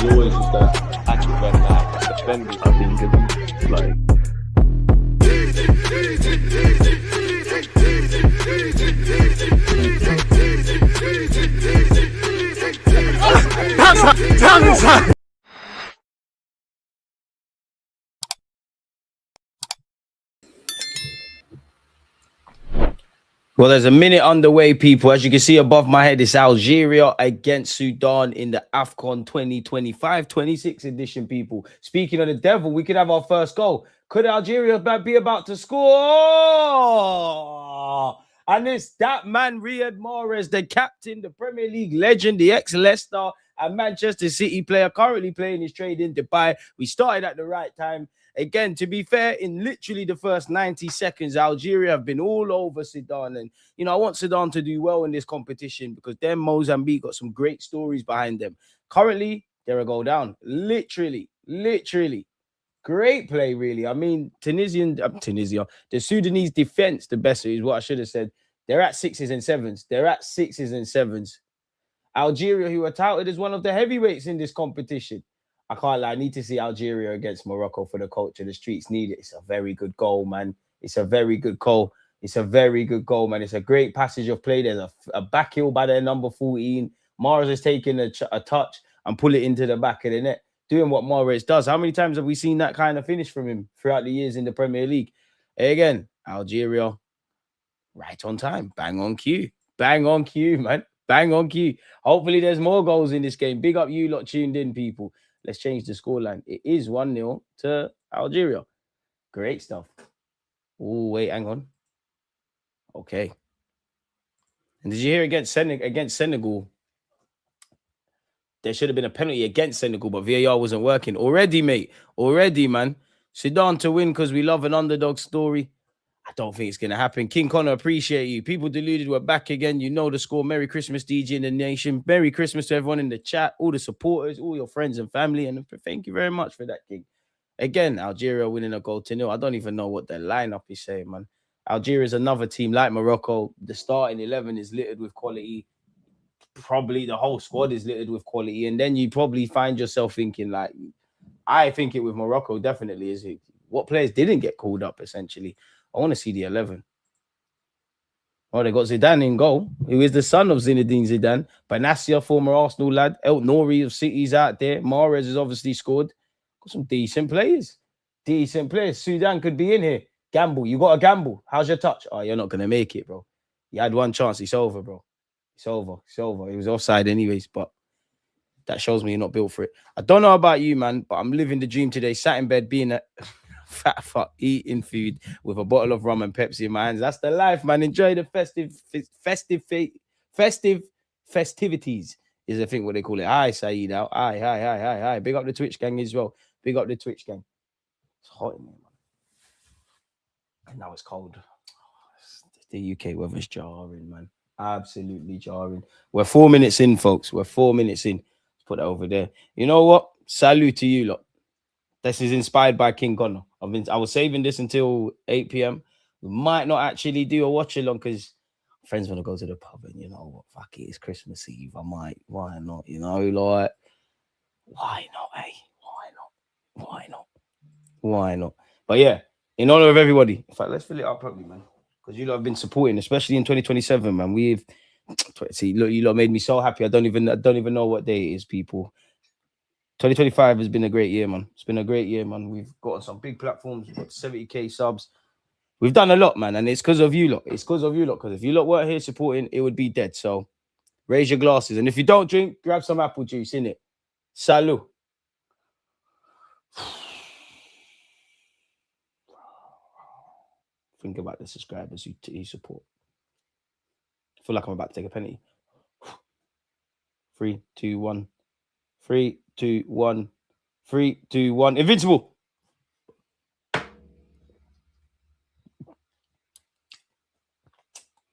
It's always just that attack when like defenders. I think it's like. Well, there's a minute underway, people. As you can see above my head, it's Algeria against Sudan in the Afcon 2025-26 edition, people. Speaking of the devil, we could have our first goal. Could Algeria be about to score? And it's that man, Riyad Mahrez, the captain, the Premier League legend, the ex-Leicester and Manchester City player, currently playing his trade in Dubai. We started at the right time. Again, to be fair, in literally the first 90 seconds, Algeria have been all over Sudan. And, you know, I want Sudan to do well in this competition because them Mozambique got some great stories behind them. Currently, they're a goal down. Literally. Great play, really. I mean, Tunisia, the Sudanese defense, the best is what I should have said. They're at 6s and 7s. Algeria, who are touted as one of the heavyweights in this competition. I can't lie. I need to see Algeria against Morocco for the culture. The streets need it. It's a very good goal, man. It's a very good goal, man. It's a great passage of play. There's a back heel by their number 14. Mahrez is taking a touch and pull it into the back of the net, doing what Mahrez does. How many times have we seen that kind of finish from him throughout the years in the Premier League? Again, Algeria, right on time. Bang on cue, man. Bang on cue. Hopefully there's more goals in this game. Big up you lot tuned in, people. Let's change the scoreline. It is 1-0 to Algeria. Great stuff. Oh, wait, hang on. Okay. And did you hear against Senegal? There should have been a penalty against Senegal, but VAR wasn't working. Already, mate. Already, man. Sudan to win because we love an underdog story. I don't think it's going to happen. King Connor, appreciate you. People deluded, we're back again. You know the score. Merry Christmas, DJ in the nation. Merry Christmas to everyone in the chat, all the supporters, all your friends and family. And thank you very much for that, King. Again, Algeria winning a goal to 0. I don't even know what their lineup is saying, man. Algeria is another team like Morocco. The starting 11 is littered with quality. Probably the whole squad is littered with quality. And then you probably find yourself thinking, like, I think it with Morocco definitely is what players didn't get called up, essentially. I want to see the 11. Oh, they got Zidane in goal, who is the son of Zinedine Zidane. Benassia, former Arsenal lad. El Nouri of City's out there. Mahrez has obviously scored. Got some decent players. Sudan could be in here. Gamble. You got to gamble. How's your touch? Oh, you're not going to make it, bro. You had one chance. It's over, bro. It's over. It was offside anyways, but that shows me you're not built for it. I don't know about you, man, but I'm living the dream today. Sat in bed being a fat fuck, eating food with a bottle of rum and Pepsi in my hands. That's the life, man. Enjoy the festivities is I think what they call it. Hi, Saeed out. Hi. Big up the Twitch gang as well. Big up the Twitch gang. It's hot in here, man. And now it's cold. The UK weather's jarring, man. Absolutely jarring. We're 4 minutes in, folks. Let's put that over there. You know what? Salute to you lot. This is inspired by King Connor. I was saving this until 8 p.m. We might not actually do a watch along because friends want to go to the pub and you know what? Fuck it, it's Christmas Eve. I might. Why not? You know, like, why not, eh? Why not? But yeah, in honor of everybody. In fact, let's fill it up properly, man. Because you lot have been supporting, especially in 2027, man. See, look, you lot made me so happy. I don't even know what day it is, people. 2025 has been a great year, man. It's been a great year, man. We've got on some big platforms. We've got 70k subs. We've done a lot, man. And it's because of you lot. Because if you lot weren't here supporting, it would be dead. So raise your glasses. And if you don't drink, grab some apple juice, innit? Salut. Think about the subscribers who support. I feel like I'm about to take a penalty. 3, 2, 1. 3, 2, 1. 3, 2, 1. Invincible.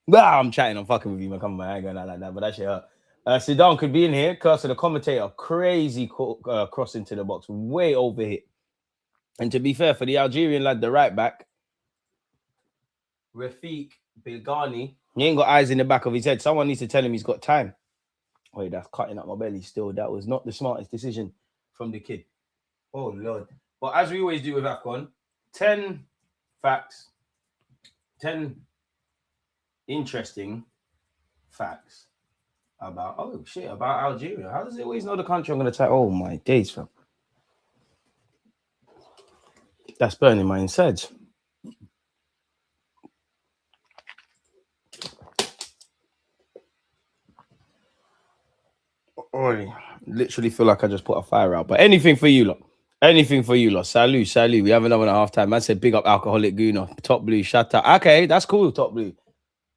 Well, I'm chatting. I'm fucking with you, man. Come on, man. I ain't going out like that, but that shit hurt. Sudan could be in here. Curse of the commentator. Crazy cross into the box. Way over hit. And to be fair, for the Algerian lad, the right back, Rafik Bilgani, he ain't got eyes in the back of his head. Someone needs to tell him he's got time. Wait, that's cutting up my belly still. That was not the smartest decision. from the kid. Oh, Lord. But as we always do with Afcon, 10 facts, 10 interesting facts about Algeria. How does it always know the country I'm going to type? Oh, my days, fam. That's burning my insides. Oh, literally feel like I just put a fire out. But anything for you lot. Anything for you lot. Salut. We have another one at halftime. Man said big up alcoholic Gooner. Top Blue, shut up. Okay, that's cool, Top Blue.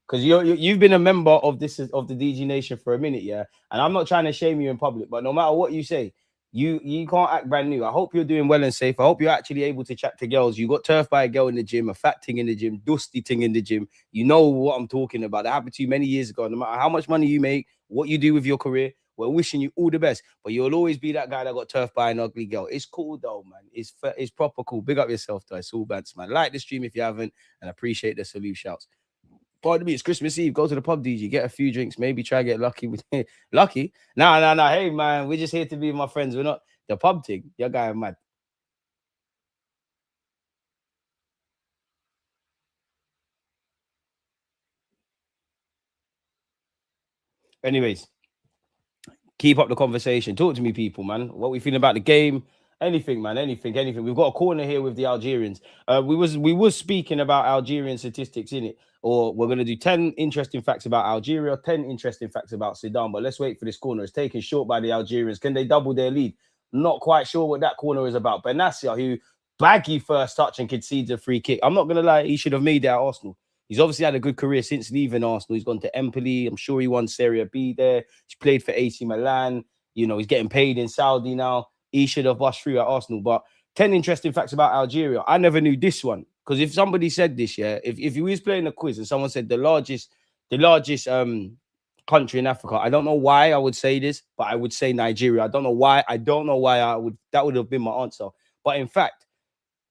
Because you've been a member of the DG Nation for a minute, yeah. And I'm not trying to shame you in public, but no matter what you say, you can't act brand new. I hope you're doing well and safe. I hope you're actually able to chat to girls. You got turfed by a girl in the gym, a fat thing in the gym, dusty thing in the gym. You know what I'm talking about. That happened to you many years ago. No matter how much money you make, what you do with your career, we're wishing you all the best. But you'll always be that guy that got turfed by an ugly girl. It's cool though, man. It's proper cool. Big up yourself, though. It's all bands, man. Like the stream if you haven't, and appreciate the salute shouts. Pardon me, it's Christmas Eve. Go to the pub, DG. Get a few drinks. Maybe try to get lucky with lucky. Nah. Hey, man, we're just here to be with my friends. We're not the pub thing. Your guy mad. Anyways, keep up the conversation. Talk to me, people, man. What we feeling about the game? Anything, man. Anything. We've got a corner here with the Algerians. We was speaking about Algerian statistics in it. Or we're going to do 10 interesting facts about Algeria, 10 interesting facts about Sudan. But let's wait for this corner. It's taken short by the Algerians. Can they double their lead? Not quite sure what that corner is about. Benassia, who baggy first touch and concedes a free kick. I'm not going to lie, he should have made that at Arsenal. He's obviously had a good career since leaving Arsenal. He's gone to Empoli. I'm sure he won Serie B there. He's played for AC Milan. You know, he's getting paid in Saudi now. He should have bust through at Arsenal. But 10 interesting facts about Algeria. I never knew this one. Because if somebody said this, yeah, if you was playing a quiz and someone said the largest country in Africa, I don't know why I would say this, but I would say Nigeria. I don't know why that would have been my answer. But in fact,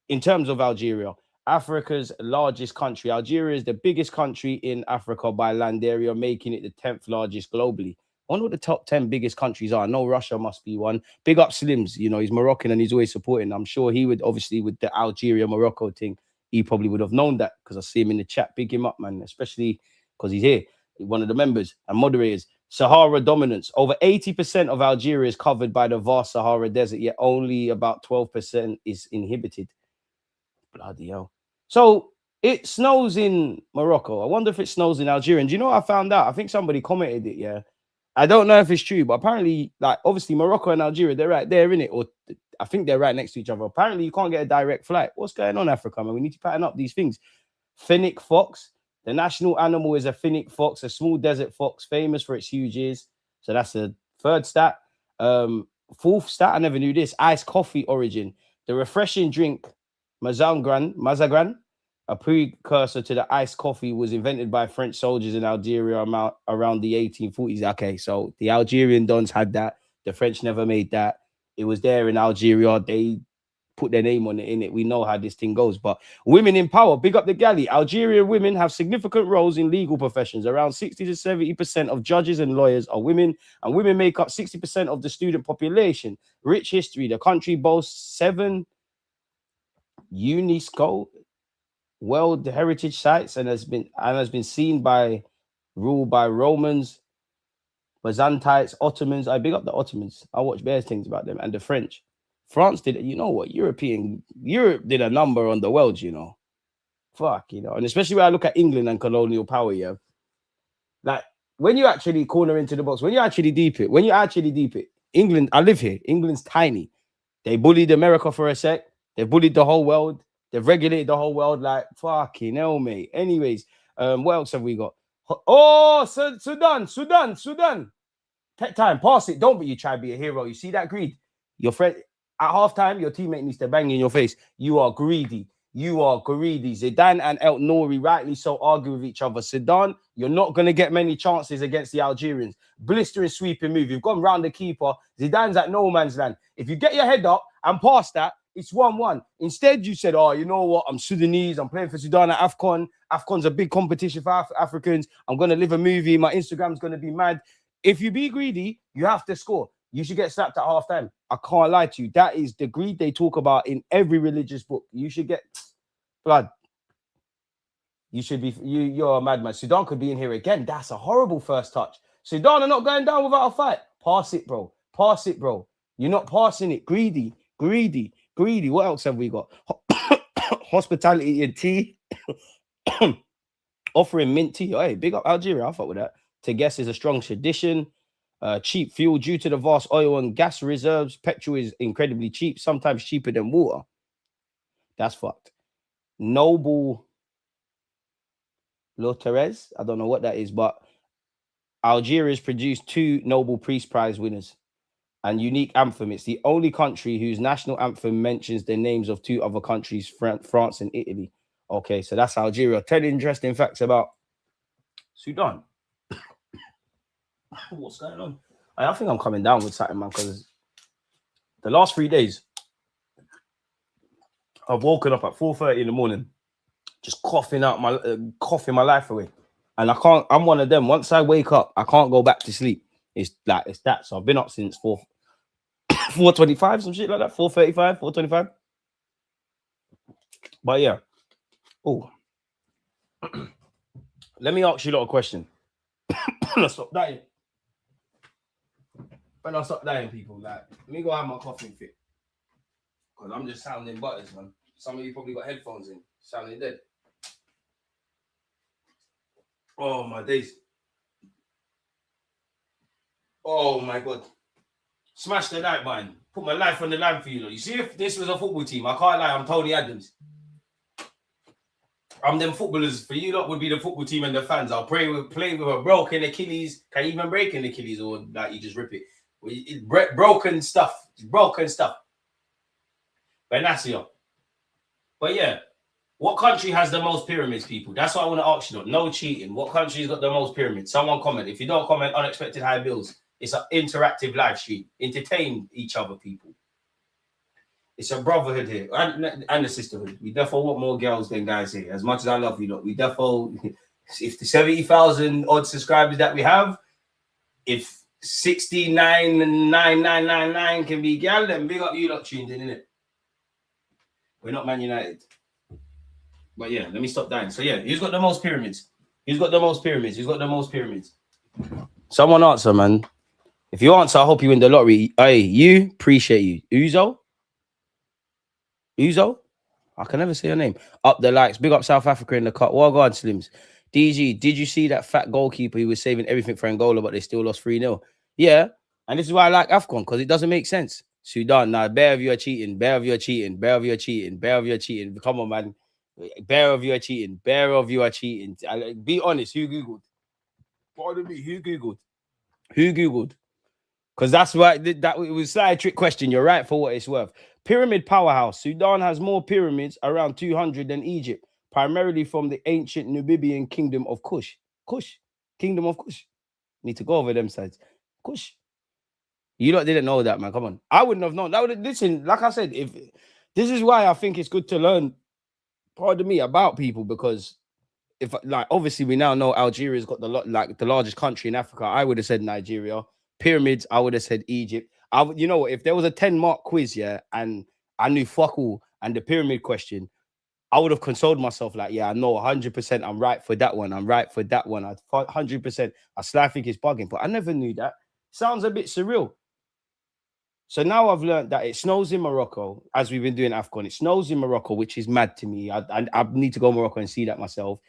in terms of Algeria, Africa's largest country, Algeria is the biggest country in Africa by land area, making it the 10th largest globally. I wonder what the top 10 biggest countries are. I know Russia must be one. Big up Slims, you know, he's Moroccan and he's always supporting. I'm sure he would, obviously, with the Algeria-Morocco thing, he probably would have known that because I see him in the chat. Big him up, man, especially because he's here, one of the members and moderators. Sahara dominance. Over 80% of Algeria is covered by the vast Sahara Desert, yet only about 12% is inhabited. Bloody hell. So it snows in Morocco. I wonder if it snows in Algeria. And do you know what I found out? I think somebody commented it, yeah. I don't know if it's true, but apparently, like, obviously Morocco and Algeria, they're right there, innit? Or I think they're right next to each other. Apparently, you can't get a direct flight. What's going on, Africa, man? We need to pattern up these things. Fennec fox. The national animal is a fennec fox, a small desert fox, famous for its huge ears. So that's the third stat. Fourth stat, I never knew this. Iced coffee origin. The refreshing drink, Mazagran, a precursor to the iced coffee, was invented by French soldiers in Algeria around the 1840s. Okay, so the Algerian dons had that. The French never made that. It was there in Algeria. They put their name on it, in it. We know how this thing goes. But women in power, big up the galley. Algerian women have significant roles in legal professions. Around 60 to 70% of judges and lawyers are women, and women make up 60% of the student population. Rich history. The country boasts 7 UNESCO World Heritage sites and has been seen by ruled by Romans, Byzantites, Ottomans. I big up the Ottomans. I watch various things about them, and the French. France did, you know what? Europe did a number on the world, you know. Fuck, you know, and especially when I look at England and colonial power, yeah. Like when you actually corner into the box, when you actually deep it, England, I live here. England's tiny. They bullied America for a sec. They bullied the whole world. They've regulated the whole world, like fucking hell, mate. Anyways, what else have we got? Oh, Sudan. Take time, pass it. Don't be you try to be a hero. You see that greed? Your friend at halftime, your teammate needs to bang you in your face. You are greedy. Zidane and El Nouri, rightly so, argue with each other. Sudan, you're not going to get many chances against the Algerians. Blistering sweeping move. You've gone round the keeper. Zidane's at no man's land. If you get your head up and pass that, it's 1-1. Instead, you said, oh, you know what? I'm Sudanese. I'm playing for Sudan at Afcon. Afcon's a big competition for Africans. I'm going to live a movie. My Instagram's going to be mad. If you be greedy, you have to score. You should get slapped at halftime. I can't lie to you. That is the greed they talk about in every religious book. You should get blood. You should be. You're a madman. Sudan could be in here again. That's a horrible first touch. Sudan are not going down without a fight. Pass it, bro. Pass it, bro. You're not passing it. Greedy. What else have we got? Hospitality and tea. Offering mint tea. Hey, big up Algeria. I fuck with that. To guess is a strong tradition. Cheap fuel due to the vast oil and gas reserves. Petrol is incredibly cheap, sometimes cheaper than water. That's fucked. Noble Loterez. I don't know what that is, but Algeria's produced 2 Nobel Peace Prize winners and unique anthem. It's the only country whose national anthem mentions the names of 2 other countries, France and Italy. Okay, so that's Algeria. 10 interesting facts about Sudan. What's going on? I think I'm coming down with something, man, because the last 3 days, I've woken up at 4:30 in the morning, just coughing my life away. And I can't, I'm one of them. Once I wake up, I can't go back to sleep. It's that. So I've been up since 4:25, some shit like that. 4:35, 4:25. But yeah. Oh. Let me ask you a lot of questions. Stop dying. When I stop dying, people, like, let me go have my coughing fit. Because I'm just sounding butters, man. Some of you probably got headphones in, sounding dead. Oh, my days. Oh, my God. Smash the night, man. Put my life on the line for you. You see, if this was a football team, I can't lie, I'm Tony Adams. I'm them footballers. For you lot would be the football team and the fans. I'll play with a broken Achilles. Can you even break an Achilles or like you just rip it? Broken stuff. Benacio. But yeah, what country has the most pyramids, people? That's what I want to ask you. No cheating. What country's got the most pyramids? Someone comment. If you don't comment, unexpected high bills. It's an interactive live stream. Entertain each other, people. It's a brotherhood here and a sisterhood. We definitely want more girls than guys here. As much as I love you lot, we definitely, if the 70,000 odd subscribers that we have, if 69,999 can be gal, then big up you lot tuned in, innit? We're not Man United. But yeah, let me stop dying. So yeah, who's got the most pyramids? Someone answer, man. If you answer, I hope you win the lottery. Hey, you, appreciate you. Uzo? I can never say your name. Up the likes. Big up South Africa in the cut. Well gone, Slims. DG, did you see that fat goalkeeper who was saving everything for Angola, but they still lost 3-0? Yeah. And this is why I like Afcon, because it doesn't make sense. Sudan, now, bear of you are cheating. Come on, man. Bear of you are cheating. Be honest. Who Googled? Pardon me. Who Googled? Because that's why that it was a side trick question. You're right for what it's worth. Pyramid powerhouse. Sudan has more pyramids, around 200, than Egypt, primarily from the ancient Nubian kingdom of Kush. Kingdom of Kush. Need to go over them sides. Kush. You lot didn't know that, man. Come on. I wouldn't have known. Listen, like I said, if this is why I think it's good to learn, pardon me, about people, because if like obviously we now know Algeria's got the largest country in Africa. I would have said Nigeria. Pyramids, I would have said Egypt. You know, if there was a 10-mark quiz, yeah, and I knew fuck all, and the pyramid question, I would have consoled myself like, yeah, I know 100% I'm right for that one. 100%. I slightly think it's bugging, but I never knew that. Sounds a bit surreal. So now I've learned that it snows in Morocco, as we've been doing Afcon. It snows in Morocco, which is mad to me. I need to go to Morocco and see that myself,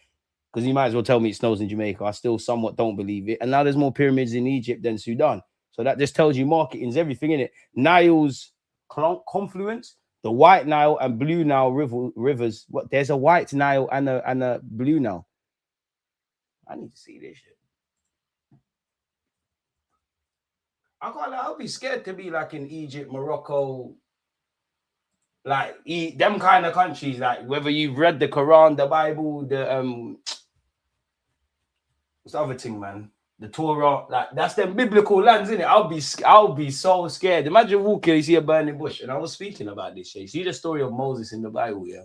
because you might as well tell me it snows in Jamaica. I still somewhat don't believe it. And now there's more pyramids in Egypt than Sudan. So that just tells you marketing's everything, in it. Nile's confluence, the White Nile and Blue Nile rivers. What? There's a White Nile and a Blue Nile. I need to see this shit. I'll be scared to be like in Egypt, Morocco, like them kind of countries. Like whether you've read the Quran, the Bible, the what's the other thing, man? The Torah, like that's them biblical lands, isn't it? I'll be so scared. Imagine walking, you see a burning bush, and I was speaking about this. You see the story of Moses in the Bible, yeah.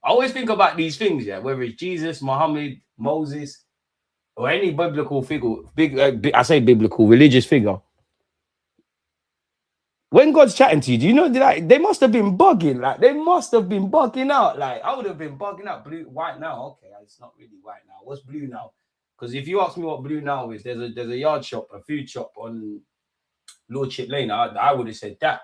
I always think about these things, yeah. Whether it's Jesus, Muhammad, Moses, or any biblical figure, I say biblical, religious figure. when God's chatting to you, do you know like they must have been bugging? Like they must have been bugging out. Like I would have been bugging out. Blue, white now. Okay, it's not really white now. What's blue now? Because if you ask me what blue now is, there's a yard shop, a food shop on Lordship Lane. I would have said that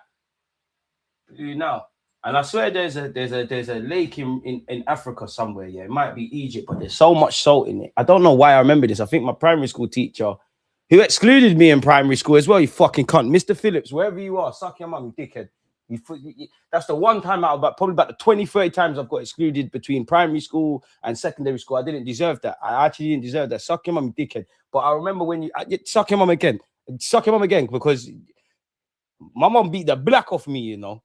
blue now. And I swear there's a lake in Africa somewhere. Yeah, it might be Egypt, but there's so much salt in it. I don't know why I remember this. I think my primary school teacher, who excluded me in primary school as well, you fucking cunt. Mr. Phillips, wherever you are, suck your mum, you dickhead. That's the one time out of probably about the 20, 30 times I've got excluded between primary school and secondary school. I didn't deserve that. I actually didn't deserve that. Suck your mum, you dickhead. But I remember when suck your mum again. Suck your mum again because my mum beat the black off me, you know.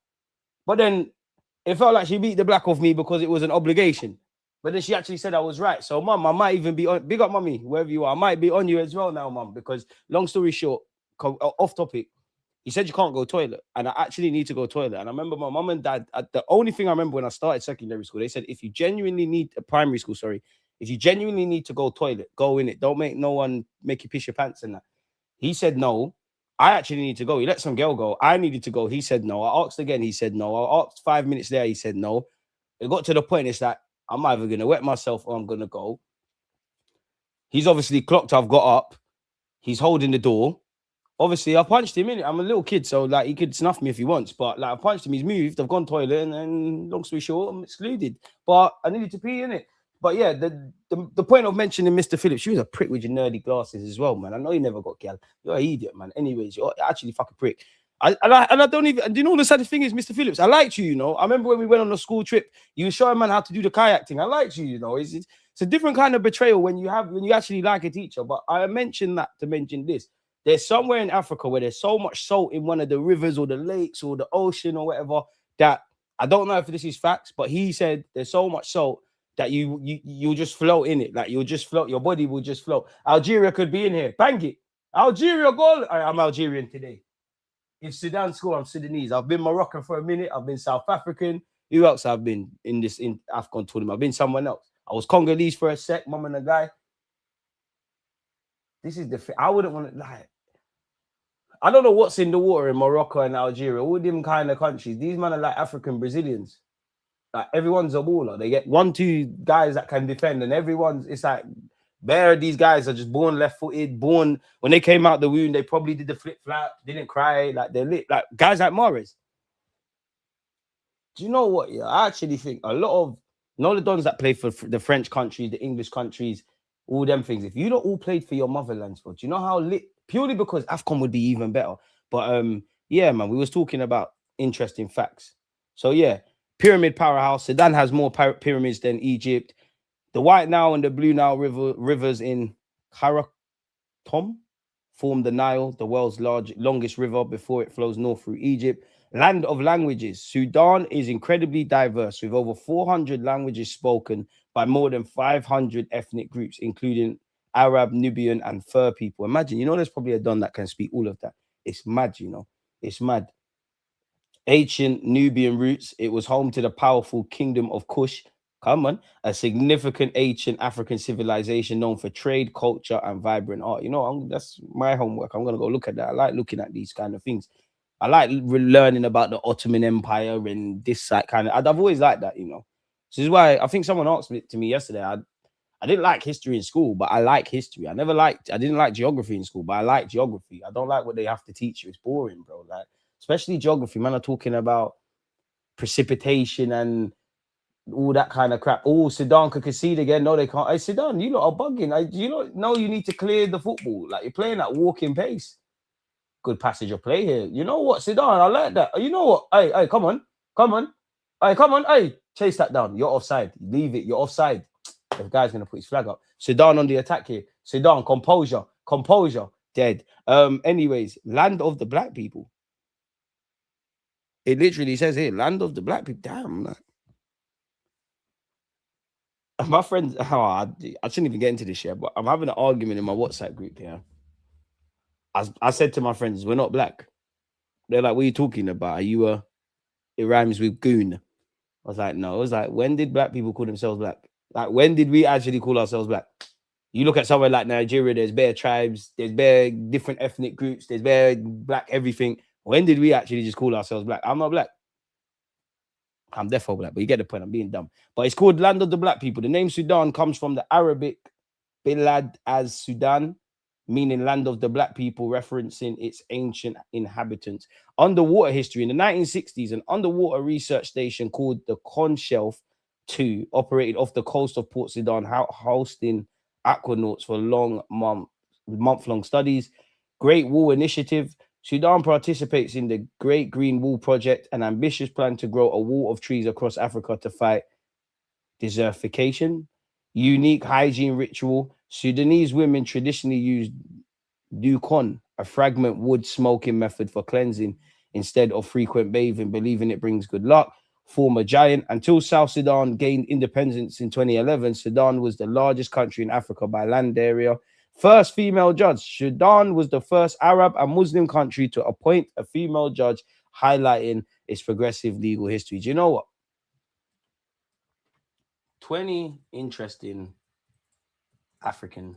But then it felt like she beat the black off me because it was an obligation. But then she actually said I was right. So, mum, I might even be on. Big up, mummy, wherever you are. I might be on you as well now, mum. Because long story short, off topic, he said you can't go toilet, and I actually need to go toilet. And I remember my mum and dad. The only thing I remember when I started secondary school, they said if you genuinely need primary school, if you genuinely need to go toilet, go in it. Don't make no one make you piss your pants and that. He said no. I actually need to go. He let some girl go. I needed to go. He said no. I asked again. He said no. I asked 5 minutes there. He said no. It got to the point. It's like I'm either gonna wet myself or I'm gonna go. He's obviously clocked. I've got up. He's holding the door. Obviously, I punched him in it. I'm a little kid, so like he could snuff me if he wants. But like I punched him. He's moved. I've gone toilet, and then long story short, I'm excluded. But I needed to pee in it. But yeah, the point of mentioning Mr. Phillips, you was a prick with your nerdy glasses as well, man. I know you never got gal. You're an idiot, man. Anyways, you're actually fucking prick. I don't even. Do you know the saddest thing is, Mr. Phillips? I liked you, you know. I remember when we went on a school trip, you were showing man how to do the kayak thing. I liked you, you know. It's a different kind of betrayal when you actually like a teacher. But I mentioned that to mention this. There's somewhere in Africa where there's so much salt in one of the rivers or the lakes or the ocean or whatever that I don't know if this is facts, but he said there's so much salt that you'll just float in it. Like you'll just float, your body will just float. Algeria could be in here. Bang it. Algeria goal. I'm Algerian today. If Sudan score, I'm Sudanese. I've been Moroccan for a minute. I've been South African. Who else I've been in Afcon tournament? I've been someone else. I was Congolese for a sec, mum and a guy. This is the thing. I wouldn't want to lie. I don't know what's in the water in Morocco and Algeria. All them kind of countries. These men are like African Brazilians. Like everyone's a baller. They get 1-2 guys that can defend, and it's like bare these guys are just born left-footed, born when they came out the wound, they probably did the flip-flap, didn't cry, like they're lit, like guys like Mahrez. Do you know what? Yeah, I actually think a lot of the dons that play for the French countries, the English countries, all them things. If you don't all played for your motherlands, bro, do you know how lit? Purely because Afcon would be even better. But yeah, man, we was talking about interesting facts. So yeah. Pyramid powerhouse. Sudan has more pyramids than Egypt. The White Nile and the Blue Nile rivers in Khartoum form the Nile, the world's longest river before it flows north through Egypt. Land of languages. Sudan is incredibly diverse with over 400 languages spoken by more than 500 ethnic groups, including Arab, Nubian, and Fur people. Imagine, there's probably a Don that can speak all of that. It's mad, It's mad. Ancient Nubian roots. It was home to the powerful kingdom of Kush. Come on, a significant ancient African civilization known for trade, culture, and vibrant art. That's my homework. I'm gonna go look at that. I like looking at these kind of things. I like learning about the Ottoman Empire and this kind of. I've always liked that. This is why I think someone asked me yesterday. I didn't like history in school, but I like history. I didn't like geography in school, but I like geography. I don't like what they have to teach you. It's boring, bro. Like. Especially geography, man, are talking about precipitation and all that kind of crap. Oh, Sudan could concede again. No, they can't. Hey, Sudan, you lot are bugging. You need to clear the football. Like, you're playing at walking pace. Good passage of play here. You know what, Sudan? I like that. You know what? Hey, come on. Hey, come on. Hey, chase that down. You're offside. Leave it. You're offside. The guy's going to put his flag up. Sudan on the attack here. Sudan, composure. Dead. Anyways, land of the black people. It literally says here, land of the black people. Damn, man. My friends, I shouldn't even get into this yet, but I'm having an argument in my WhatsApp group here. I said to my friends, we're not black. They're like, what are you talking about? Are you it rhymes with Gooner. I was like, no. I was like, when did black people call themselves black? Like, when did we actually call ourselves black? You look at somewhere like Nigeria, there's bare tribes, there's bare different ethnic groups, there's bare black everything. When did we actually just call ourselves black? I'm not black. I'm defo black, but you get the point. I'm being dumb. But it's called Land of the Black People. The name Sudan comes from the Arabic Bilad as Sudan, meaning land of the black people, referencing its ancient inhabitants. Underwater history. In the 1960s, an underwater research station called the Conshelf 2 operated off the coast of Port Sudan, hosting aquanauts for month-long studies. Great Wall Initiative. Sudan participates in the Great Green Wall Project, an ambitious plan to grow a wall of trees across Africa to fight desertification. Unique hygiene ritual. Sudanese women traditionally use dukon, a fragment wood smoking method for cleansing instead of frequent bathing, believing it brings good luck. Former giant. Until South Sudan gained independence in 2011, Sudan was the largest country in Africa by land area. First female judge. Sudan was the first Arab and Muslim country to appoint a female judge, highlighting its progressive legal history. Do you know what? 20 interesting African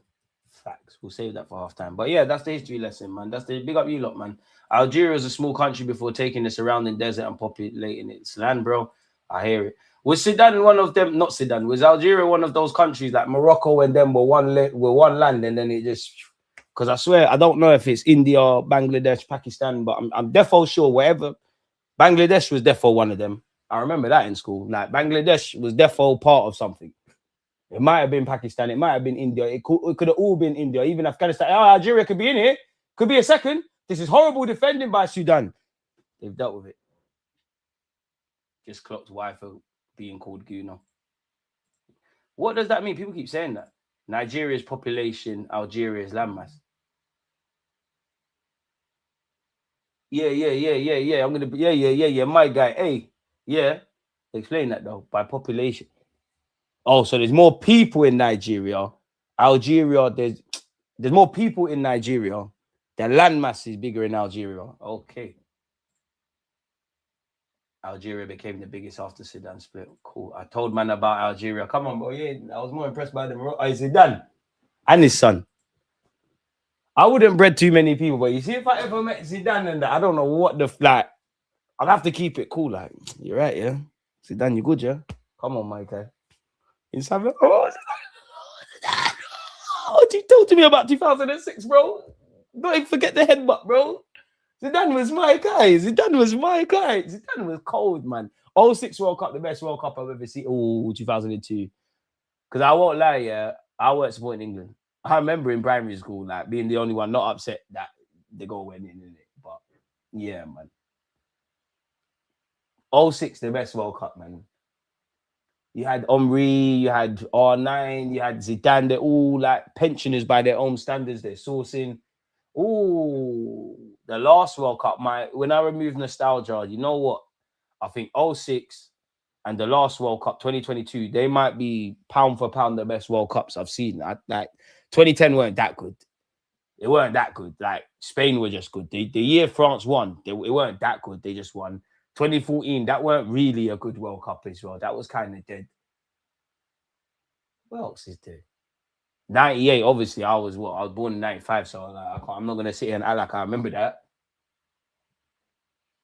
facts. We'll save that for half time. But yeah, that's the history lesson, man. That's the big up you lot, man. Algeria is a small country before taking the surrounding desert and populating its land, bro. I hear it. Was Sudan one of them? Not Sudan. Was Algeria one of those countries like Morocco and them were one land, and then it just, because I swear I don't know if it's India, Bangladesh, Pakistan, but I'm defo sure wherever. Bangladesh was defo one of them. I remember that in school. Like Bangladesh was defo part of something. It might have been Pakistan. It might have been India. It could have all been India. Even Afghanistan. Oh, Algeria could be in here. Could be a second. This is horrible defending by Sudan. They've dealt with it. Just clocked Y for being called Gooner. What does that mean? People keep saying that. Nigeria's population, Algeria's landmass. Yeah. I'm gonna be yeah. My guy. Hey, yeah. Explain that though. By population. Oh, so there's more people in Nigeria. Algeria, there's more people in Nigeria. The landmass is bigger in Algeria. Okay. Algeria became the biggest after Sudan split. Cool. I told man about Algeria. Come on, bro. Yeah, I was more impressed by the Sudan and his son. I wouldn't bred too many people, but you see, if I ever met Zidane and that, I don't know what the like. I'd have to keep it cool. Like, you're right, yeah. Zidane, you good, yeah? Come on, my guy. He's having. Oh, what you talk to me about 2006, bro? Don't even forget the headbutt, bro. Zidane was my guy. Zidane was cold, man. 06 World Cup, the best World Cup I've ever seen. Oh, 2002. Because I won't lie, yeah, I weren't supporting England. I remember in primary school, like, being the only one not upset that the goal went in it. But, yeah, man. 06, the best World Cup, man. You had Henry, you had R9, you had Zidane. They're all, like, pensioners by their own standards. They're sourcing. Oh, the last World Cup, when I remove nostalgia, you know what? I think 06 and the last World Cup, 2022, they might be pound for pound the best World Cups I've seen. Like 2010 weren't that good. They weren't that good. Like Spain were just good. The year France won, it weren't that good. They just won. 2014, that weren't really a good World Cup as well. That was kind of dead. What else is there? 98, obviously, I was born in 95, so I'm not going to sit here and act like I remember that.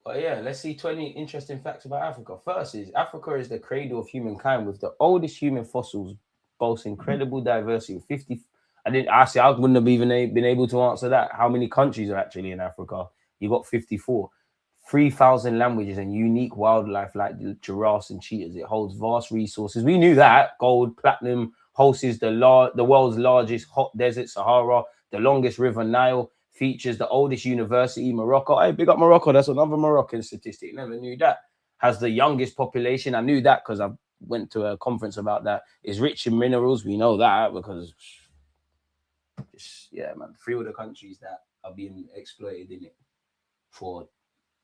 But yeah, let's see 20 interesting facts about Africa. First is Africa is the cradle of humankind with the oldest human fossils, boasts incredible diversity. 50. I wouldn't have even been able to answer that. How many countries are actually in Africa? You got 54. 3,000 languages and unique wildlife like the giraffes and cheetahs. It holds vast resources. We knew that. Gold, platinum, hosts the world's largest hot desert, Sahara, the longest river, Nile, features the oldest university, Morocco. Hey, big up Morocco. That's another Moroccan statistic. Never knew that. Has the youngest population. I knew that because I went to a conference about that. Is rich in minerals. We know that because, yeah, man, 3 of the countries that are being exploited in it for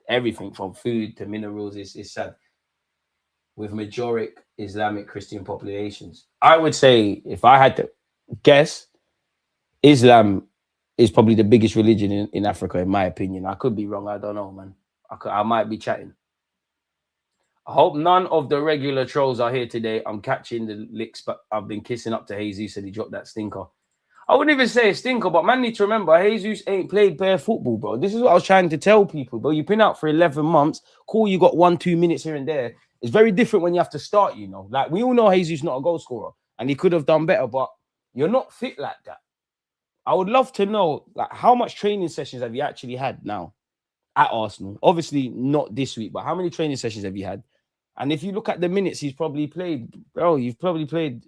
everything from food to minerals is sad. With majority Islamic Christian populations, I would say, if I had to guess, Islam is probably the biggest religion in Africa, in my opinion. I could be wrong. I don't know, man. I might be chatting. I hope none of the regular trolls are here today. I'm catching the licks, but I've been kissing up to Jesus and he dropped that stinker. I wouldn't even say a stinker, but man need to remember, Jesus ain't played bare football, bro. This is what I was trying to tell people, bro. You've been out for 11 months. Cool, you got 1-2 minutes here and there. It's very different when you have to start, you know. Like, we all know Jesus not a goal scorer, and he could have done better, but you're not fit like that. I would love to know, like, how much training sessions have you actually had now at Arsenal? Obviously, not this week, but how many training sessions have you had? And if you look at the minutes he's probably played, bro, you've probably played,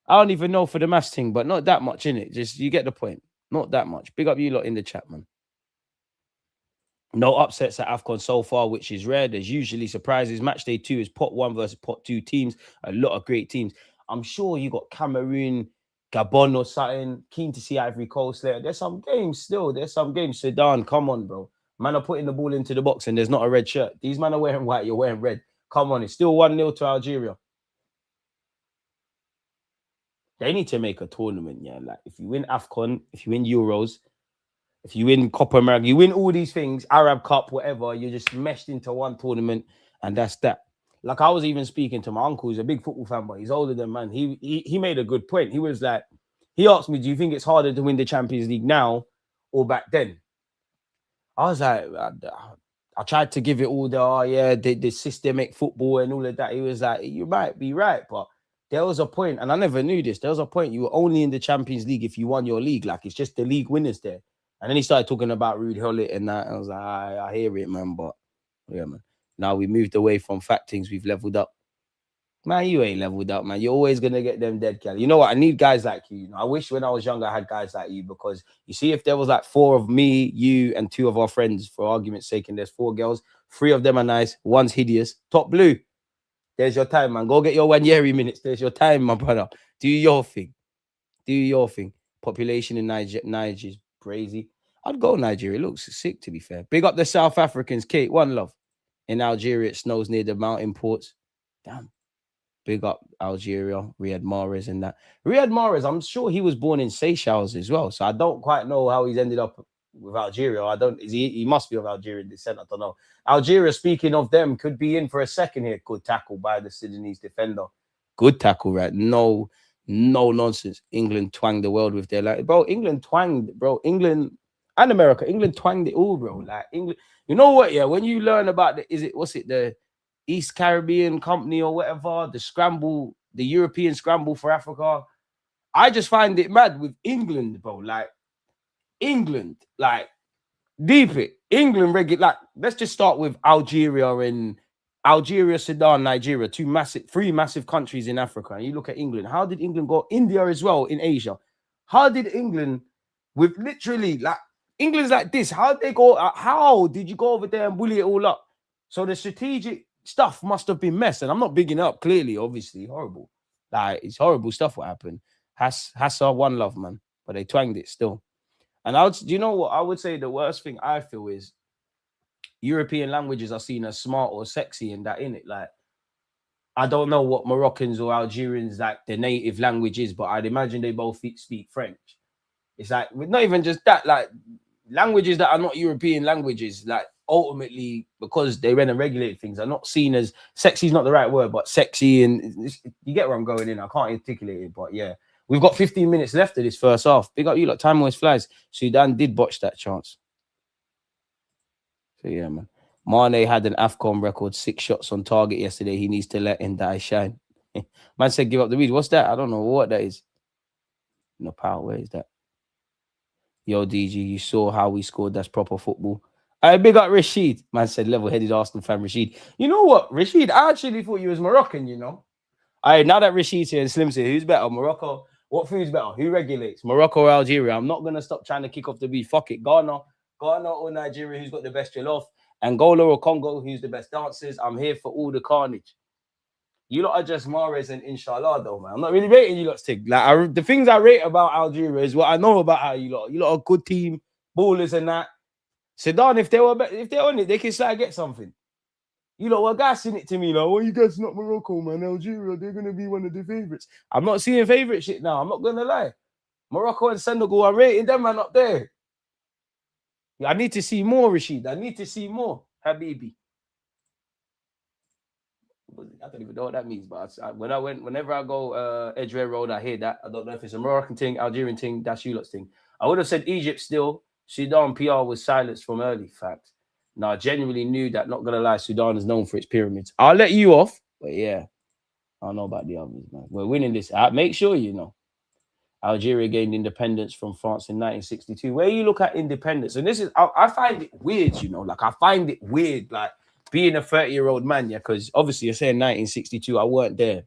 I don't even know for the maths thing, but not that much in it. Just, you get the point. Not that much. Big up you lot in the chat, man. No upsets at Afcon so far, which is rare. There's usually surprises. Match day 2 is pot 1 versus pot 2 teams. A lot of great teams. I'm sure you got Cameroon, Gabon or something. Keen to see Ivory Coast there. There's some games still. There's some games. Sudan, come on, bro. Man are putting the ball into the box and there's not a red shirt. These men are wearing white. You're wearing red. Come on. It's still 1-0 to Algeria. They need to make a tournament, yeah. Like, if you win Afcon, if you win Euros, if you win Copa America, you win all these things, Arab Cup, whatever, you're just meshed into one tournament, and that's that. Like, I was even speaking to my uncle, who's a big football fan, but he's older than man. He made a good point. He was like, he asked me, do you think it's harder to win the Champions League now or back then? I was like, I tried to give it all the systemic football and all of that. He was like, you might be right, but there was a point, and I never knew this. There was a point you were only in the Champions League if you won your league. Like, it's just the league winners there. And then he started talking about Ruud Gullit and that. And I was like, I hear it, man. But yeah, man. Now we moved away from fact things. We've leveled up. Man, you ain't leveled up, man. You're always going to get them dead, Cal. You know what? I need guys like you. I wish when I was younger I had guys like you, because you see, if there was like 4 of me, you, and 2 of our friends, for argument's sake, and there's 4 girls, 3 of them are nice, 1's hideous. Top blue. There's your time, man. Go get your Wanyeri minutes. There's your time, my brother. Do your thing. Do your thing. Population in Niger is crazy. I'd go Nigeria. It looks sick, to be fair. Big up the South Africans. Kate, one love. In Algeria, it snows near the mountain ports. Damn. Big up Algeria, Riyad Mahrez and that. Riyad Mahrez, I'm sure he was born in Seychelles as well. So I don't quite know how he's ended up with Algeria. He must be of Algerian descent. I don't know. Algeria, speaking of them, could be in for a second here. Good tackle by the Sudanese defender. Good tackle, right? No nonsense. England twanged the world with their, like, bro. England twanged, bro. England and America. England twanged it all, bro. Like, England. You know what? Yeah, when you learn about the East Caribbean Company or whatever, the European scramble for Africa, I just find it mad with England, bro. Like, England, like, deep it. England, like, let's just start with Algeria, Sudan, Nigeria, 3 massive countries in Africa. And you look at England. How did England go? India as well in Asia. How did England, with literally, like, England's like this. How did they go? How did you go over there and bully it all up? So the strategic stuff must have been messed. And I'm not bigging up, clearly, obviously, horrible. Like, it's horrible stuff what happened. Hassa, one love, man. But they twanged it still. And do you know what? I would say the worst thing I feel is European languages are seen as smart or sexy and that, innit? Like, I don't know what Moroccans or Algerians, like, their native language is, but I'd imagine they both speak French. It's like, not even just that, like, languages that are not European languages, like, ultimately, because they run and regulate things, are not seen as sexy. Is not the right word, but sexy, and you get where I'm going in. I can't articulate it, but yeah, we've got 15 minutes left of this first half. Big up you, like, time always flies. Sudan did botch that chance. So yeah, man. Mane had an Afcon record, 6 shots on target yesterday. He needs to let him die shine. Man said, give up the weed. What's that? I don't know what that is. No power. Where is that? Yo, DG, you saw how we scored. That's proper football. I big up Rashid. Man said, level-headed Arsenal fan Rashid. You know what, Rashid? I actually thought you was Moroccan, you know. All right, now that Rashid's here and Slim's here, who's better? Morocco? What food's better? Who regulates? Morocco or Algeria? I'm not going to stop trying to kick off the beat. Fuck it. Ghana or Nigeria, who's got the best jollof? Angola or Congo, who's the best dancers? I'm here for all the carnage. You lot are just Mahrez and Inshallah, though, man. I'm not really rating you lot's thing. Like, the things I rate about Algeria is what I know about how you lot. You lot are a good team, ballers and that. Sudan, if they're on it, they can start get something. You lot were gassing it to me, like, well, you guys not Morocco, man. Algeria, they're going to be one of the favourites. I'm not seeing favourite shit now. I'm not going to lie. Morocco and Senegal, I'm rating them, man, up there. I need to see more, Rashid. I need to see more, Habibi. I don't even know what that means. But whenever I go Edgware Road, I hear that. I don't know if it's a Moroccan thing, Algerian thing, that's you lot's thing. I would have said Egypt still. Sudan PR was silenced from early. Fact. Now, I genuinely knew that. Not gonna lie, Sudan is known for its pyramids. I'll let you off, but yeah, I don't know about the others, man. We're winning this. Make sure you know. Algeria gained independence from France in 1962. Where you look at independence, and this is, I find it weird, you know, like I find it weird, like being a 30-year-old man, yeah, because obviously you're saying 1962, I weren't there,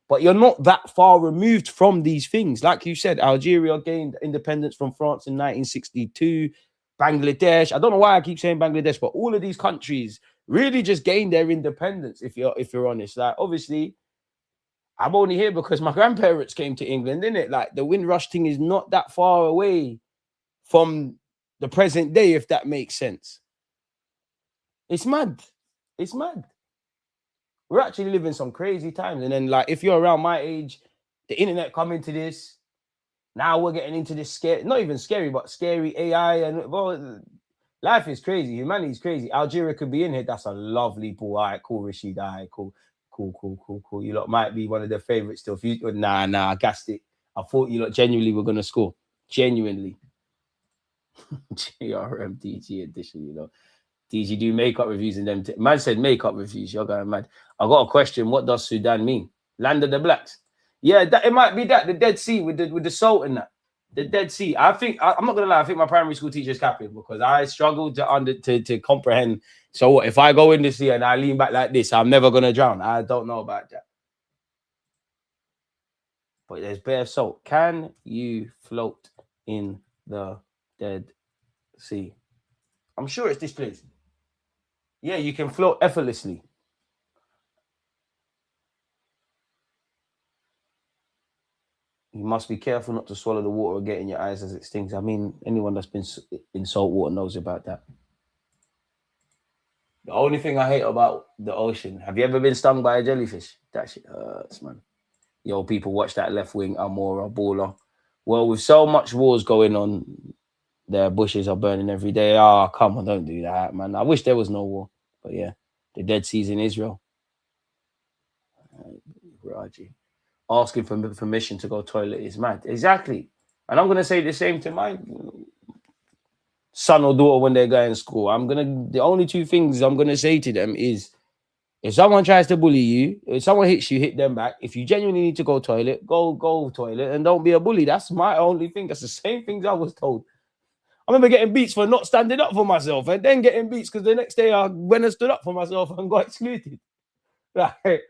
but you're not that far removed from these things. Like you said, Algeria gained independence from France in 1962. Bangladesh, I don't know why I keep saying Bangladesh, but all of these countries really just gained their independence. If you're honest, like obviously. I'm only here because my grandparents came to England, innit? Like the Windrush thing is not that far away from the present day, if that makes sense. It's mad. It's mad. We're actually living some crazy times. And then, like, if you're around my age, the internet come into this. Now we're getting into this scary, not even scary, but scary AI. And well, life is crazy. Humanity is crazy. Algeria could be in here. That's a lovely pool. All right, cool, Rashid. All right, cool. Cool. You lot might be one of their favorites still. Nah, I gassed it. I thought you lot genuinely were gonna score. Genuinely. JRM DG edition, you know. DG do makeup reviews and them. Man said makeup reviews. You're going mad. I got a question. What does Sudan mean? Land of the blacks. Yeah, it might be that the Dead Sea with the salt and that. The Dead Sea. I think I'm not gonna lie. I think my primary school teacher's capping because I struggled to comprehend. So what if I go in the sea and I lean back like this? I'm never gonna drown. I don't know about that. But there's bare salt. Can you float in the Dead Sea? I'm sure it's this place. Yeah, you can float effortlessly. You must be careful not to swallow the water or get in your eyes as it stings. I mean, anyone that's been in salt water knows about that. The only thing I hate about the ocean, have you ever been stung by a jellyfish? That shit hurts, man. Yo, people watch that Left Wing, Amora, Baller. Well, with so much wars going on, their bushes are burning every day. Oh, come on, don't do that, man. I wish there was no war. But yeah, the Dead Sea's in Israel. Raji. Asking for permission to go toilet is mad. Exactly. And I'm going to say the same to my son or daughter when they're going to school. The only two things I'm going to say to them is, if someone tries to bully you, if someone hits you, hit them back. If you genuinely need to go toilet, go toilet and don't be a bully. That's my only thing. That's the same things I was told. I remember getting beats for not standing up for myself and then getting beats because the next day I went and stood up for myself and got excluded. Like,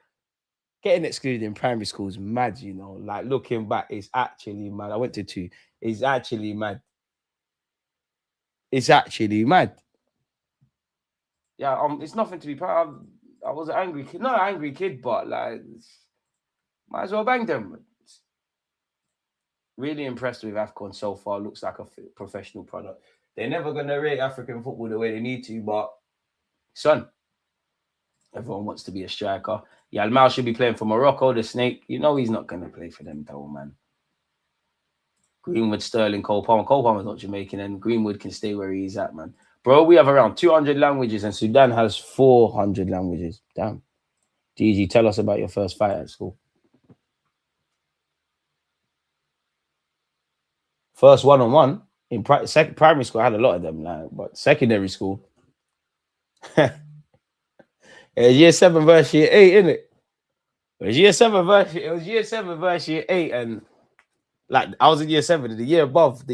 getting excluded in primary school is mad, you know. Like, looking back, it's actually mad. I went to 2. It's actually mad. It's actually mad. Yeah, it's nothing to be proud of. I was an angry kid. Not an angry kid, but like, might as well bang them. Really impressed with Afcon so far. Looks like a professional product. They're never going to rate African football the way they need to, but son, everyone wants to be a striker. Yalmal should be playing for Morocco, the snake. You know he's not going to play for them, though, man. Greenwood, Sterling, Cole Palmer. Cole Palmer's not Jamaican, and Greenwood can stay where he's at, man. Bro, we have around 200 languages, and Sudan has 400 languages. Damn. DG, tell us about your first fight at school. First one-on-one. In primary school, I had a lot of them, like, but secondary school. It was year 7 versus year 8, innit? It was year 7 versus year 8, and like I was in year 7. The year above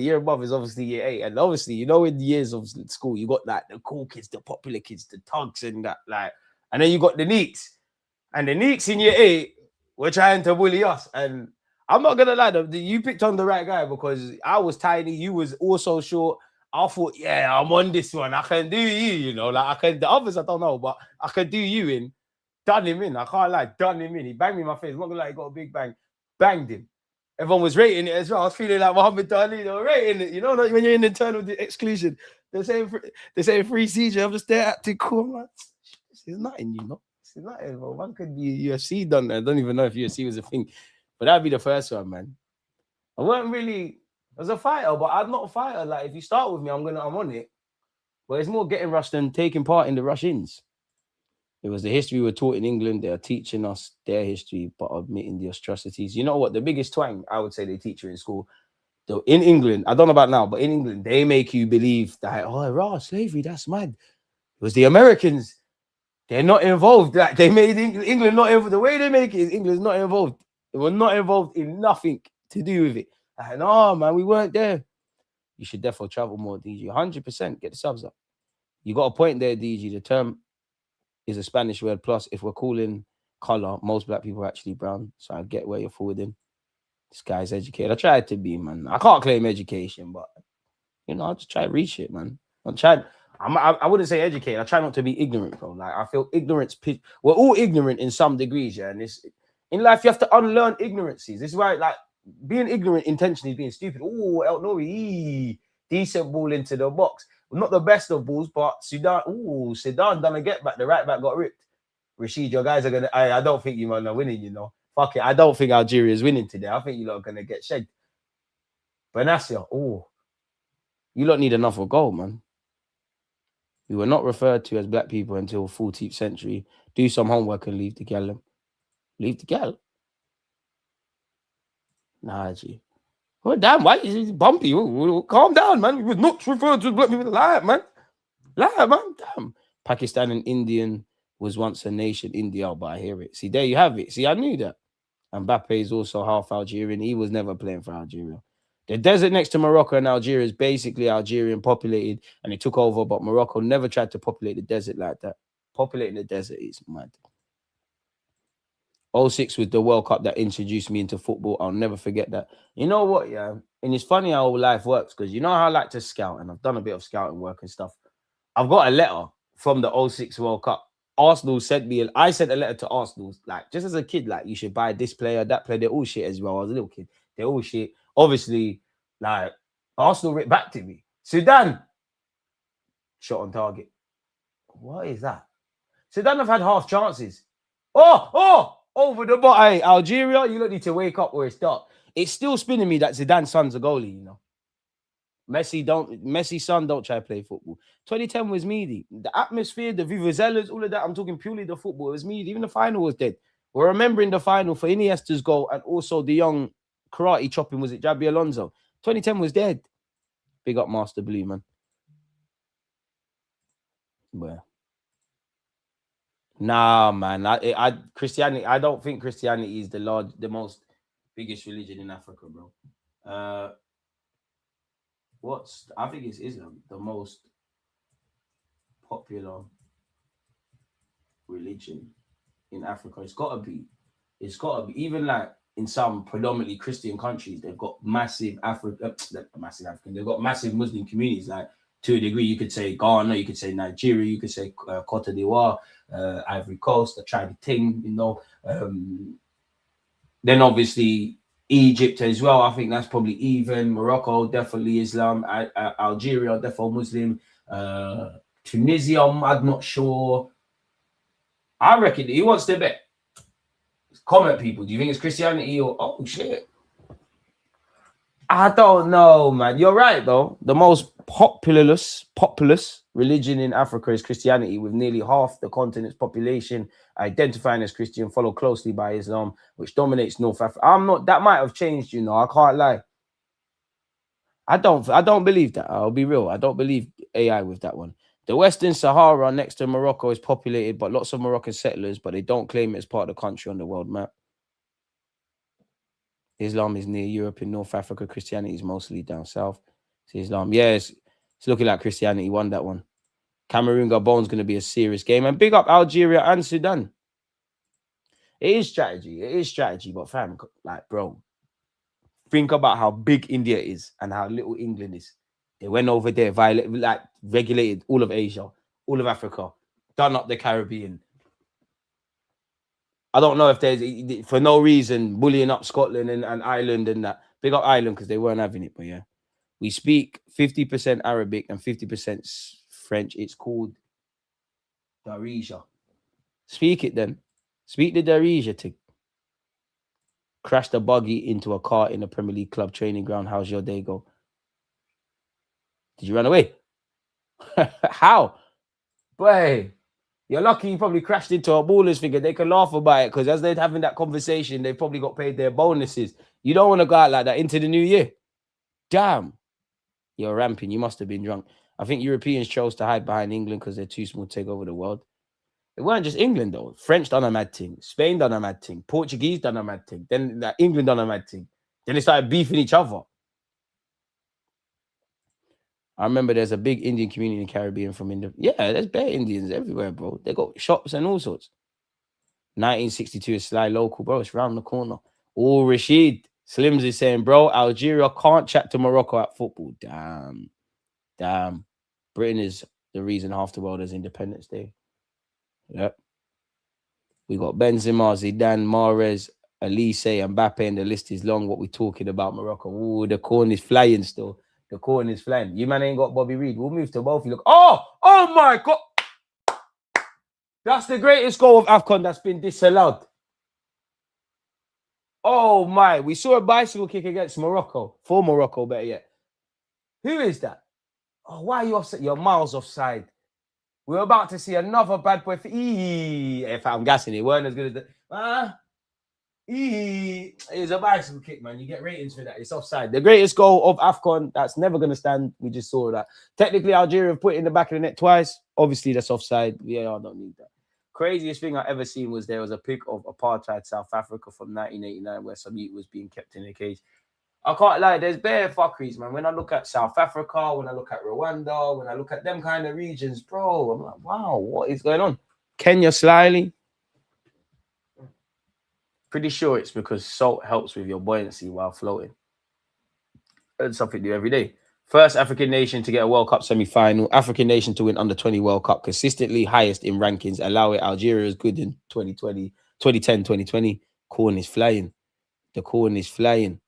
is obviously year 8, and obviously, you know, in the years of school, you got like the cool kids, the popular kids, the thugs, and that, like, and then you got the neeks, and the neeks in year 8 were trying to bully us. And I'm not gonna lie, you picked on the right guy because I was tiny, you was also short. I thought, yeah, I'm on this one. I can do you, you know, like I can. The others I don't know, but I can do you in. Done him in. I can't lie, done him in. He banged me in my face. I'm not gonna lie, he got a big bang. Banged him. Everyone was rating it as well. I was feeling like Muhammad Ali. They were rating it. You know, like when you're in internal exclusion, they're saying free CJ. I'm just there acting cool. I'm like, this is nothing, you know. This is nothing. Well, one could be UFC done that. I don't even know if UFC was a thing, but that'd be the first one, man. I wasn't really. I was a fighter, but I'm not a fighter. Like, if you start with me, I'm on it. But it's more getting rushed than taking part in the rush-ins. It was the history we were taught in England. They are teaching us their history, but admitting the atrocities. You know what? The biggest twang I would say they teach you in school, though, in England, I don't know about now, but in England, they make you believe that, oh, raw slavery, that's mad. It was the Americans. They're not involved. Like, they made England not involved. The way they make it is England's not involved. They were not involved in nothing to do with it. Like, no, man, we weren't there. You should definitely travel more, DG. 100%. Get the subs up. You got a point there, DG. The term is a Spanish word. Plus, if we're calling color, most black people are actually brown. So I get where you're forwarding. This guy's educated. I tried to be, man. I can't claim education, but, you know, I'll just try to reach it, man. I wouldn't say educated. I try not to be ignorant, bro. Like, I feel ignorance. We're all ignorant in some degrees, yeah. And this in life, you have to unlearn ignorances. This is why, like, being ignorant intentionally is being stupid. Oh, El Nori, decent ball into the box. Not the best of balls, but Sudan. Oh, Sudan done a get back. The right back got ripped. Rashid, your guys are gonna. I don't think you man are winning. You know, fuck it. I don't think Algeria is winning today. I think you lot are gonna get shagged. Benassia. Oh, you lot need another goal, man. We were not referred to as black people until 14th century. Do some homework and leave the gal. Leave the gal. Nah, G. Oh, damn, why is it bumpy? Calm down, man. We were not referred to as black people. Lie, man. Lie, man. Damn. Pakistan and Indian was once a nation. India, but I hear it. See, there you have it. See, I knew that. Mbappe is also half Algerian. He was never playing for Algeria. The desert next to Morocco and Algeria is basically Algerian populated, and it took over, but Morocco never tried to populate the desert like that. Populating the desert is mad. 06 was the World Cup that introduced me into football. I'll never forget that. You know what, yeah? And it's funny how life works, because you know how I like to scout, and I've done a bit of scouting work and stuff. I've got a letter from the 06 World Cup. Arsenal sent me, I sent a letter to Arsenal, like, just as a kid, like, you should buy this player, that player. They're all shit as well. I was a little kid. They're all shit. Obviously, like, Arsenal ripped back to me. Sudan, shot on target. What is that? Sudan have had half chances. Over the bottom. Hey, Algeria, you don't need to wake up or it's dark. It's still spinning me that Zidane's son's a goalie, you know. Messi's son don't try to play football. 2010 was meaty. The atmosphere, the vuvuzelas, all of that. I'm talking purely the football. It was meaty. Even the final was dead. We're remembering the final for Iniesta's goal and also the young karate chopping. Was it Jabi Alonso? 2010 was dead. Big up Master Blue, man. Well, nah, man. Christianity. I don't think Christianity is the most biggest religion in Africa, bro. I think it's Islam, the most popular religion in Africa. It's got to be. Even like in some predominantly Christian countries, they've got massive they've got massive Muslim communities. Like, to a degree, you could say Ghana, you could say Nigeria, you could say Cote d'Ivoire, Ivory Coast, the tribe thing, you know. Then obviously Egypt as well. I think that's probably even. Morocco, definitely Islam. Algeria, definitely Muslim. Tunisia, I'm not sure. I reckon. He wants to bet. Comment, people. Do you think it's Christianity or shit? I don't know, man. You're right, though. The most populous religion in Africa is Christianity, with nearly half the continent's population identifying as Christian, followed closely by Islam, which dominates North Africa. That might have changed, you know. I can't lie. I don't believe that. I'll be real. I don't believe AI with that one. The Western Sahara next to Morocco is populated, but lots of Moroccan settlers, but they don't claim it as part of the country on the world map. Islam is near Europe and North Africa. Christianity is mostly down south. So Islam, it's looking like Christianity won that one. Cameroon, Gabon's going to be a serious game. And big up Algeria and Sudan. It is strategy. But fam, like, bro, think about how big India is and how little England is. They went over there, regulated all of Asia, all of Africa, done up the Caribbean. I don't know if there's, for no reason, bullying up Scotland and Ireland and that. Big up Ireland because they weren't having it, but yeah. We speak 50% Arabic and 50% French. It's called Darija. Speak it then. Speak the Darija thing. Crashed a buggy into a car in a Premier League club training ground. How's your day go? Did you run away? How? Boy. You're lucky you probably crashed into a ballers figure. They can laugh about it because as they're having that conversation, they probably got paid their bonuses. You don't want to go out like that into the new year. Damn. You're ramping. You must have been drunk. I think Europeans chose to hide behind England because they're too small to take over the world. It weren't just England, though. French done a mad thing. Spain done a mad thing. Portuguese done a mad thing. Then England done a mad thing. Then they started beefing each other. I remember there's a big Indian community in the Caribbean from India. Yeah, there's bare Indians everywhere, bro. They got shops and all sorts. 1962 is Sly local, bro. It's round the corner. Oh, Rashid. Slims is saying, bro, Algeria can't chat to Morocco at football. Damn. Britain is the reason half the world has Independence Day. Yep. We got Benzema, Zidane, Mahrez, Elise, Mbappe, and the list is long. What we talking about, Morocco? Ooh, the corn is flying still. The corn is flying. You man ain't got Bobby Reed. We'll move to both. You look. Oh my God. That's the greatest goal of Afcon that's been disallowed. Oh my. We saw a bicycle kick against Morocco. For Morocco, better yet. Who is that? Oh, why are you offside? You're miles offside. We're about to see another bad boy. If I'm guessing, it weren't as good as the. It's a bicycle kick, man. You get ratings for that. It's offside. The greatest goal of Afcon. That's never going to stand. We just saw that. Technically, Algeria have put it in the back of the net twice. Obviously, that's offside. Yeah, I don't need that. Craziest thing I ever seen was there was a pic of apartheid South Africa from 1989 where some youth was being kept in a cage. I can't lie, there's bare fuckeries, man. When I look at South Africa, when I look at Rwanda, when I look at them kind of regions, bro, I'm like, wow, what is going on? Kenya slyly. Pretty sure it's because salt helps with your buoyancy while floating. That's something new every day. First African nation to get a World Cup semi-final. African nation to win under-20 World Cup. Consistently highest in rankings. Allow it. Algeria is good in 2010, 2020. Corn is flying. The corn is flying.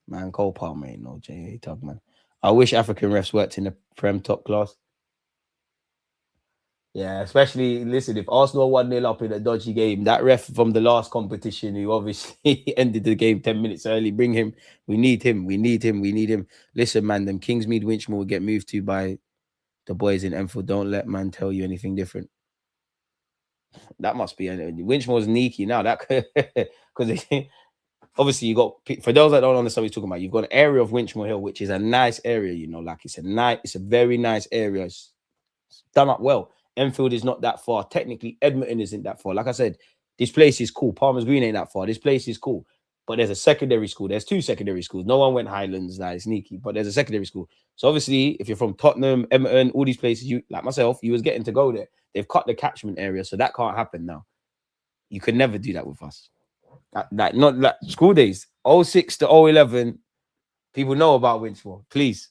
Man, Cole Palmer ain't no J.A. Tug, man. I wish African refs worked in the Prem top class. Yeah, especially, listen, if Arsenal 1-0 up in a dodgy game, that ref from the last competition who obviously ended the game 10 minutes early, bring him. We need him. Listen, man, them Kingsmead Winchmore will get moved to by the boys in Enfield. Don't let man tell you anything different. That must be Winchmore's sneaky now. That because obviously you got, for those that don't understand what you're talking about, you've got an area of Winchmore Hill, which is a nice area, you know, like it's a very nice area. It's done up well. Enfield is not that far. Technically, Edmonton isn't that far. Like I said, this place is cool. Palmer's Green ain't that far. This place is cool. But there's a secondary school. There's 2 secondary schools. No one went Highlands, like sneaky, but there's a secondary school. So obviously, if you're from Tottenham, Edmonton, all these places, you like myself, you was getting to go there. They've cut the catchment area, so that can't happen now. You could never do that with us. Not like school days, 06 to 011, people know about Winchmore. Please,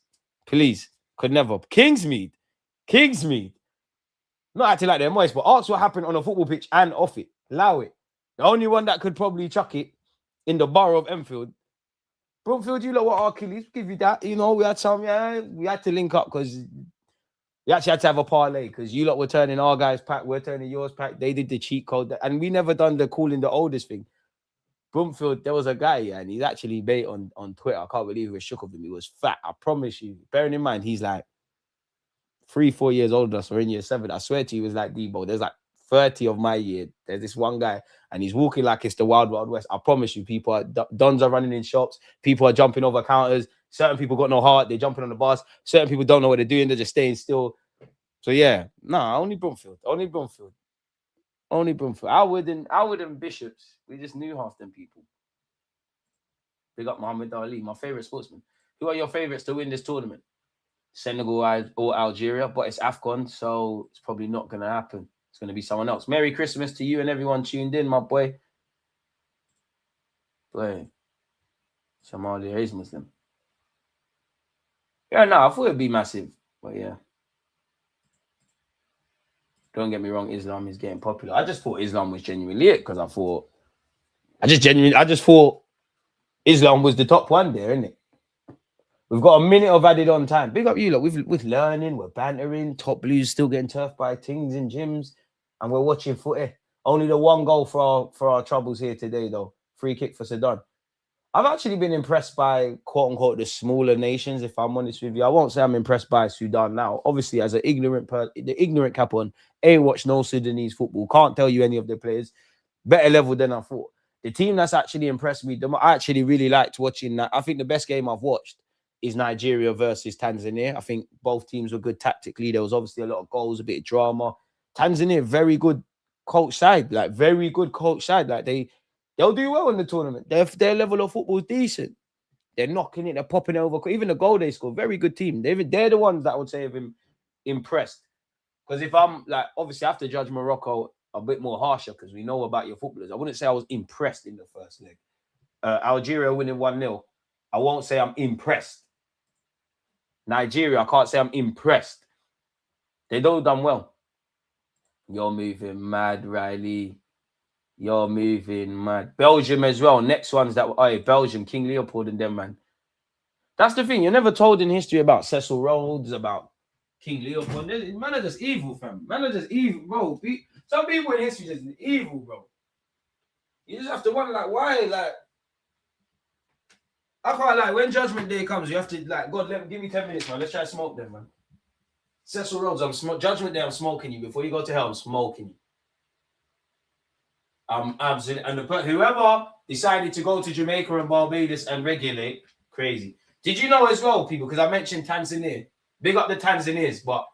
could never. Kingsmead. Not acting like they're moist, but ask what happened on a football pitch and off it. Allow it. The only one that could probably chuck it in the borough of Enfield. Brookfield, you lot were Achilles. Give you that. You know, we had to link up because we actually had to have a parlay because you lot were turning our guys' pack, we're turning yours pack. They did the cheat code. And we never done the calling the oldest thing. Broomfield, there was a guy, and he's actually bait on Twitter. I can't believe we shook of him. He was fat. I promise you. Bearing in mind, he's like 3-4 years older than us. We're in year 7. I swear to you, he was like Debo. There's like 30 of my year. There's this one guy, and he's walking like it's the wild, wild west. I promise you, dons are running in shops. People are jumping over counters. Certain people got no heart. They're jumping on the bus. Certain people don't know what they're doing. They're just staying still. So yeah, only Broomfield. Howard and Bishops. We just knew half them people. Big up Muhammad Ali, my favorite sportsman. Who are your favorites to win this tournament? Senegal or Algeria, but it's Afcon, so it's probably not going to happen. It's going to be someone else. Merry Christmas to you and everyone tuned in, my boy. Boy, Somalia is Muslim. Yeah, no, I thought it'd be massive, but yeah. Don't get me wrong, Islam is getting popular. I just thought Islam was genuinely it because I just thought Islam was the top one there, isn't it? We've got a minute of added on time. Big up you, look. We're learning, we're bantering. Top Blues still getting turfed by things in gyms, and we're watching footy. Only the one goal for our troubles here today, though. Free kick for Sudan. I've actually been impressed by quote unquote the smaller nations. If I'm honest with you, I won't say I'm impressed by Sudan now. Obviously, as an ignorant the ignorant cap on, ain't watched no Sudanese football. Can't tell you any of the players. Better level than I thought. The team that's actually impressed me, I actually really liked watching that. I think the best game I've watched is Nigeria versus Tanzania. I think both teams were good tactically. There was obviously a lot of goals, a bit of drama. Tanzania, very good coach side, like very good coach side. Like they'll do well in the tournament. Their level of football is decent. They're knocking it, they're popping it over. Even the goal they scored, very good team. They're the ones that I would say have been impressed. Because if I'm like, obviously I have to judge Morocco a bit more harsher because we know about your footballers. I wouldn't say I was impressed in the first leg. Algeria winning 1-0. I won't say I'm impressed. Nigeria, I can't say I'm impressed. They don't done well. You're moving mad, Riley. You're moving mad. Belgium as well. Next one's that Belgium, King Leopold and them, man. That's the thing. You're never told in history about Cecil Rhodes, about King Leopold. Man are just evil, fam. Man are just evil, bro. Some people in history just evil, bro. You just have to wonder, like, why, like, I can't, like, when Judgment Day comes, you have to, like, God, give me 10 minutes, man. Let's try to smoke them, man. Cecil Rhodes, Judgment Day, I'm smoking you. Before you go to hell, I'm smoking you. Absolutely. And whoever decided to go to Jamaica and Barbados and regulate, crazy. Did you know as well, people, because I mentioned Tanzania. Big up the Tanzanians, but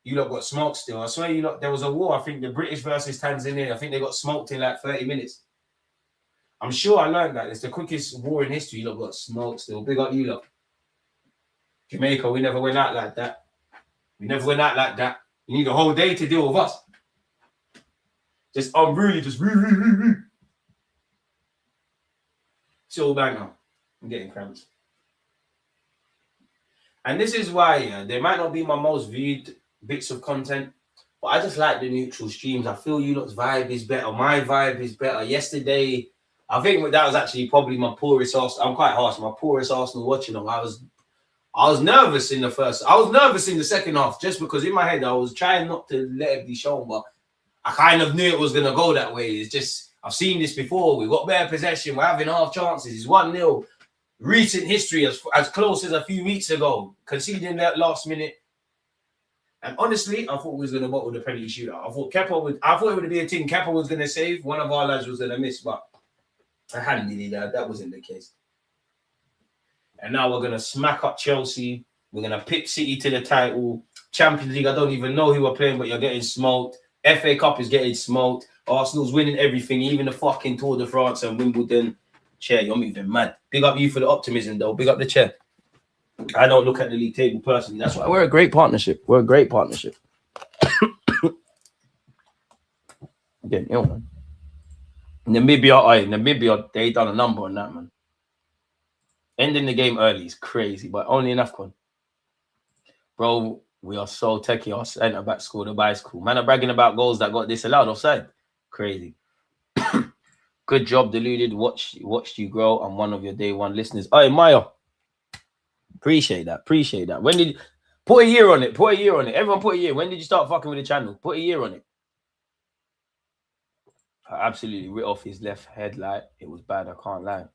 you lot got smoked still. I swear you lot, there was a war, I think the British versus Tanzania. I think they got smoked in like 30 minutes. I'm sure I learned that. It's the quickest war in history. You lot got smoked still. Big up you lot. Jamaica, we never went out like that. We never went out like that. You need a whole day to deal with us. Just unruly, just it's all back now. I'm getting cramps. And this is why they might not be my most viewed bits of content, but I just like the neutral streams. I feel you lot's vibe is better. My vibe is better. Yesterday, I think that was actually probably my poorest Arsenal. I'm quite harsh. My poorest Arsenal watching them. I was nervous in the first. I was nervous in the second half just because in my head I was trying not to let it be shown, but I kind of knew it was going to go that way. It's just, I've seen this before. We've got better possession. We're having half chances. It's 1-0. Recent history, as close as a few weeks ago, conceding that last minute. And honestly, I thought we was going to bottle the penalty shootout. I thought it would be a thing. Kepa was going to save. One of our lads was going to miss, but I hadn't really that wasn't the case. And now we're going to smack up Chelsea. We're going to pip City to the title. Champions League, I don't even know who we're playing, but you're getting smoked. FA Cup is getting smoked. Arsenal's winning everything, even the fucking Tour de France and Wimbledon. Chair, you're moving mad. Big up you for the optimism, though. Big up the chair. I don't look at the league table personally. That's why we're a great partnership. We're a great partnership. Getting ill, man. Namibia, they done a number on that, man. Ending the game early is crazy, but only in Afcon. Bro, we are so techie. Our centre-back scored a bicycle. Man are bragging about goals that got disallowed offside. Crazy. Good job, Deluded. Watched you grow. I'm one of your day one listeners. Hey, Maya. Appreciate that. When did put a year on it? Everyone put a year. When did you start fucking with the channel? Put a year on it. I absolutely ripped off his left headlight. It was bad. I can't lie.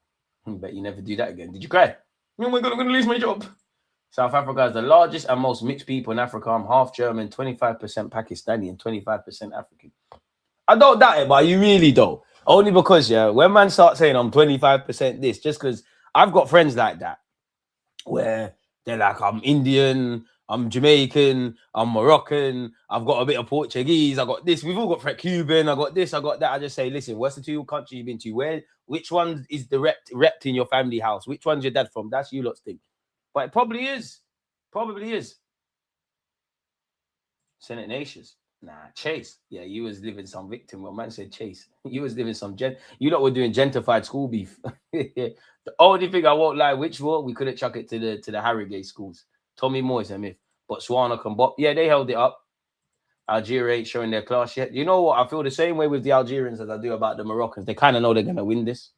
Bet you never do that again. Did you cry? Oh my God, I'm going to lose my job. South Africa is the largest and most mixed people in Africa. I'm half German, 25% Pakistani, and 25% African. I don't doubt it, but you really don't. Only because, when man starts saying I'm 25% this, just because I've got friends like that, where they're like, I'm Indian, I'm Jamaican, I'm Moroccan, I've got a bit of Portuguese, I got this, we've all got Cuban, I got this, I got that. I just say, listen, what's the two countries you've been to? Which one is the repped in your family house? Which one's your dad from? That's you lot's thing. But it probably is. Senate Nations. Nah, Chase. Yeah, you was living some victim. Well, man said Chase. You was living some you lot were doing gentrified school beef. The only thing I won't lie, which war we couldn't chuck it to the Harrogate schools. Tommy Moyes and myth. Botswana can bop. Yeah, they held it up. Algeria ain't showing their class yet. You know what? I feel the same way with the Algerians as I do about the Moroccans. They kind of know they're gonna win this.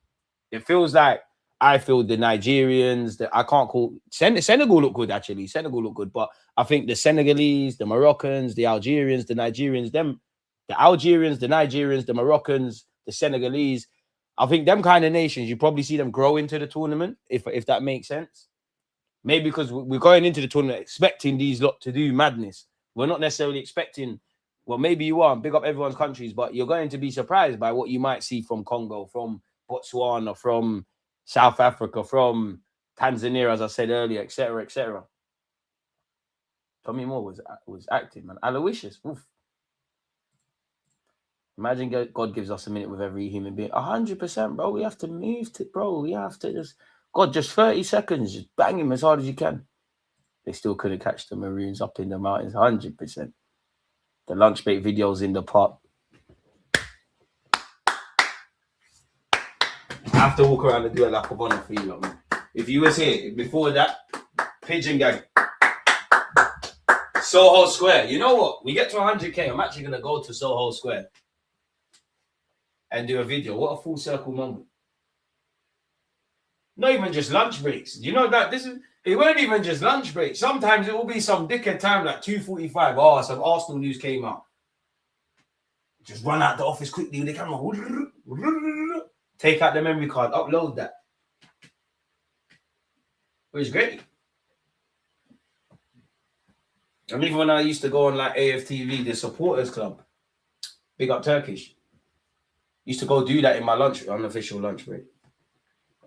It feels like I feel the Nigerians, I can't call Senegal look good actually. Senegal look good, but I think the Senegalese, the Moroccans, the Algerians, the Nigerians, the Algerians, the Nigerians, the Moroccans, the Senegalese. I think them kind of nations, you probably see them grow into the tournament, if that makes sense. Maybe because we're going into the tournament expecting these lot to do madness. We're not necessarily expecting, well, maybe you are, big up everyone's countries, but you're going to be surprised by what you might see from Congo, from Botswana, from South Africa, from Tanzania, as I said earlier, etc., etc. Tommy Moore was active, man. Aloysius, oof. Imagine God gives us a minute with every human being. 100%, bro. We have to move to, bro. We have to just 30 seconds. Just bang him as hard as you can. They still couldn't catch the Maroons up in the mountains. 100%. The lunch break videos in the park. I have to walk around and do a lap of honor for you, lot, man. If you was here before that, Pigeon Gang. Soho Square. You know what? We get to 100K. I'm actually going to go to Soho Square and do a video. What a full circle moment. Not even just lunch breaks. You know that it won't even just lunch breaks. Sometimes it will be some dickhead time like 2:45. Oh, some Arsenal news came out. Just run out the office quickly with the camera. Take out the memory card, upload that. It was great. And even when I used to go on like AFTV, the supporters club, big up Turkish, used to go do that in my unofficial lunch break.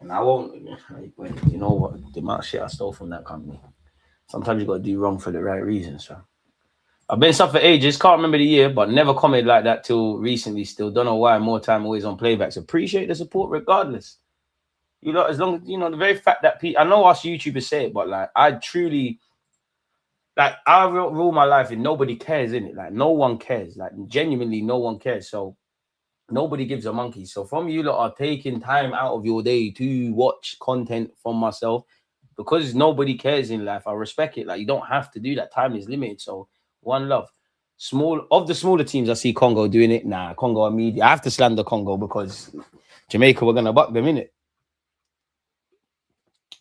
And I won't, you know what, the amount of shit I stole from that company. Sometimes you got to do wrong for the right reasons. So I've been stuff for ages, can't remember the year, but never commented like that till recently. Still don't know why. More time always on playbacks. Appreciate the support regardless. You know, as long as, you know, the very fact that I know us YouTubers say it, but like, I truly, like, I rule my life and nobody cares, innit? Like, no one cares. Like, genuinely, no one cares. So nobody gives a monkey. So from you lot are taking time out of your day to watch content from myself because nobody cares in life. I respect it. Like, you don't have to do that. Time is limited. So one love. Of the smaller teams, I see Congo doing it. Nah, Congo are media. I have to slander Congo because Jamaica, we're going to buck them, innit?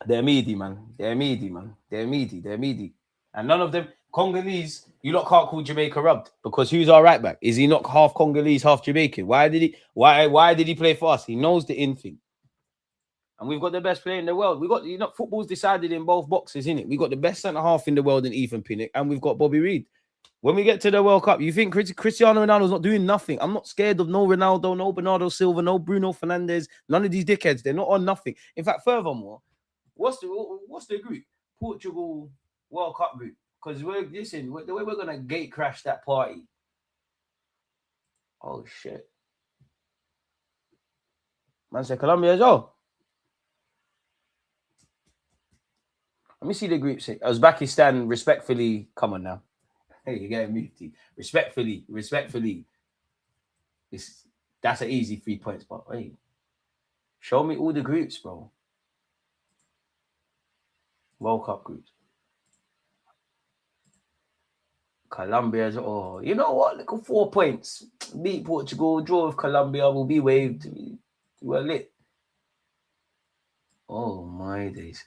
They're meaty, man. They're meaty, man. They're meaty. They're meaty. And none of them, Congolese, you lot can't call Jamaica rubbed because who's our right back? Is he not half Congolese, half Jamaican? Why did he play for us? He knows the in thing. And we've got the best player in the world. We got, you know, football's decided in both boxes, innit? We got the best centre half in the world in Ethan Pinnock, and we've got Bobby Reid. When we get to the World Cup, you think Cristiano Ronaldo's not doing nothing? I'm not scared of no Ronaldo, no Bernardo Silva, no Bruno Fernandes, none of these dickheads. They're not on nothing. In fact, furthermore, what's the group? Portugal World Cup group. Because the way we're gonna gate crash that party. Oh shit. Man said Colombia as well. Let me see the group six. Uzbekistan, respectfully, come on now. Hey, you're getting moved. Respectfully. That's an easy 3 points, but wait. Show me all the groups, bro. World Cup groups. Colombia, oh, you know what? Look at 4 points. Beat Portugal, draw with Colombia, will be waived. We're lit. Oh my days.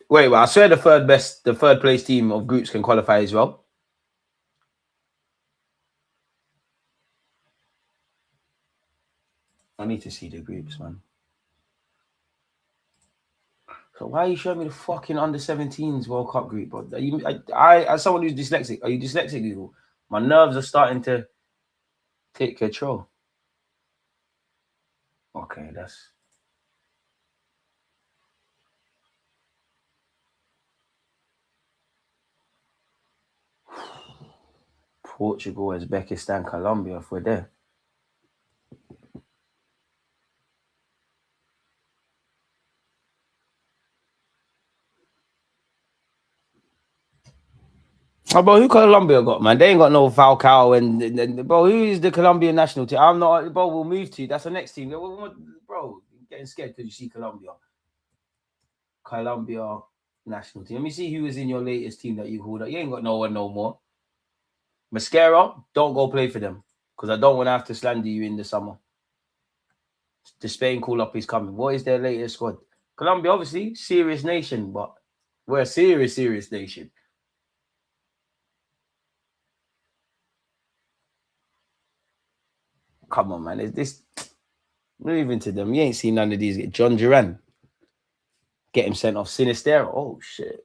Wait, I swear the third place team of groups can qualify as well. I need to see the groups, man. So why are you showing me the fucking under-17s World Cup group, bro? I as someone who's dyslexic, are you dyslexic, Google? My nerves are starting to take control. Okay, that's... Portugal, Uzbekistan, Colombia, if we're there. Oh, bro, who Colombia got, man? They ain't got no Falcao and bro, who is the Colombian national team? I'm not, bro, we'll move to. That's the next team. Bro, getting scared because you see Colombia. Colombia national team. Let me see who is in your latest team that you called up. You ain't got no one no more. Mascara, don't go play for them because I don't want to have to slander you in the summer. The Spain call up is coming. What is their latest squad? Colombia, obviously, serious nation, but we're a serious nation. Come on, man. Is this not even to them? You ain't seen none of these. John Duran get him sent off. Sinistero. Oh shit.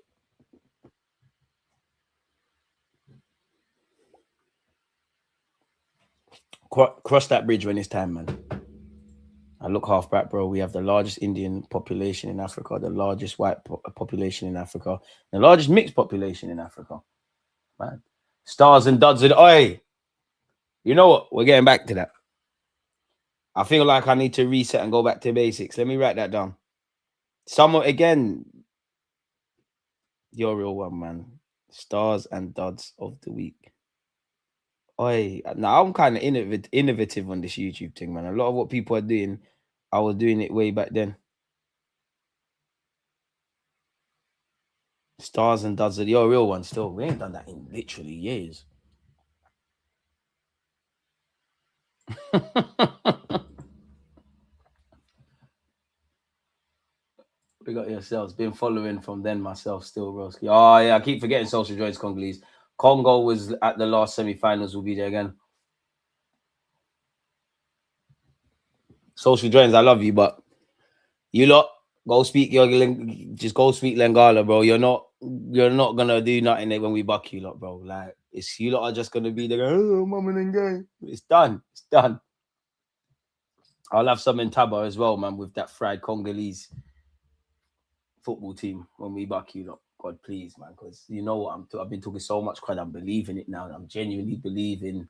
Cross that bridge when it's time, man. I look half back, bro. We have the largest Indian population in Africa, the largest white population in Africa, the largest mixed population in Africa. Man, stars and duds and oi. You know what? We're getting back to that. I feel like I need to reset and go back to basics. Let me write that down. Someone again. You're a real one, man. Stars and duds of the week. Oi, now I'm kind of innovative on this YouTube thing, man. A lot of what people are doing, I was doing it way back then. Stars and duds of you're a real one still. We ain't done that in literally years. We got yourselves. Been following from then myself still, Roski. Oh yeah, I keep forgetting social joints Congolese. Congo was at the last semi-finals. Will be there again. Social joints, I love you, but you lot go speak your just go speak Lingala, bro. You're not gonna do nothing when we buck you lot, bro. Like it's you lot are just gonna be there. Oh, mama and gay. It's done. It's done. I'll have some in Taba as well, man, with that fried Congolese football team when we buck you lot. God, please, man, because you know what I've been talking so much because I'm believing it now. I'm genuinely believing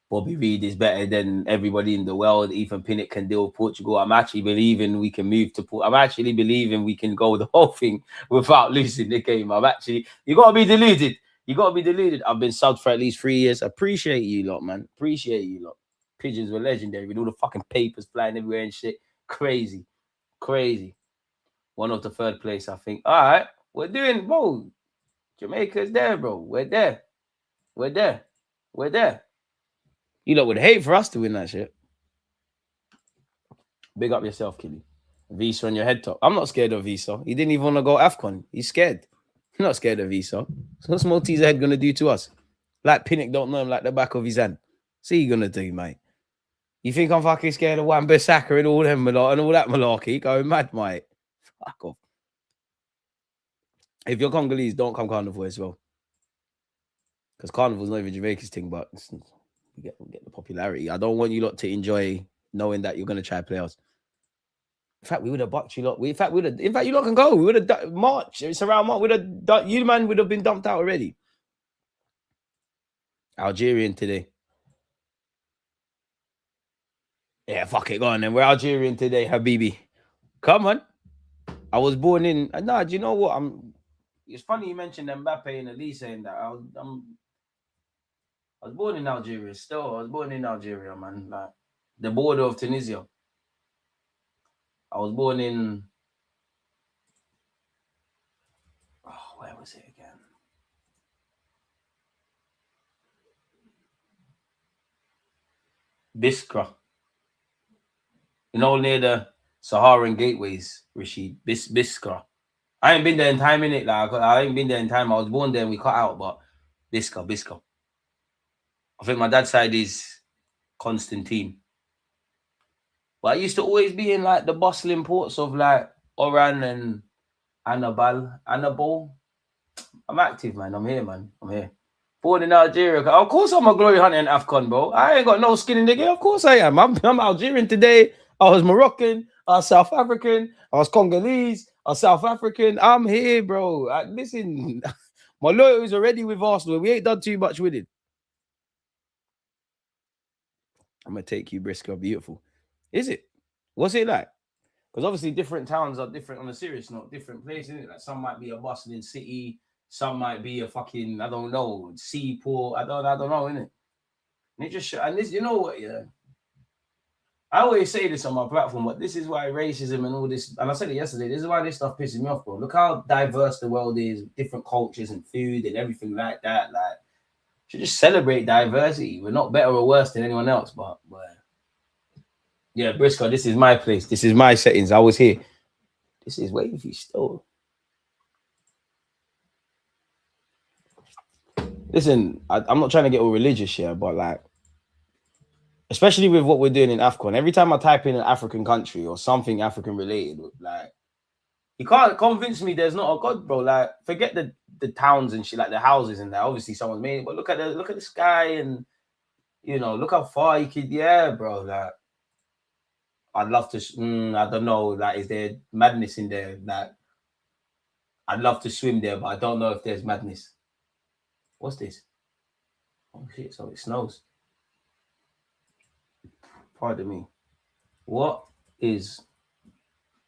Bobby Reid is better than everybody in the world. Ethan Pinnock can deal with Portugal. I'm actually believing we can move to I'm actually believing we can go the whole thing without losing the game. You got to be deluded. You got to be deluded. I've been subbed for at least 3 years. Appreciate you lot, man. Appreciate you lot. Pigeons were legendary with all the fucking papers flying everywhere and shit. Crazy. One of the third place, I think. All right. We're doing, bro. Jamaica's there, bro. We're there. You lot would hate for us to win that shit. Big up yourself, Killy. Visa on your head top. I'm not scared of Visa. He didn't even want to go Afcon. He's scared. I'm not scared of Visa. So what's Maltese head gonna do to us? Like Pinnock don't know him like the back of his hand. See you gonna do, mate. You think I'm fucking scared of Wan-Bissaka and all them and all that malarkey? Going mad, mate. Fuck off. If you're Congolese, don't come Carnival as well. Because Carnival's not even Jamaica's thing, but we get the popularity. I don't want you lot to enjoy knowing that you're going to try play us. In fact, we would have bucked you lot. In fact, you lot can go. We would have March. It's around March. You man would have been dumped out already. Algerian today. Yeah, fuck it. Go on then. We're Algerian today, Habibi. Come on. I was born in. Nah, do you know what? It's funny you mentioned Mbappe and Elise saying that. I was born in Algeria. Still, I was born in Algeria, man. Like the border of Tunisia. I was born in. Oh, where was it again? Biskra. You know, near the Saharan gateways, Rashid. Biskra. I ain't been there in time, innit? Like, I ain't been there in time. I was born there and we cut out, but Biskra. I think my dad's side is Constantine. But I used to always be in like the bustling ports of like Oran and Annabelle. I'm active, man. I'm here, man. I'm here. Born in Algeria. Of course I'm a glory hunter in Afcon, bro. I ain't got no skin in the game. Of course I am. I'm Algerian today. I was Moroccan. I was South African. I was Congolese. I was South African. I'm here, bro. Listen, my loyalty's already with Arsenal. We ain't done too much with it. I'm going to take you, Briscoe. Beautiful. Is it? What's it like? Because obviously different towns are different on a serious note. Different places, isn't it? Like some might be a bustling city. Some might be a fucking, I don't know, seaport. I don't know, innit? And it just, and this, you know what, yeah? I always say this on my platform, but this is why racism and all this, and I said it yesterday, this is why this stuff pisses me off, bro. Look how diverse the world is, different cultures and food and everything like that. Like, should just celebrate diversity. We're not better or worse than anyone else, but yeah, Briscoe, this is my place. This is my settings. I was here. This is wavy still. Listen, I'm not trying to get all religious here, but like, especially with what we're doing in Afcon. Every time I type in an African country or something African related, like you can't convince me there's not a god, bro. Like forget the towns and shit, like the houses and that. Obviously someone's made it, but look at the sky and look how far you could. Yeah, bro. Like I'd love to. I don't know. Like is there madness in there? Like I'd love to swim there, but I don't know if there's madness. What's this? Oh shit! So it snows. Pardon me. What is?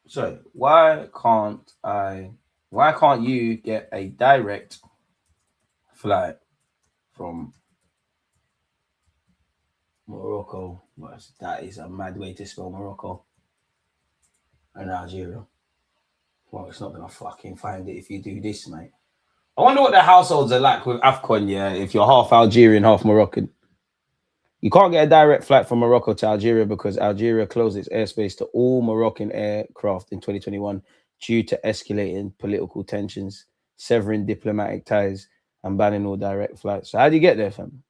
Sorry. Why can't you get a direct flight from Morocco? Well, that is a mad way to spell Morocco and Algeria. Well, it's not gonna fucking find it if you do this, mate. I wonder what the households are like with Afcon, yeah, if you're half Algerian, half Moroccan. You can't get a direct flight from Morocco to Algeria because Algeria closed its airspace to all Moroccan aircraft in 2021 due to escalating political tensions, severing diplomatic ties, and banning all direct flights. So how do you get there, fam?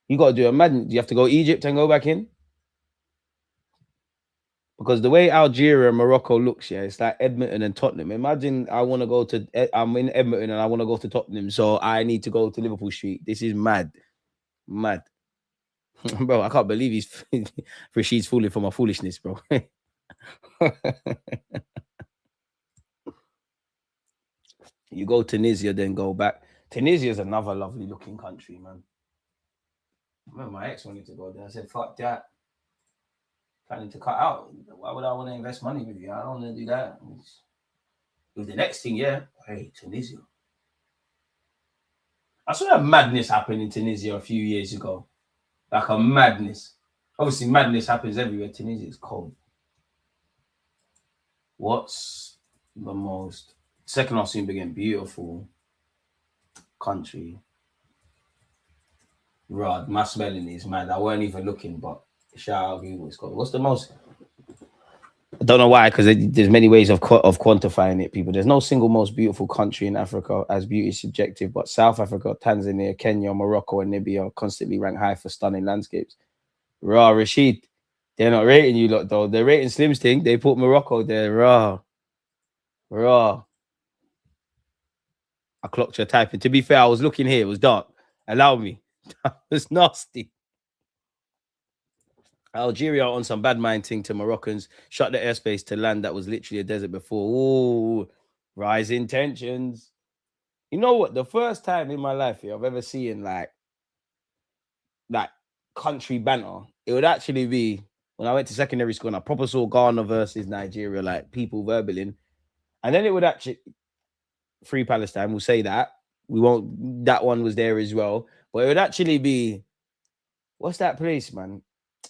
You got to do a madness. Do you have to go Egypt and go back in? Because the way Algeria and Morocco looks, yeah, it's like Edmonton and Tottenham. Imagine I'm in Edmonton and I want to go to Tottenham, so I need to go to Liverpool Street. This is mad. Mad. Bro, I can't believe Rashid's falling for my foolishness, bro. You go to Tunisia, then go back. Tunisia is another lovely looking country, man. I remember my ex wanted to go there. I said, fuck that. Planning to cut out. Why would I want to invest money with you? I don't want to do that. With the next thing, yeah. Hey, Tunisia. I saw that madness happen in Tunisia a few years ago. Like a madness. Obviously, madness happens everywhere. Tunisia is cold. What's the most second I'll soon begin beautiful country? Rod, my spelling is mad. I weren't even looking, but shout out Google. It's called. What's the most? I don't know why, because there's many ways of quantifying it, people. There's no single most beautiful country in Africa, as beauty is subjective, but South Africa, Tanzania, Kenya, Morocco, and Namibia are constantly ranked high for stunning landscapes. Raw, Rashid, they're not rating you lot, though. They're rating Slim's thing. They put Morocco there. Raw. I clocked your typing. To be fair, I was looking here. It was dark. Allow me. That was nasty. Algeria on some bad mind thing to Moroccans. Shut the airspace to land that was literally a desert before. Ooh, rising tensions. You know what? The first time in my life I've ever seen like country banter, it would actually be when I went to secondary school and I proper saw Ghana versus Nigeria, like people verbaling. And then it would actually Free Palestine, we'll say that. We won't, that one was there as well. But it would actually be, what's that place, man?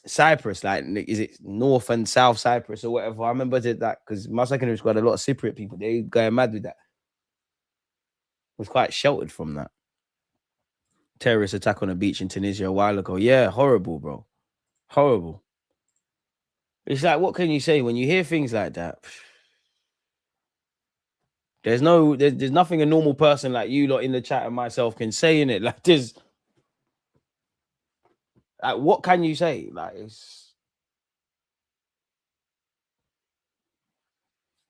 Cyprus, like, is it North and South Cyprus or whatever? I remember that because my secondary school had a lot of Cypriot people. They going mad with that. Was quite sheltered from that. Terrorist attack on a beach in Tunisia a while ago. Yeah, horrible, bro. Horrible. It's like, what can you say when you hear things like that? There's nothing a normal person like you lot in the chat and myself can say in it. Like, what can you say? Like,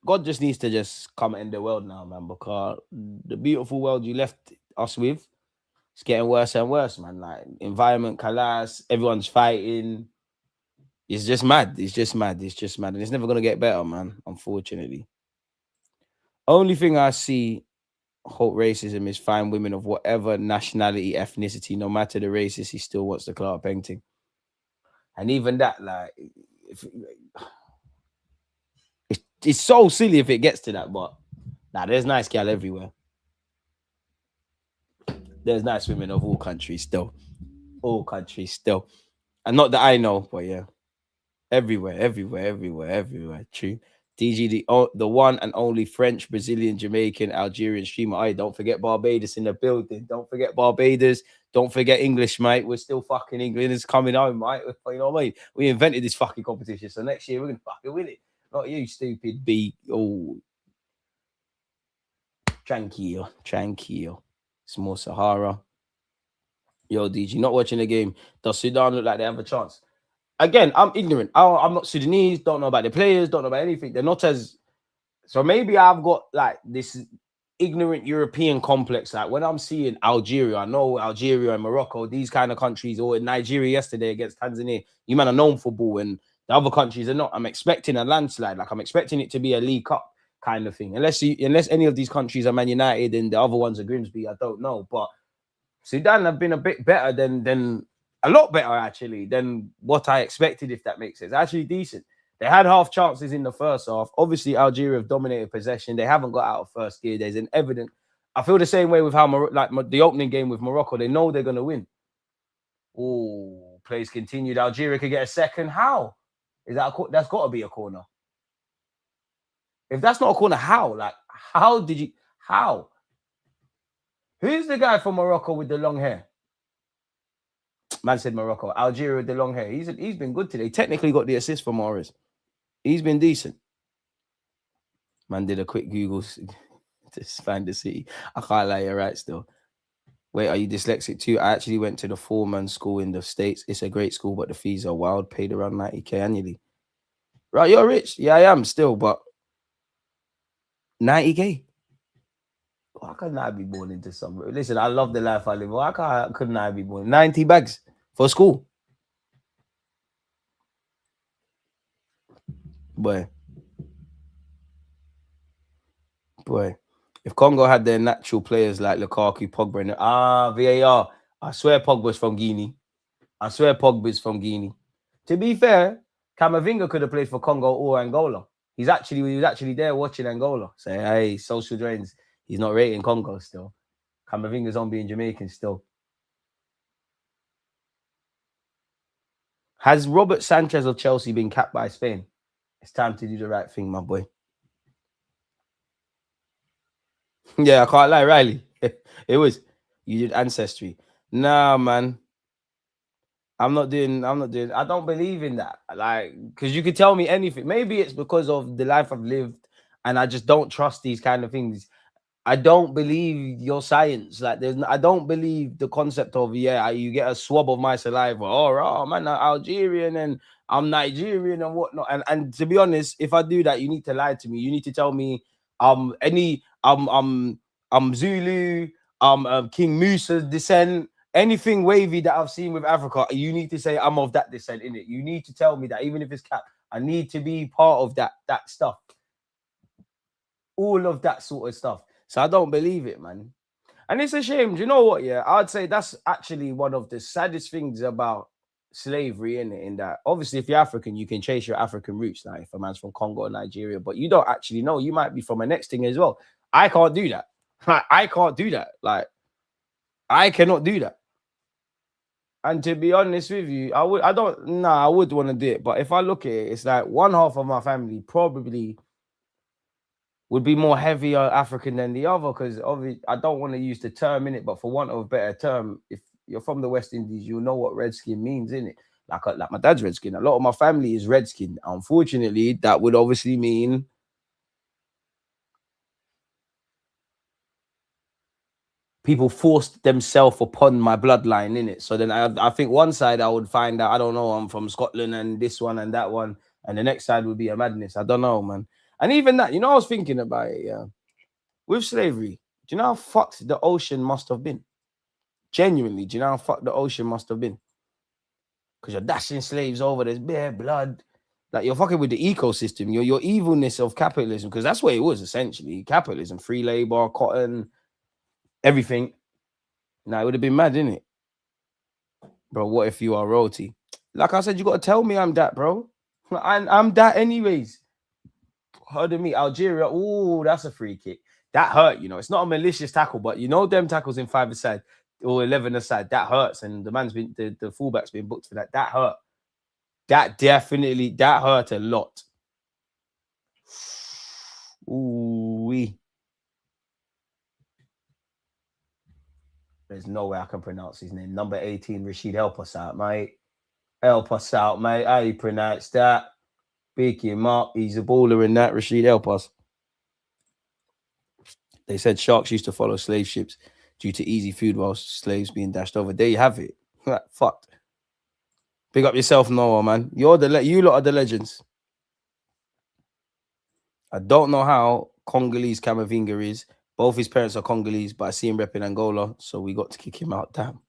God just needs to just come and end the world now, man, because the beautiful world you left us with, it's getting worse and worse, man. Like, environment collapse, everyone's fighting. It's just mad. It's just mad. And it's never going to get better, man, unfortunately. Only thing I see hope racism is find women of whatever nationality, ethnicity, no matter the racist, he still wants the Clark painting. And even that, like, it's so silly if it gets to that, but there's nice gal everywhere. There's nice women of all countries still. All countries still. And not that I know, but yeah. Everywhere. True. DG, the one and only French, Brazilian, Jamaican, Algerian streamer. Hey, don't forget Barbados in the building. Don't forget Barbados. Don't forget English, mate. We're still fucking England is coming home, mate. You know what I mean? We invented this fucking competition, so next year we're gonna fucking win it. Not you, stupid B. Oh, tranquilo. Small Sahara. Yo, DG, not watching the game. Does Sudan look like they have a chance? again, I'm ignorant. I'm not Sudanese, don't know about the players, don't know about anything. They're not as, so maybe I've got like this ignorant European complex. Like when I'm seeing Algeria, I know Algeria and Morocco, these kind of countries, or in Nigeria yesterday against Tanzania, you man are known football, and the other countries are not. I'm expecting a landslide. Like I'm expecting it to be a League Cup kind of thing. Unless any of these countries are Man United and the other ones are Grimsby, I don't know. But Sudan have been a bit better than a lot better actually than what I expected, if that makes sense. Actually decent. They had half chances in the first half. Obviously, Algeria have dominated possession. They haven't got out of first gear. There's an evident. I feel the same way with how the opening game with Morocco. They know they're gonna win. Oh, plays continued. Algeria could get a second. How is that? That's got to be a corner. If that's not a corner, how? Like, how did you? How? Who's the guy from Morocco with the long hair? Man said Morocco. Algeria with the long hair. He's been good today. Technically got the assist for Morris. He's been decent. Man did a quick Google to find the city. I can't lie, you're right still. Wait, are you dyslexic too? I actually went to the 4-man school in the States. It's a great school, but the fees are wild. Paid around 90k annually. Right, you're rich. Yeah, I am still, but 90k? Why couldn't I be born into some? Listen, I love the life I live. Why couldn't I be born? 90 bags for school. Boy. If Congo had their natural players like Lukaku, Pogba, and VAR, I swear Pogba's from Guinea. To be fair, Camavinga could have played for Congo or Angola. He was actually there watching Angola. Say, hey, social drains. He's not rating Congo still. Camavinga's on being Jamaican still. Has Robert Sanchez of Chelsea been capped by Spain? It's time to do the right thing, my boy. Yeah, I can't lie, Riley. It was. You did ancestry. Nah, man. I'm not doing. I don't believe in that. Like, because you could tell me anything. Maybe it's because of the life I've lived, and I just don't trust these kind of things. I don't believe your science. Like, I don't believe the concept of you get a swab of my saliva. Oh man, I'm Algerian and I'm Nigerian and whatnot. And to be honest, if I do that, you need to lie to me. You need to tell me I'm Zulu, King Musa's descent. Anything wavy that I've seen with Africa, you need to say I'm of that descent in it. You need to tell me that, even if it's cap, I need to be part of that stuff. All of that sort of stuff. So I don't believe it, man. And it's a shame. Do you know what? Yeah, I'd say that's actually one of the saddest things about slavery, in that obviously if you're African, you can chase your African roots. Like if a man's from Congo or Nigeria, but you don't actually know. You might be from a next thing as well. I can't do that. I can't do that. Like, I cannot do that. And to be honest with you, I would want to do it. But if I look at it, it's like one half of my family probably would be more heavier African than the other, because obviously I don't want to use the term in it, but for want of a better term, if you're from the West Indies, you'll know what redskin means, in it. Like my dad's redskin. A lot of my family is redskin. Unfortunately, that would obviously mean people forced themselves upon my bloodline, in it. So then I think one side I would find out, I don't know, I'm from Scotland and this one and that one, and the next side would be a madness. I don't know, man. And even that, I was thinking about it, yeah. With slavery, do you know how fucked the ocean must have been? Genuinely, do you know how fucked the ocean must have been? Because you're dashing slaves over, there's bare blood. Like, you're fucking with the ecosystem, your evilness of capitalism, because that's what it was, essentially. Capitalism, free labor, cotton, everything. Now, it would have been mad, innit? Bro, what if you are royalty? Like I said, you got to tell me I'm that, bro. I'm that anyways. Heard of me, Algeria. Oh, that's a free kick. That hurt, It's not a malicious tackle, but them tackles in 5-a-side or 11-a-side, that hurts. And the fullback's been booked for that. That hurt. That hurt a lot. Ooh-wee. There's no way I can pronounce his name. Number 18, Rashid. Help us out, mate. How you pronounce that? Pick him up. He's a baller in that. Rashid, help us. They said sharks used to follow slave ships due to easy food while slaves being dashed over. There you have it. Fucked. Big up yourself, Noah, man. You lot are the legends. I don't know how Congolese Camavinga is. Both his parents are Congolese, but I see him repping Angola, so we got to kick him out. Damn.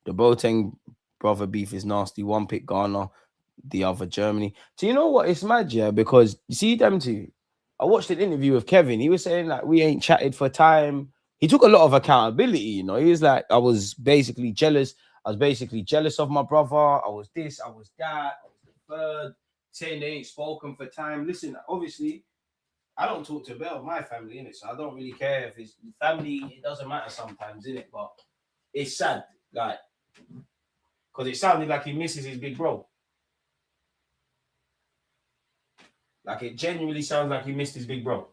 The Boateng brother beef is nasty. One pick Ghana, the other Germany. Do you know what? It's mad, yeah, because you see them two. I watched an interview with Kevin. He was saying like we ain't chatted for time. He took a lot of accountability, you know. He was like, I was basically jealous. I was basically jealous of my brother. I was this, I was that, I was the third, saying they ain't spoken for time. Listen, obviously, I don't talk to Bell, my family, innit? So I don't really care if it's family, it doesn't matter sometimes, innit? But it's sad, like, because it sounded like he misses his big bro. Like, it genuinely sounds like he missed his big bro.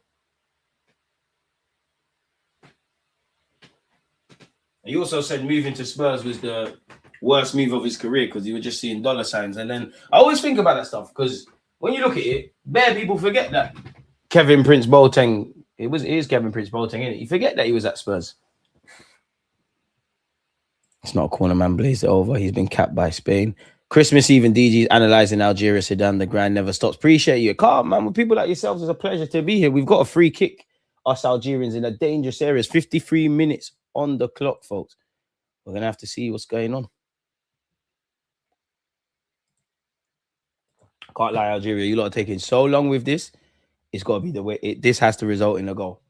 He also said moving to Spurs was the worst move of his career because he was just seeing dollar signs. And then I always think about that stuff because when you look at it, bare people forget that Kevin Prince Boateng, it is Kevin Prince Boateng, isn't it? You forget that he was at Spurs. It's not a corner man, blazed it over. He's been capped by Spain. Christmas Eve and DG's analysing Algeria, Sudan. The grind never stops. Appreciate you. Calm, man. With people like yourselves, it's a pleasure to be here. We've got a free kick, us Algerians, in a dangerous area. It's 53 minutes on the clock, folks. We're going to have to see what's going on. Can't lie, Algeria. You lot are taking so long with this. It's got to be the way. This has to result in a goal.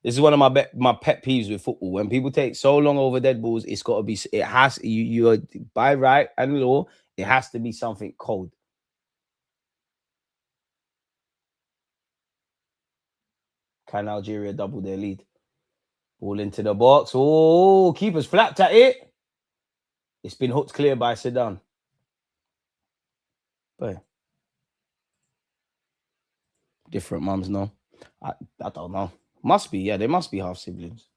This is one of my pet peeves with football. When people take so long over dead balls, it's got to be. It has. You are by right and law. It has to be something cold. Can Algeria double their lead? Ball into the box. Oh, keeper's flapped at it. It's been hooked clear by Sudan. But different mums, no. I don't know. Must be, yeah. They must be half siblings.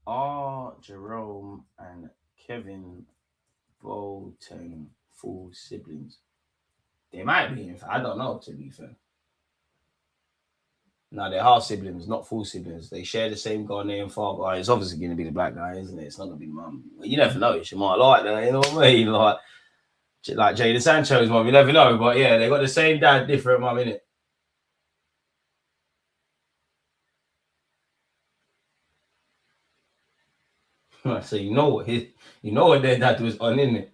Are Jerome and Kevin Boateng full siblings? They might be. I don't know, to be fair. No, they're half siblings, not full siblings. They share the same Ghanaian father. It's obviously going to be the black guy, isn't it? It's not going to be mum. You never know. She might like that, you know what I mean? Like Jadon Sancho's mum, you never know. But yeah, they got the same dad, different mum, innit? So you know what their dad was on, innit?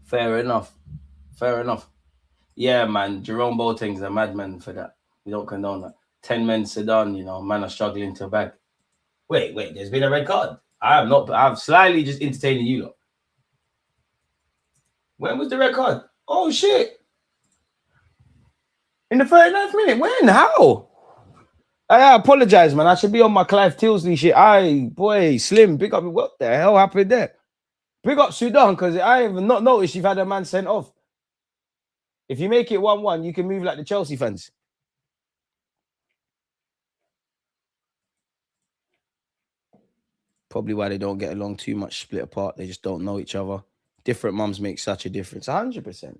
Fair enough. Yeah, man. Jerome Boateng's a madman for that. We don't condone that. 10 men Sudan, you know, man are struggling to bag. Wait, there's been a red card. I've slightly just entertaining you lot. When was the red card? Oh shit. In the 39th minute. When? How? I apologize, man. I should be on my Clive Tilsley shit. Boy, Slim, pick up. What the hell happened there? Pick up Sudan, because I have not noticed you've had a man sent off. If you make it 1-1, you can move like the Chelsea fans. Probably why they don't get along too much, split apart. They just don't know each other. Different mums make such a difference. 100%.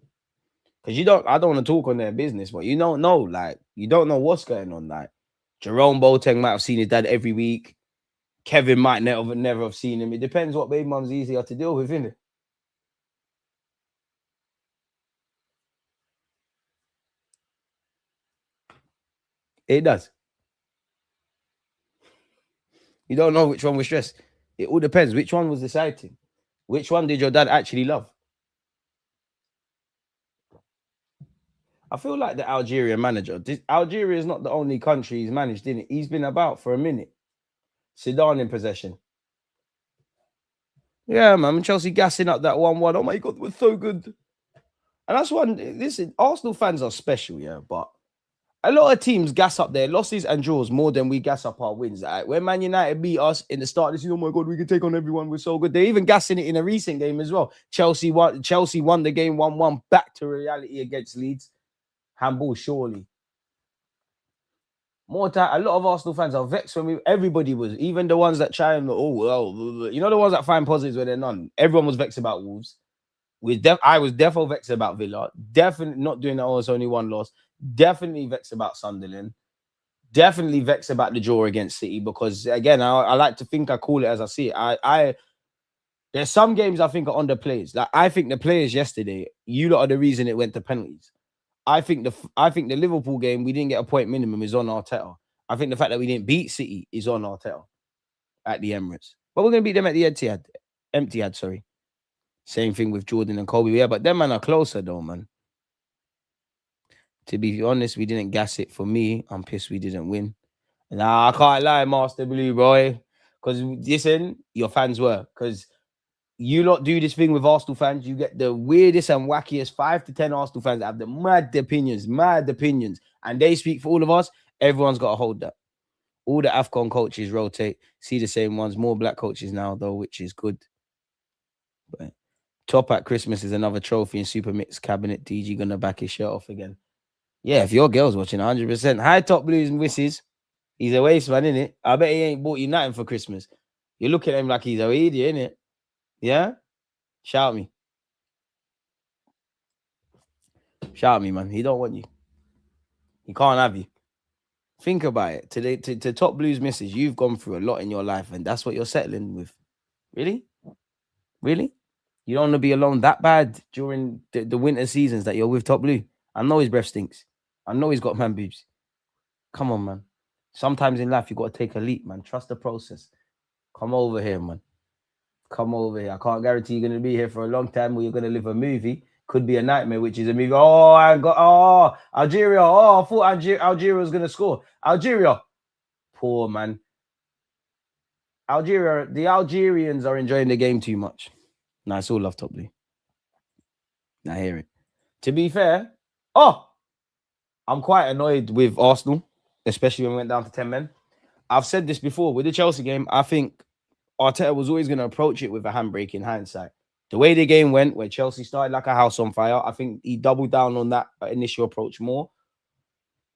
Because I don't want to talk on their business, but you don't know. Like, you don't know what's going on. Like, Jerome Boateng might have seen his dad every week. Kevin might never have seen him. It depends what baby mum's easier to deal with, isn't it? It does. You don't know which one was stressed. It all depends. Which one was deciding? Which one did your dad actually love? I feel like the Algerian manager. Algeria is not the only country he's managed, didn't it? He's been about for a minute. Sudan in possession. Yeah, man. Chelsea gassing up that 1-1. Oh my God, we're so good. And that's one. Listen, Arsenal fans are special, yeah, but a lot of teams gas up their losses and draws more than we gas up our wins. Like, when Man United beat us in the start, this is, oh my God, we can take on everyone. We're so good. They're even gassing it in a recent game as well. Chelsea won the game 1-1, back to reality against Leeds. Handball, surely. More time, a lot of Arsenal fans are vexed when everybody was, even the ones that try and, the ones that find positives where they're none. Everyone was vexed about Wolves. I was definitely vexed about Villa. Definitely not doing that. It's only one loss. Definitely vexed about Sunderland. definitely vexed about the draw against City because again, I like to think I call it as I see it. I there's some games I think are underplayed. Like I think the players yesterday, you lot are the reason it went to penalties. I think the Liverpool game we didn't get a point minimum is on Arteta. I think the fact that we didn't beat City is on Arteta at the Emirates. But we're gonna beat them at the Etihad, sorry. Same thing with Jordan and Kobe. Yeah, but them man are closer though, man. To be honest, we didn't gas it. For me, I'm pissed we didn't win. Nah, I can't lie, Master Blue, boy. Because listen, your fans were. Because you lot do this thing with Arsenal fans. You get the weirdest and wackiest 5 to 10 Arsenal fans that have the mad opinions. And they speak for all of us. Everyone's got to hold that. All the Afcon coaches rotate. See the same ones. More black coaches now, though, which is good. But top at Christmas is another trophy in Super Mix cabinet. DG gonna back his shirt off again. Yeah, if your girl's watching 100%. Hi, Top Blues and Wisses. He's a waste man, innit? I bet he ain't bought you nothing for Christmas. You look at him like he's a idiot, innit? Yeah? Shout me. Shout me, man. He don't want you. He can't have you. Think about it. To Top Blues misses, you've gone through a lot in your life, and that's what you're settling with. Really? Really? You don't want to be alone that bad during the winter seasons that you're with Top Blue? I know his breath stinks. I know he's got man boobs. Come on, man. Sometimes in life, you got to take a leap, man. Trust the process. Come over here, man. Come over here. I can't guarantee you're going to be here for a long time or you're going to live a movie. Could be a nightmare, which is a movie. Algeria. Oh, I thought Algeria was going to score. Algeria. Poor man. Algeria. The Algerians are enjoying the game too much. Nah, it's all love, Top Blue. I hear it. To be fair, I'm quite annoyed with Arsenal, especially when we went down to 10 men. I've said this before. With the Chelsea game, I think Arteta was always going to approach it with a handbrake in hindsight. The way the game went, where Chelsea started like a house on fire, I think he doubled down on that initial approach more.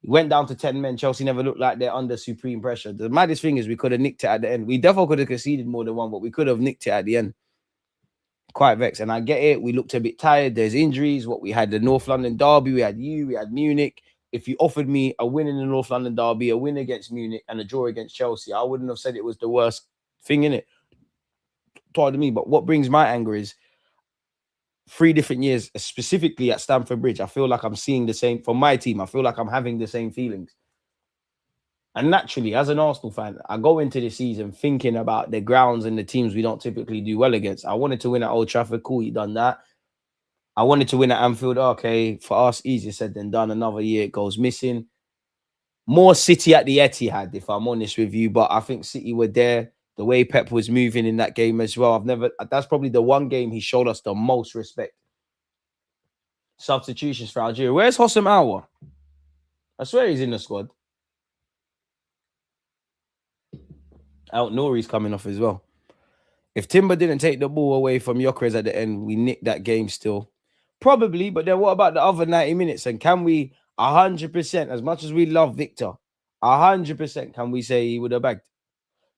He went down to 10 men. Chelsea never looked like they're under supreme pressure. The maddest thing is we could have nicked it at the end. We definitely could have conceded more than one, but we could have nicked it at the end. Quite vexed. And I get it. We looked a bit tired. There's injuries. We had the North London derby. We had Munich. If you offered me a win in the North London derby, a win against Munich, and a draw against Chelsea, I wouldn't have said it was the worst thing in it. Pardon me. But what brings my anger is 3 different years, specifically at Stamford Bridge, I feel like I'm seeing the same for my team. I feel like I'm having the same feelings. And naturally, as an Arsenal fan, I go into the season thinking about the grounds and the teams we don't typically do well against. I wanted to win at Old Trafford. Cool, you done that. I wanted to win at Anfield. Okay, for us, easier said than done. Another year it goes missing. More City at the Etihad, if I'm honest with you. But I think City were there. The way Pep was moving in that game as well. That's probably the one game he showed us the most respect. Substitutions for Algeria. Where's Hossam Aouar? I swear he's in the squad. Out Nouri's coming off as well. If Timber didn't take the ball away from Gyökeres at the end, we nicked that game still. Probably, but then what about the other 90 minutes? And can we 100%, as much as we love Victor, 100% can we say he would have bagged?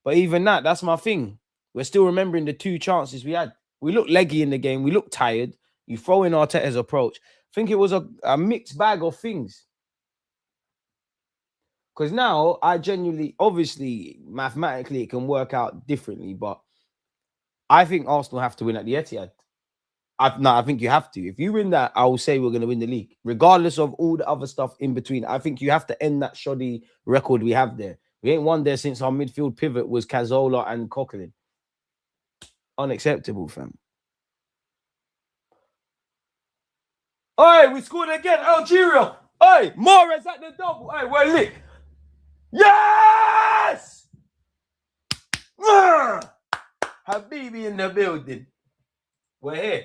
But even that's my thing. We're still remembering the 2 chances we had. We looked leggy in the game. We looked tired. You throw in Arteta's approach. I think it was a mixed bag of things. Because now, I genuinely, obviously, mathematically, it can work out differently. But I think Arsenal have to win at the Etihad. I think you have to. If you win that, I will say we're going to win the league. Regardless of all the other stuff in between. I think you have to end that shoddy record we have there. We ain't won there since our midfield pivot was Cazorla and Coquelin. Unacceptable, fam. Hey, we scored again. Algeria. Hey, Mahrez at the double. Hey, we're lit. Yes! Habibi in the building. We're here.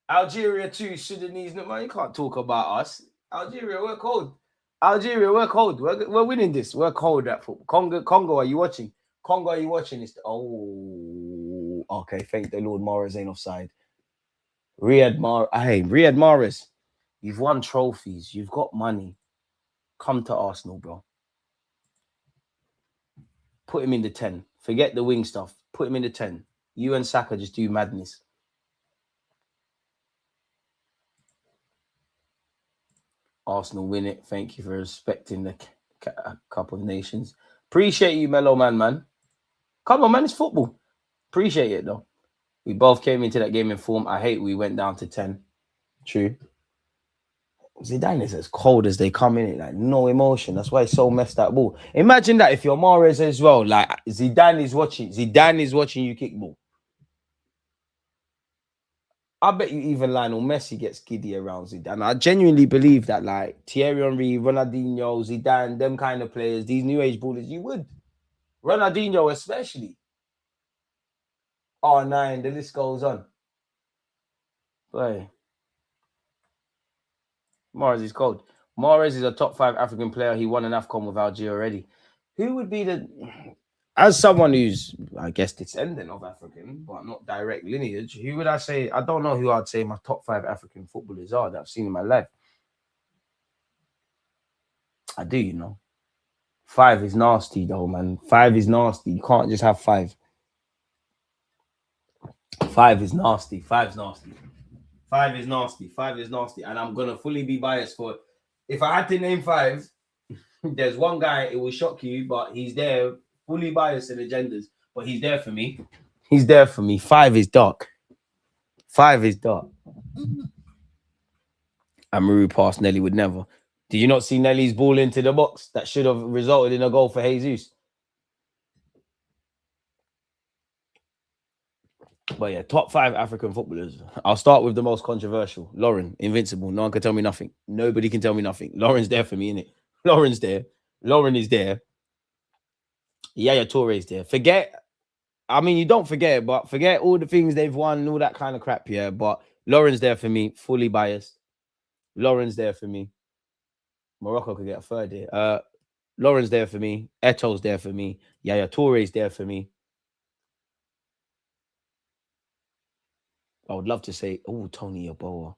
Algeria 2, Sudanese. No, man, you can't talk about us. Algeria, we're cold. Algeria, we're cold. We're winning this. We're cold at football. Congo, are you watching? Congo, are you watching? Okay. Thank the Lord, Mahrez ain't offside. Riyad Mahrez. You've won trophies. You've got money. Come to Arsenal, bro. Put him in the 10. Forget the wing stuff. Put him in the 10. You and Saka just do madness. Arsenal win it. Thank you for respecting the Cup of Nations. Appreciate you, Mellow man. Come on, man. It's football. Appreciate it, though. We both came into that game in form. I hate we went down to 10. True. Zidane is as cold as they come in it, like no emotion. That's why it's so messed that ball. Imagine that if you're Mahrez as well, like Zidane is watching you kick ball. I bet you even Lionel Messi gets giddy around Zidane. I genuinely believe that, like Thierry Henry, Ronaldinho, Zidane, them kind of players, these new age ballers, you would. Ronaldinho especially. R9, the list goes on. Boy. Mahrez is cold. Mahrez is a top 5 African player. He won an Afcon with Algeria already. Who would be the... As someone who's, I guess, descendant of African, but not direct lineage, who would I say? I don't know who I'd say my top 5 African footballers are that I've seen in my life. I do, you know. 5 is nasty, though, man. 5 is nasty. You can't just have 5. 5 is nasty. 5's nasty. 5 is nasty. 5 is nasty. And I'm going to fully be biased for it. If I had to name 5, there's one guy, it will shock you, but he's there, fully biased in agendas, but he's there for me. He's there for me. 5 is dark. 5 is dark. Amaru past Nelly would never. Did you not see Nelly's ball into the box that should have resulted in a goal for Jesus? But yeah, top 5 African footballers. I'll start with the most controversial. Lauren, invincible. No one can tell me nothing. Nobody can tell me nothing. Lauren's there for me, innit? Lauren's there. Lauren is there. Yaya Touré's there. You don't forget, but forget all the things they've won and all that kind of crap, yeah. But Lauren's there for me, fully biased. Lauren's there for me. Morocco could get a third here. Lauren's there for me. Eto's there for me. Yaya Touré's there for me. I would love to say, oh, Tony Yeboah.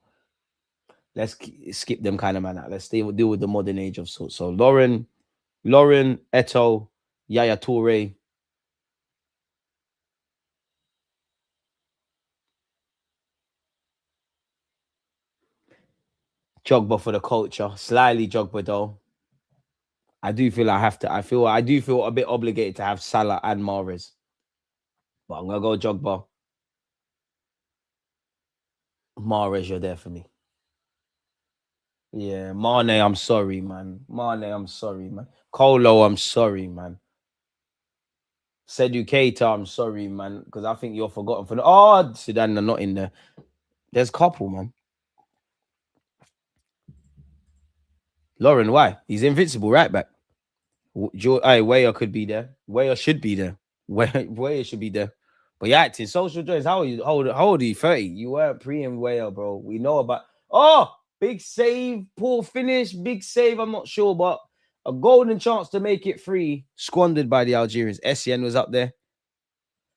Let's skip them kind of man out. Let's deal with the modern age of sorts. So Lauren, Eto, Yaya Touré. Jogba for the culture. Slightly Jogba though. I do feel a bit obligated to have Salah and Mahrez. But I'm gonna go Jogba. Mahrez, you're there for me. Yeah, Mane, I'm sorry, man. Colo, I'm sorry, man. Sedu Keita, I'm sorry, man, because I think you're forgotten for the... Oh, Sudan are not in there. There's a couple, man. Lauren, why? He's invincible, right back. Weyer could be there. Weyer should be there. Weyer should be there. But you're acting social joys. How old are you? 30. You weren't pre-in Weyer, bro. We know about... Oh, big save, poor finish, big save. I'm not sure, but a golden chance to make it 3 squandered by the Algerians. Essien was up there.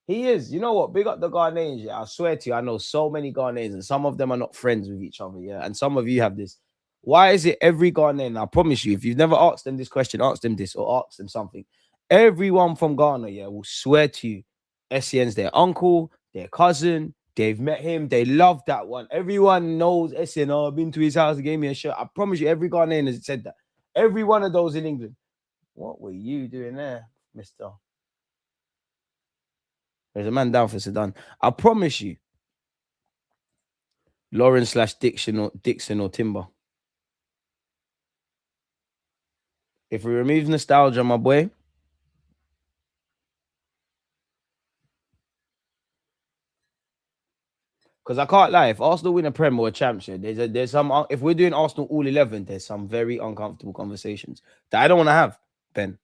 He is. You know what? Big up the Ghanaians. Yeah, I swear to you, I know so many Ghanaians, and some of them are not friends with each other. Yeah, and some of you have this. Why is it every Ghanaian? I promise you, if you've never asked them this question, ask them this or ask them something. Everyone from Ghana, yeah, will swear to you, Essien's their uncle, their cousin. They've met him. They love that one. Everyone knows Essien. Oh, I've been to his house. He gave me a shirt. I promise you, every Ghanaian has said that. Every one of those in England. What were you doing there, mister? There's a man down for Sudan. I promise you. Lauren / Dixon or Timber. If we remove nostalgia, my boy. Because I can't lie, if Arsenal win a Prem or a Championship, there's some... If we're doing Arsenal all 11, there's some very uncomfortable conversations that I don't want to have, Ben.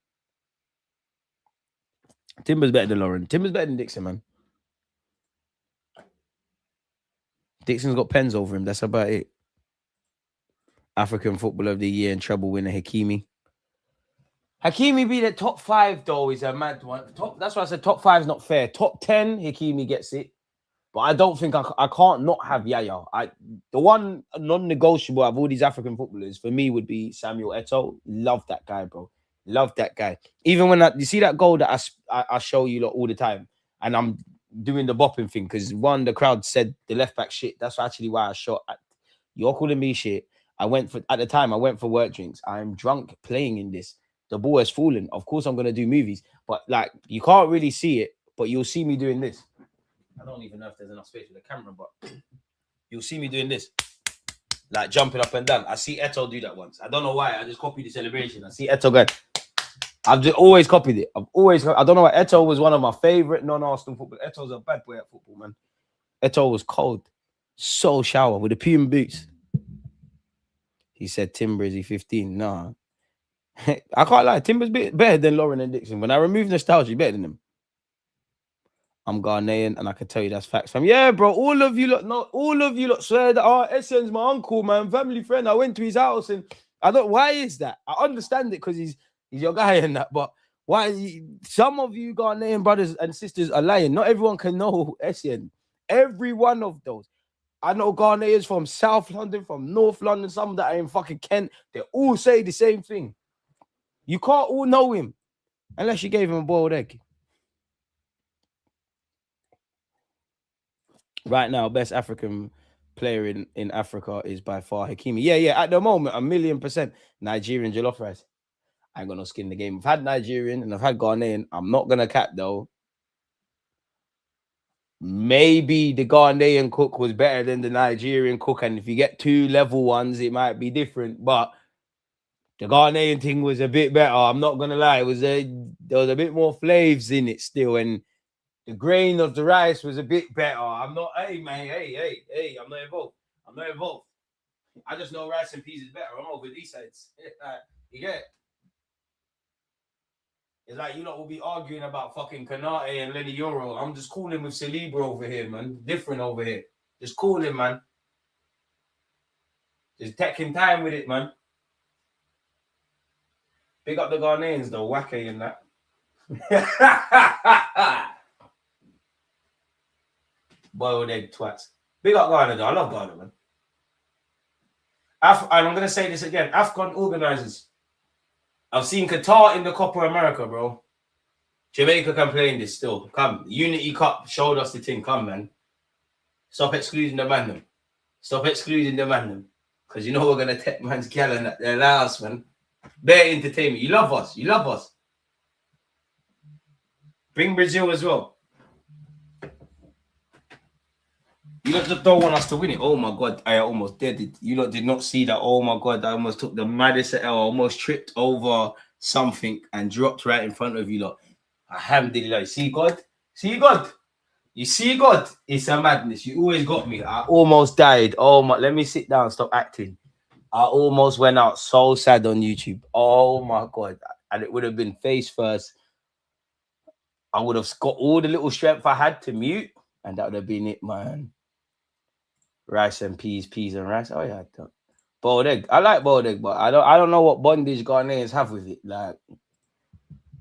Timber's better than Lauren. Timber's better than Dixon, man. Dixon's got pens over him. That's about it. African Footballer of the Year and treble winner, Hakimi. Hakimi being at top 5, though, is a mad one. That's why I said top 5 is not fair. Top 10, Hakimi gets it. But I don't think I can't not have Yaya. The one non-negotiable of all these African footballers for me would be Samuel Eto'o. Love that guy, bro. Love that guy. Even when you see that goal that I show you lot all the time, and I'm doing the bopping thing because the crowd said the left back shit. That's actually why I shot. You're calling me shit. At the time I went for work drinks. I'm drunk playing in this. the ball has fallen. Of course, I'm gonna do movies, but like you can't really see it, but you'll see me doing this. I don't even know if there's enough space with the camera, but you'll see me doing this, like jumping up and down. I see Eto'o do that once. I don't know why. I just copied the celebration. I see Eto'o going. I've just always copied it. I don't know why. Eto'o was one of my favorite non-Arsenal football. Eto'o's a bad boy at football, man. Eto'o was cold, so shower with the Puma boots. He said, Timber, is he 15? Nah. I can't lie. Timber's better than Lauren and Dixon. When I remove nostalgia, better than him. I'm Ghanaian, and I can tell you that's facts, fam. Yeah, bro. All of you lot swear that Essen's my uncle, man, family friend. I went to his house, and I don't. Why is that? I understand it because he's your guy and that, but why? Some of you Ghanaian brothers and sisters are lying. Not everyone can know Essen. Every one of those. I know Ghanaians from South London, from North London, some that are in fucking Kent. They all say the same thing. You can't all know him unless you gave him a boiled egg. Right now, best African player in Africa is by far Hakimi. Yeah. At the moment, 1,000,000% Nigerian jollof rice. I ain't got no skin in the game. I've had Nigerian and I've had Ghanaian. I'm not gonna cap though. Maybe the Ghanaian cook was better than the Nigerian cook, and if you get 2 level ones, it might be different. But the Ghanaian thing was a bit better. I'm not gonna lie. There was a bit more flavors in it still, and the grain of the rice was a bit better. I'm not, hey man, hey, I'm not involved. I just know rice and peas is better. I'm over these sides. You get it? It's like you lot will be arguing about fucking Kanate and Lenny Euro. I'm just calling with Saliba over here, man. Different over here. Just calling, man. Just taking time with it, man. Big up the Ghanaians, though. Wacky and that. Boiled egg twats. Big up Ghana, though. I love Ghana, man. And I'm going to say this again. Afcon organizers. I've seen Qatar in the Copa America, bro. Jamaica can play in this still. Come. Unity Cup showed us the thing. Come, man. Stop excluding the man. Because you know we're going to take man's gallon at their last, man. Bare entertainment. You love us. Bring Brazil as well. You lot just don't want us to win it. Oh my God, I almost did. You lot did not see that. Oh my God, I almost took the maddest L. I almost tripped over something and dropped right in front of you lot. Alhamdulillah. See God? You see God? It's a madness. You always got me. I almost died. Oh my, let me sit down. Stop acting. I almost went out so sad on YouTube. Oh my God. And it would have been face first. I would have got all the little strength I had to mute, and that would have been it, man. Rice and peas and rice. Oh yeah, boiled egg. I like boiled egg, but I don't know what bondage Ghanaians have with it. Like,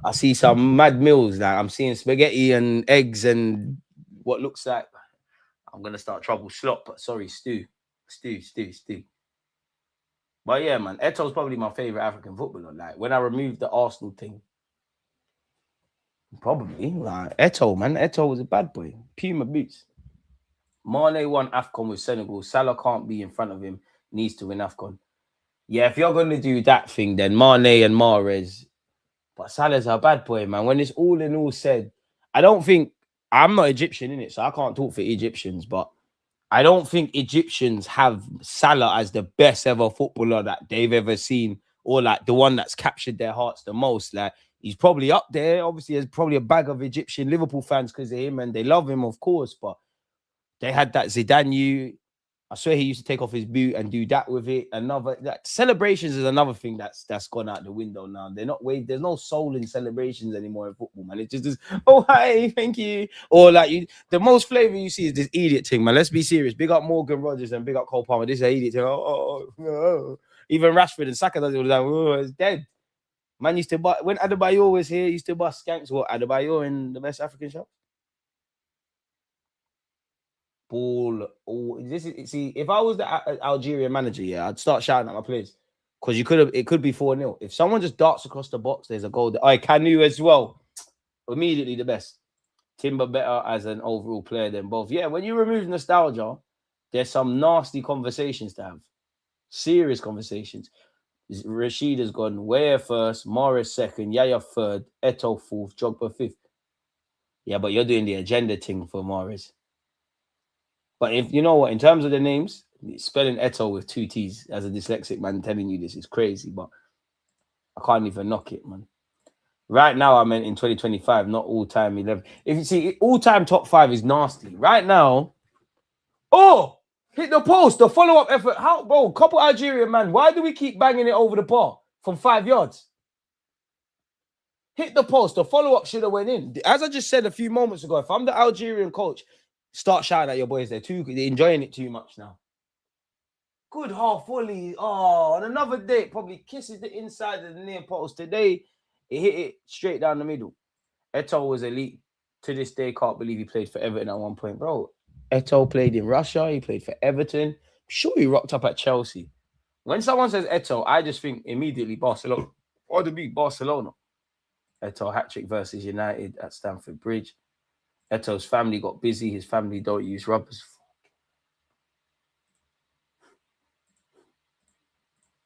I see some mad meals. Like, I'm seeing spaghetti and eggs and what looks like, I'm gonna start trouble slop. Sorry, stew. But yeah, man, Eto'o's probably my favorite African footballer. Like, when I removed the Arsenal thing, probably like Eto'o, man. Eto'o was a bad boy. Puma boots. Mane won Afcon with Senegal. Salah can't be in front of him. Needs to win Afcon. Yeah, if you're going to do that thing, then Mane and Mahrez. But Salah's a bad boy, man. When it's all in all said, I don't think... I'm not Egyptian, innit? So I can't talk for Egyptians. But I don't think Egyptians have Salah as the best ever footballer that they've ever seen. Or like the one that's captured their hearts the most. Like, he's probably up there. Obviously, there's probably a bag of Egyptian Liverpool fans because of him. And they love him, of course. But... they had that Zidane. I swear he used to take off his boot and do that with it. Celebrations is another thing that's gone out the window now. There's no soul in celebrations anymore in football, man. It's just this, oh hi, thank you. Or like the most flavor you see is this idiot thing, man. Let's be serious. Big up Morgan Rogers and big up Cole Palmer. This is an idiot thing. Oh. Even Rashford and Saka does it all the time. Oh, it's dead. Man used to buy when Adebayor was here, he used to buy skanks. What, Adebayor in the best African shop? See, if I was the Algeria manager, yeah, I'd start shouting at my players because it could be 4-0. If someone just darts across the box, there's a goal. Kanu as well, immediately the best. Timber better as an overall player than both. Yeah, when you remove nostalgia, there's some nasty conversations to have, serious conversations. Rashid has gone Weah first, Morris second, Yaya third, Eto fourth, Jogba fifth. Yeah, but you're doing the agenda thing for Morris. But if you know what, in terms of the names, spelling Eto with 2 T's as a dyslexic man telling you this is crazy, but I can't even knock it, man. Right now, I meant in 2025, not all time 11. If you see, all time top 5 is nasty. Right now, oh, hit the post, the follow up effort. How, bro? Couple Algeria, man. Why do we keep banging it over the bar from 5 yards? Hit the post, the follow up should have went in. As I just said a few moments ago, if I'm the Algerian coach, start shouting at your boys. They're enjoying it too much now. Good half volley. Oh, on another day, probably kisses the inside of the near post. Today, it hit it straight down the middle. Eto'o was elite. To this day, can't believe he played for Everton at one point. Bro, Eto'o played in Russia. He played for Everton. I'm sure he rocked up at Chelsea. When someone says Eto'o, I just think immediately Barcelona. Or to be Barcelona. Eto'o hat-trick versus United at Stamford Bridge. Eto'o's family got busy. His family don't use rubbers.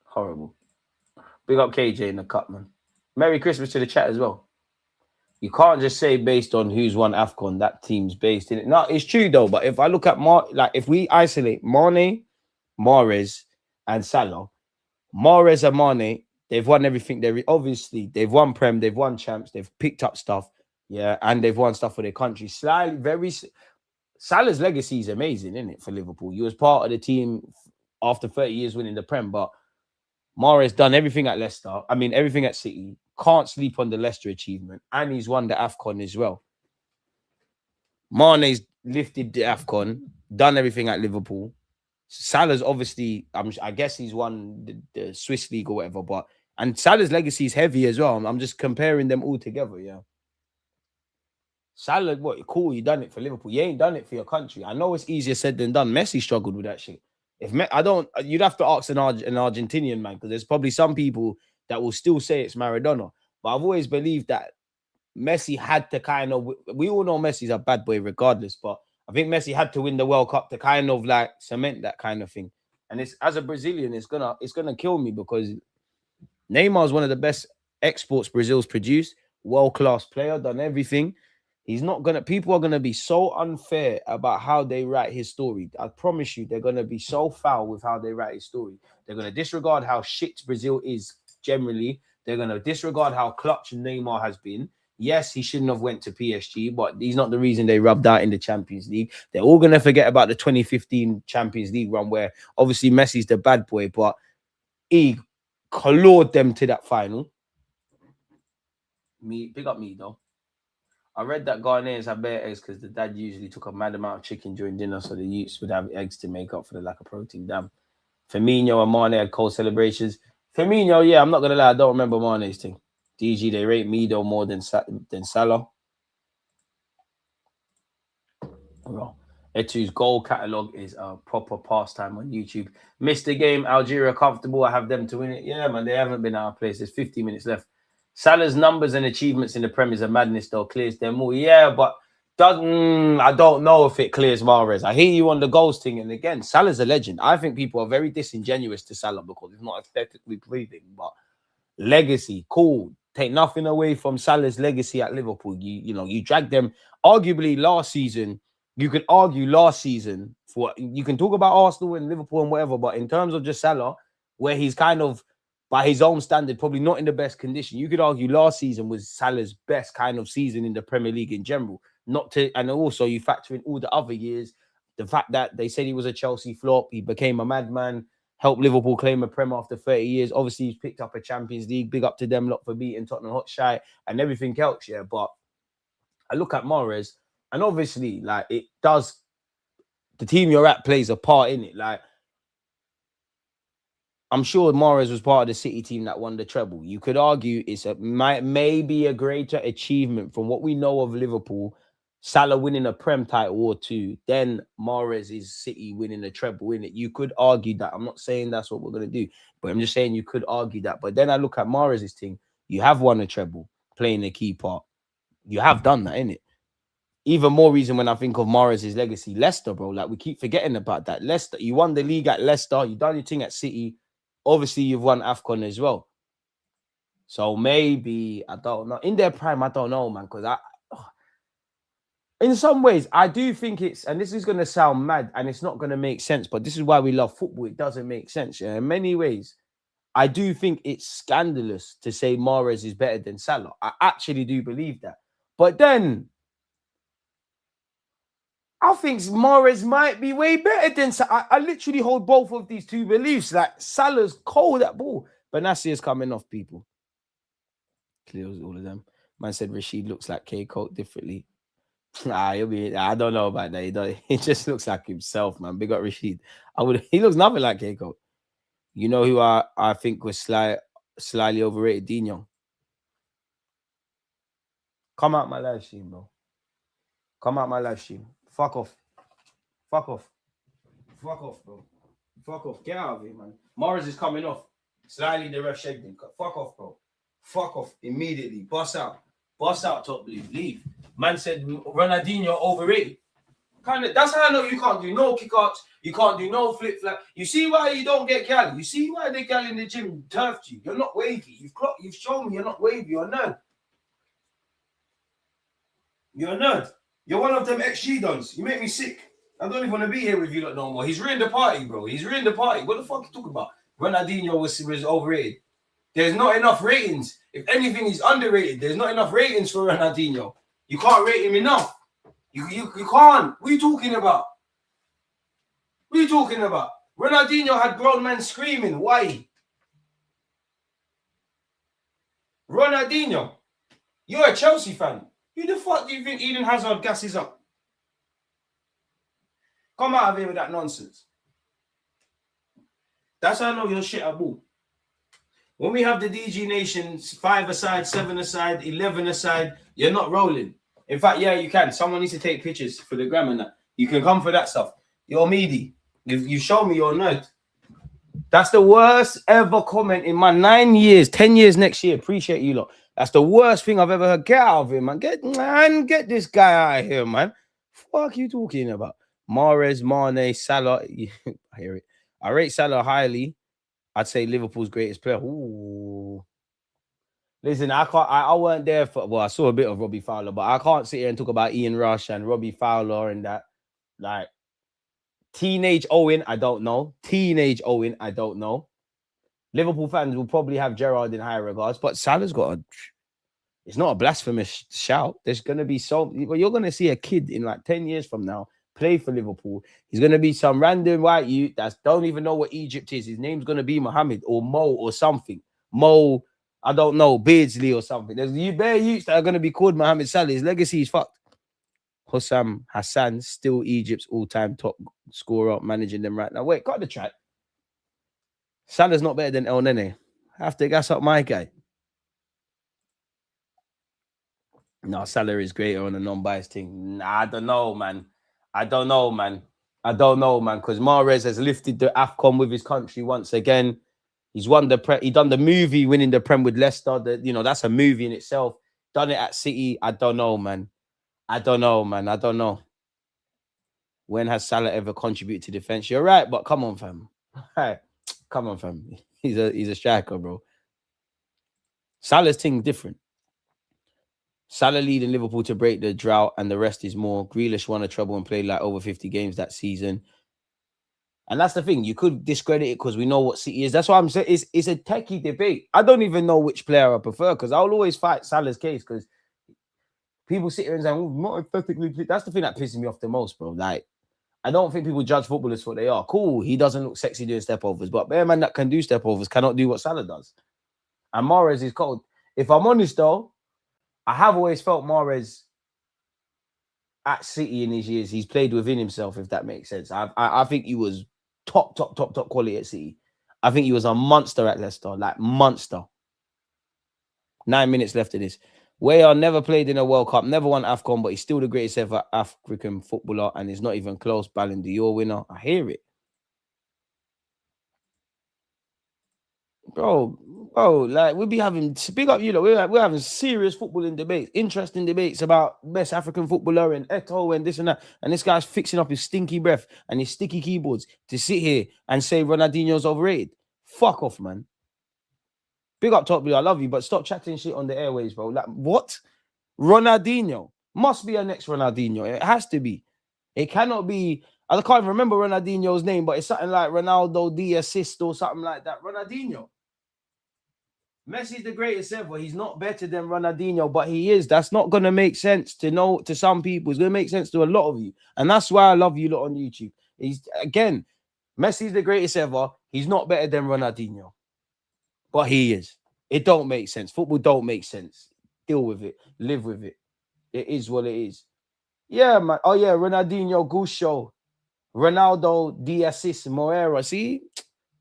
Horrible. Big up KJ in the cup, man. Merry Christmas to the chat as well. You can't just say based on who's won Afcon, that team's based in it. No, it's true though. But if I look at if we isolate Mane, Mahrez, and Salah, Mahrez and Mane, they've won everything. Obviously they've won Prem, they've won champs, they've picked up stuff, yeah, and they've won stuff for their country. Salah's legacy is amazing, isn't it, for Liverpool? He was part of the team after 30 years winning the Prem, but Mahrez done everything at Leicester. I mean, everything at City. Can't sleep on the Leicester achievement. And he's won the Afcon as well. Mane's lifted the Afcon, done everything at Liverpool. Salah's obviously, I guess he's won the Swiss League or whatever, and Salah's legacy is heavy as well. I'm just comparing them all together, yeah. Salah, what, cool, you done it for Liverpool. You ain't done it for your country. I know it's easier said than done. Messi struggled with that shit. You'd have to ask an Argentinian man, because there's probably some people that will still say it's Maradona. But I've always believed that Messi had to kind of, we all know Messi's a bad boy regardless, but I think Messi had to win the World Cup to kind of like cement that kind of thing. And it's, as a Brazilian, it's gonna kill me, because Neymar's one of the best exports Brazil's produced, world-class player, done everything. People are gonna be so unfair about how they write his story. I promise you, they're gonna be so foul with how they write his story. They're gonna disregard how shit Brazil is generally. They're gonna disregard how clutch Neymar has been. Yes, he shouldn't have went to PSG, but he's not the reason they rubbed out in the Champions League. They're all gonna forget about the 2015 Champions League run, where obviously Messi's the bad boy, but he clawed them to that final. Big up me though. I read that Ghanaians have bare eggs because the dad usually took a mad amount of chicken during dinner, so the youths would have eggs to make up for the lack of protein. Damn. Firmino and Mane had cold celebrations. Firmino, yeah, I'm not gonna lie, I don't remember Mane's thing. DG, they rate me though more than Salah. Well, Eto'o's goal catalogue is a proper pastime on YouTube. Missed the game, Algeria comfortable. I have them to win it. Yeah, man, they haven't been out of place. There's 50 minutes left. Salah's numbers and achievements in the Premier is a madness, though. Clears them all. Yeah, but I don't know if it clears Mahrez. I hear you on the goals thing. And again, Salah's a legend. I think people are very disingenuous to Salah because it's not aesthetically pleasing. But legacy, cool. Take nothing away from Salah's legacy at Liverpool. You dragged them. Arguably, last season, you could argue last season for, you can talk about Arsenal and Liverpool and whatever, but in terms of just Salah, where he's kind of, by his own standard, probably not in the best condition. You could argue last season was Salah's best kind of season in the Premier League in general. And also you factor in all the other years, the fact that they said he was a Chelsea flop, he became a madman, helped Liverpool claim a Prem after 30 years. Obviously, he's picked up a Champions League. Big up to them lot for beating Tottenham Hotspur and everything else, yeah. But I look at Mahrez, and obviously, like, it does, the team you're at plays a part in it. Like, I'm sure Mahrez was part of the City team that won the treble. You could argue it's maybe a greater achievement from what we know of Liverpool, Salah winning a Prem title or two, then Mahrez is City winning a treble, in it. You could argue that. I'm not saying that's what we're going to do, but I'm just saying you could argue that. But then I look at Mahrez's team. You have won a treble, playing a key part. You have done that, innit? Even more reason when I think of Mahrez's legacy. Leicester, bro. Like, we keep forgetting about that. Leicester, you won the league at Leicester. You done your thing at City. obviously you've won Afcon as well. So maybe, I don't know. In their prime, I don't know, man. Because in some ways, I do think it's, and this is going to sound mad and it's not going to make sense, but this is why we love football. It doesn't make sense. Yeah? In many ways, I do think it's scandalous to say Mahrez is better than Salah. I actually do believe that. But then, I think Mahrez might be way better than Salah. I literally hold both of these two beliefs. Like, Salah's cold at ball. Benassia's coming off, people. Clears all of them. Man said Rashid looks like K. Colt differently. I don't know about that. He just looks like himself, man. Big up Rashid. He looks nothing like K. Colt. You know who I think was slightly overrated? Dean Young. Come out my live stream, bro. Come out my live stream. Fuck off. Fuck off. Fuck off, bro. Fuck off. Get out of here, man. Mahrez is coming off. Slightly the ref shagged him. Fuck off, bro. Fuck off immediately. Bust out. Bust out, top blue. Leave. Man said Ronaldinho overrated. That's how I know you can't do no kickouts. You can't do no flip flap. You see why you don't get gal? You see why the gal in the gym turfed you? You're not wavy. You've shown me you're not wavy. You're a nerd. You're a nerd. You're one of them XG dons. You make me sick. I don't even want to be here with you lot no more. He's ruined the party, bro. He's ruined the party. What the fuck are you talking about? Ronaldinho was overrated. There's not enough ratings. If anything, he's underrated. There's not enough ratings for Ronaldinho. You can't rate him enough. You can't. What are you talking about? What are you talking about? Ronaldinho had grown men screaming. Why? Ronaldinho, you're a Chelsea fan. Who the fuck do you think Eden Hazard gasses up? Come out of here with that nonsense. That's how I know you're shit at ball. When we have the DG Nations 5 aside, 7 aside, 11 aside, you're not rolling. In fact, yeah, you can. Someone needs to take pictures for the gram and that. You can come for that stuff. You're meaty. You show me you're a nerd. That's the worst ever comment in my 9 years, 10 years next year. Appreciate you lot. That's the worst thing I've ever heard. Get out of here, man. Get this guy out of here, man. Fuck you talking about? Mahrez, Mane, Salah. I hear it. I rate Salah highly. I'd say Liverpool's greatest player. Ooh. Listen, I weren't there for, well, I saw a bit of Robbie Fowler, but I can't sit here and talk about Ian Rush and Robbie Fowler and that. Like, teenage Owen, I don't know. Teenage Owen, I don't know. Liverpool fans will probably have Gerrard in higher regards, but Salah's got it's not a blasphemous shout. There's going to be you're going to see a kid in like 10 years from now play for Liverpool. He's going to be some random white youth that don't even know what Egypt is. His name's going to be Mohammed or Mo or something. Mo, I don't know, Beardsley or something. There's bare youths that are going to be called Mohamed Salah. His legacy is fucked. Hussam Hassan, still Egypt's all-time top scorer, managing them right now. Wait, cut the track. Salah's not better than El Nene. I have to gas up my guy. No, Salah is greater on a non-biased thing. Nah, I don't know, man. Because Mahrez has lifted the Afcon with his country once again. He's won he done the movie winning the Prem with Leicester. That's a movie in itself. Done it at City. I don't know, man. I don't know. When has Salah ever contributed to defense? You're right, but come on, fam. Come on, fam. He's a striker, bro. Salah's thing different. Salah leading Liverpool to break the drought, and the rest is more. Grealish won a treble and played like over 50 games that season. And that's the thing. You could discredit it because we know what City is. That's why I'm saying it's a techie debate. I don't even know which player I prefer because I'll always fight Salah's case because people sit here and say, oh, not aesthetically. That's the thing that pisses me off the most, bro. Like, I don't think people judge footballers for what they are. Cool, he doesn't look sexy doing step-overs, but bare man that can do step-overs cannot do what Salah does. And Mahrez is cold. If I'm honest, though, I have always felt Mahrez at City in his years, he's played within himself, if that makes sense. I think he was top quality at City. I think he was a monster at Leicester, like monster. 9 minutes left of this. Weah never played in a World Cup, never won Afcon, but he's still the greatest ever African footballer and is not even close. Ballon d'Or winner. I hear it. Bro, like we'll be having big up, we're having serious footballing debates, interesting debates about best African footballer and Eto'o and this and that. And this guy's fixing up his stinky breath and his sticky keyboards to sit here and say Ronaldinho's overrated. Fuck off, man. Big up Top Blue, I love you, but stop chatting shit on the airways, bro. Like, what? Ronaldinho. Must be a next Ronaldinho. It has to be. It cannot be. I can't even remember Ronaldinho's name, but it's something like Ronaldo the assist or something like that. Ronaldinho. Messi's the greatest ever. He's not better than Ronaldinho, but he is. That's not going to make sense to some people. It's going to make sense to a lot of you. And that's why I love you lot on YouTube. Again, Messi's the greatest ever. He's not better than Ronaldinho. But he is. It don't make sense. Football don't make sense. Deal with it. Live with it. It is what it is. Yeah, man. Oh, yeah. Ronaldinho, Gusho. Ronaldo, the assist, Moreira. See?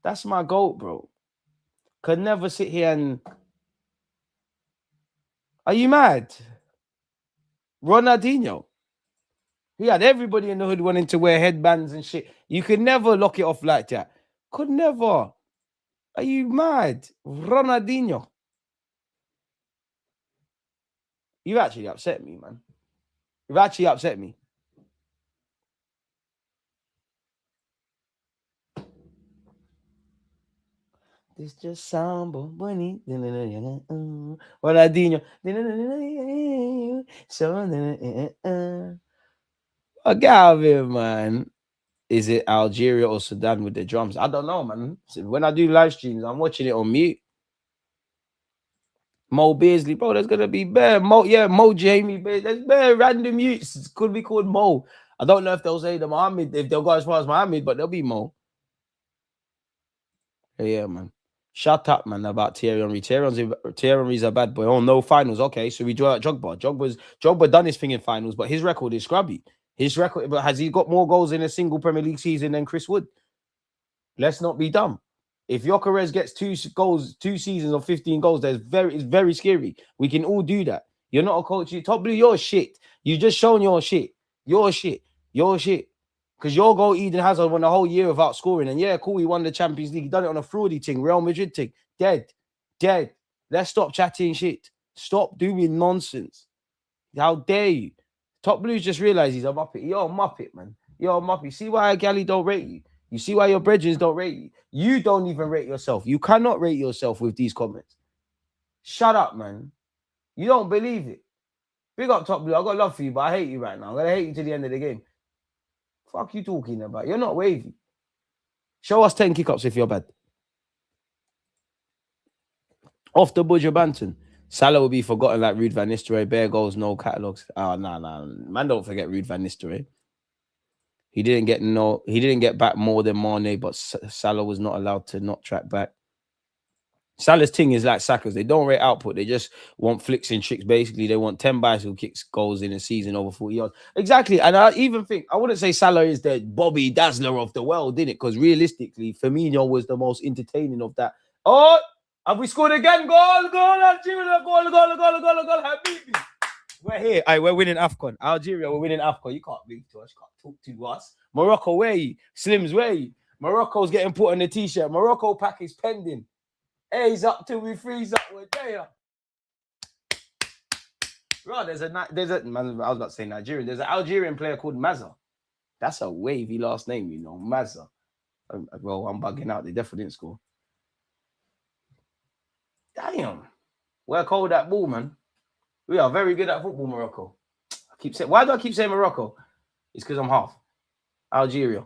That's my GOAT, bro. Could never sit here and... Are you mad? Ronaldinho. He had everybody in the hood wanting to wear headbands and shit. You could never lock it off like that. Could never. Are you mad? Ronaldinho. You actually upset me, man. You've actually upset me. This just samba bunny. Ronaldinho. Oh, get out of here, man. Is it Algeria or Sudan with the drums? I don't know, man. So when I do live streams, I'm watching it on mute. Mo Beasley, bro, there's gonna be bare Mo, yeah, Mo Jamie, there's bare random mutes. It could be called Mo. I don't know if they'll say the Mohammed, if they'll go as far as Mohammed, but they'll be Mo. Yeah, man. Shut up, man, about Thierry Henry. Thierry Henry's a bad boy. Oh, no finals. Okay, so we draw out Drogba. Drogba done his thing in finals, but his record is scrubby. His record, but has he got more goals in a single Premier League season than Chris Wood? Let's not be dumb. If Gyökeres gets 2 goals, 2 seasons of 15 goals, it's very scary. We can all do that. You're not a coach. Top Blue, you're shit. You just shown your shit. You're shit. You're shit. Because your goal, Eden Hazard, won a whole year without scoring. And yeah, cool, he won the Champions League. He done it on a fraudy thing, Real Madrid thing. Dead. Let's stop chatting shit. Stop doing nonsense. How dare you? Top Blue's just realized he's a muppet. You're a muppet, man. You're a muppet. See why a galley don't rate you? You see why your brethren don't rate you? You don't even rate yourself. You cannot rate yourself with these comments. Shut up, man. You don't believe it. Big up, Top Blue. I got love for you, but I hate you right now. I'm going to hate you to the end of the game. Fuck you talking about? You're not wavy. Show us 10 kick-ups if you're bad. Off the Budger Banton. Salah will be forgotten like Ruud van Nistelrooy. Bare goals, no catalogs. Oh, nah. Man, don't forget Ruud van Nistelrooy. He didn't get back more than Mane, but Salah was not allowed to not track back. Salah's thing is like Saka's. They don't rate output. They just want flicks and tricks. Basically, they want 10 bicycle kicks goals in a season over 40 yards. Exactly. And I even think, I wouldn't say Salah is the Bobby Dazzler of the world, didn't it? Because realistically, Firmino was the most entertaining of that. Oh, have we scored again? Goal, Algeria, goal. Habibi. We're here. We're winning Afcon. Algeria, we're winning Afcon. You can't beat to us. You can't talk to us. Morocco, where are you? Slims, where are you? Morocco's getting put on the t-shirt. Morocco pack is pending. Hey, he's up till we freeze up. We're there. Right, there's a man, I was about to say Nigerian. There's an Algerian player called Mazza. That's a wavy last name, you know, Mazza. Well, I'm bugging out. They definitely didn't score. Damn. Work hold that ball, man. We are very good at football, Morocco. Why do I keep saying Morocco? It's because I'm half. Algeria.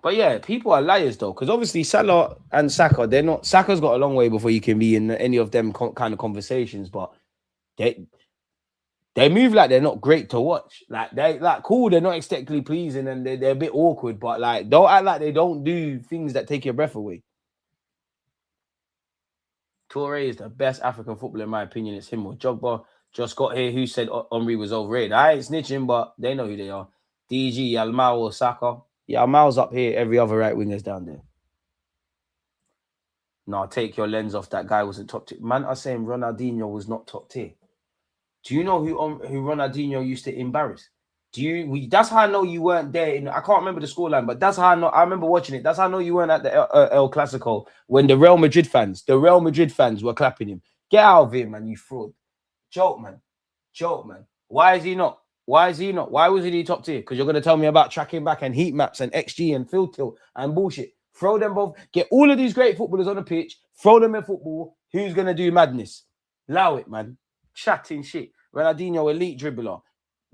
But yeah, people are liars though, because obviously Salah and Saka, they're not. Saka's got a long way before you can be in any of them kind of conversations, but they move like they're not great to watch. Like they like cool, they're not aesthetically pleasing and they're a bit awkward, but like don't act like they don't do things that take your breath away. Toure is the best African footballer in my opinion. It's him or Drogba. Just got here who said Henry was overrated. I ain't snitching, but they know who they are. DG, Almao or Saka. Yeah, Almao's up here. Every other right winger's down there. No, take your lens off. That guy wasn't top tier. Man, I'm saying Ronaldinho was not top tier. Do you know who Ronaldinho used to embarrass? That's how I know you weren't there. I can't remember the scoreline, but that's how I know. I remember watching it. That's how I know you weren't at the El Clasico when the Real Madrid fans were clapping him. Get out of here, man, you fraud. Joke, man. Why is he not? Why is he not? Why wasn't he top tier? Because you're going to tell me about tracking back and heat maps and XG and field tilt and bullshit. Throw them both. Get all of these great footballers on the pitch. Throw them in football. Who's going to do madness? Allow it, man. Chatting shit. Ronaldinho, elite dribbler.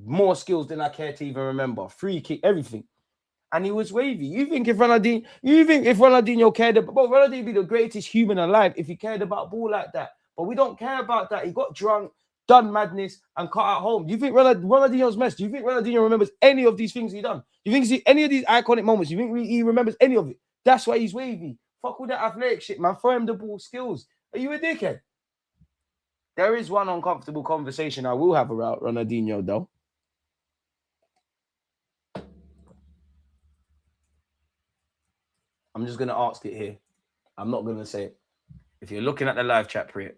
More skills than I care to even remember. Free kick, everything. And he was wavy. You think if Ronaldinho cared about, but Ronaldinho be the greatest human alive if he cared about ball like that. But we don't care about that. He got drunk, done madness, and cut out home. Do you think Ronaldinho's mess? Do you think Ronaldinho remembers any of these things he done? Do you think any of these iconic moments? Do you think he remembers any of it? That's why he's wavy. Fuck all that athletic shit, man. Throw him the ball skills. Are you a dickhead? There is one uncomfortable conversation I will have about Ronaldinho, though. I'm just going to ask it here. I'm not going to say it. If you're looking at the live chat, Priya.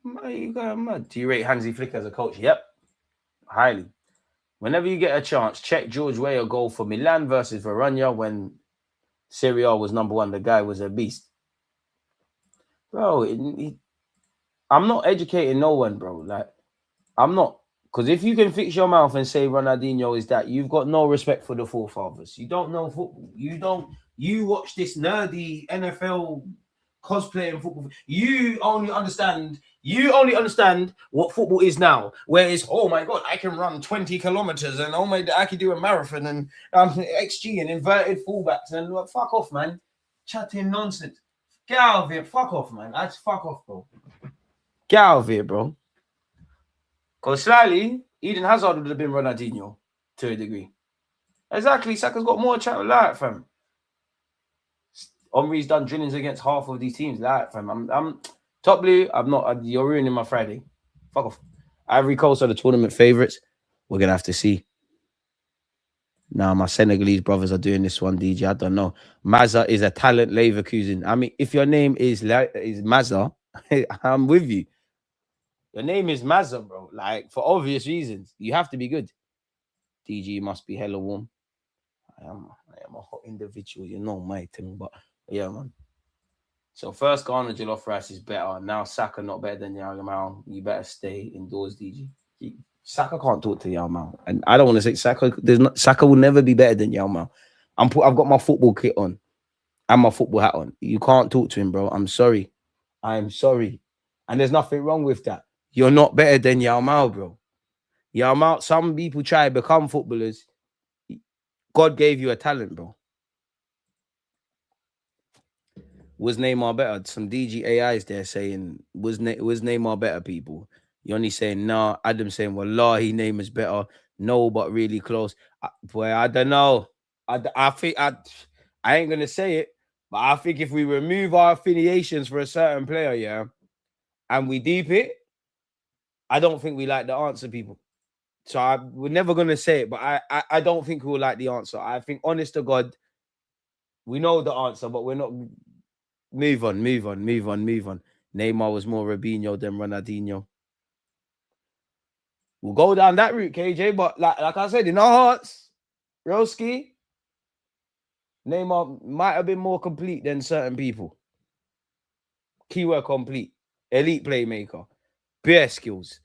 You got mad. Do you rate Hansi Flick as a coach? Yep. Highly. Whenever you get a chance, check George Weah goal for Milan versus Verona when Serie A was number one. The guy was a beast. Bro, I'm not educating no one, bro. Like, I'm not. Because if you can fix your mouth and say Ronaldinho is that, you've got no respect for the forefathers. You don't know football. You watch this nerdy NFL cosplaying football. You only understand what football is now. Whereas, oh my God, I can run 20 kilometers and oh my, I can do a marathon and XG and inverted fullbacks and fuck off, man. Chatting nonsense. Get out of here. Fuck off, man. That's fuck off, bro. Get out of here, bro. Because slightly, Eden Hazard would have been Ronaldinho to a degree. Exactly. Saka's got more chat with that, fam. Henry's done drillings against half of these teams. Like, fam. I'm top blue. I'm not. You're ruining my Friday. Fuck off. Ivory Coast are the tournament favourites. We're going to have to see. Now, my Senegalese brothers are doing this one, DJ. I don't know. Mazza is a talent Leverkusen. I mean, if your name is Mazza, I'm with you. Your name is Mazza, bro. Like, for obvious reasons. You have to be good. DG must be hella warm. I am a hot individual, you know my thing. But, yeah, man. So, first Ghana jollof rice is better. Now, Saka not better than Yao Mal. You better stay indoors, DG. Saka can't talk to Yao Mal. And I don't want to say Saka. Saka will never be better than Yao Mal. I've got my football kit on. And my football hat on. You can't talk to him, bro. I'm sorry. I'm sorry. And there's nothing wrong with that. You're not better than Yao Mal, bro. Yao Mal, some people try to become footballers. God gave you a talent, bro. Was Neymar better? Some DG AIs there saying, was Neymar better, people? You're only saying, nah. Adam saying, wallahi, Neymar's better. No, but really close. Boy, I don't know. I think I ain't going to say it, but I think if we remove our affiliations for a certain player, yeah, and we deep it, I don't think we like the answer, people. So we're never going to say it, but I don't think we'll like the answer. I think, honest to God, we know the answer, but we're not. Move on. Neymar was more Robinho than Ronaldinho. We'll go down that route, KJ, but like I said, in our hearts, Roski, Neymar might have been more complete than certain people. Keyword complete. Elite playmaker. Bare skills.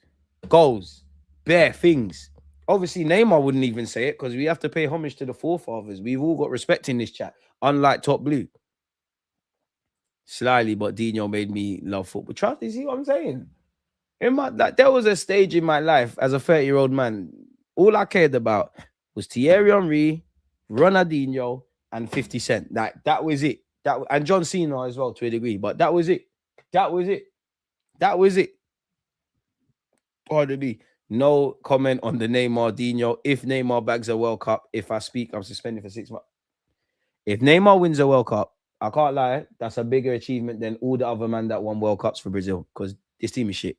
Goals. Bare things. Obviously, Neymar wouldn't even say it because we have to pay homage to the forefathers. We've all got respect in this chat, unlike Top Blue. Slyly, but Dino made me love football. Trust, you see what I'm saying? There was a stage in my life as a 30-year-old man. All I cared about was Thierry Henry, Ronaldinho, and 50 Cent. That was it. And John Cena as well, to a degree. But that was it. Pardon me. No comment on the Neymar Dino. If Neymar bags a World Cup, if I speak, I'm suspended for 6 months. If Neymar wins a World Cup, I can't lie, that's a bigger achievement than all the other men that won World Cups for Brazil, because this team is shit.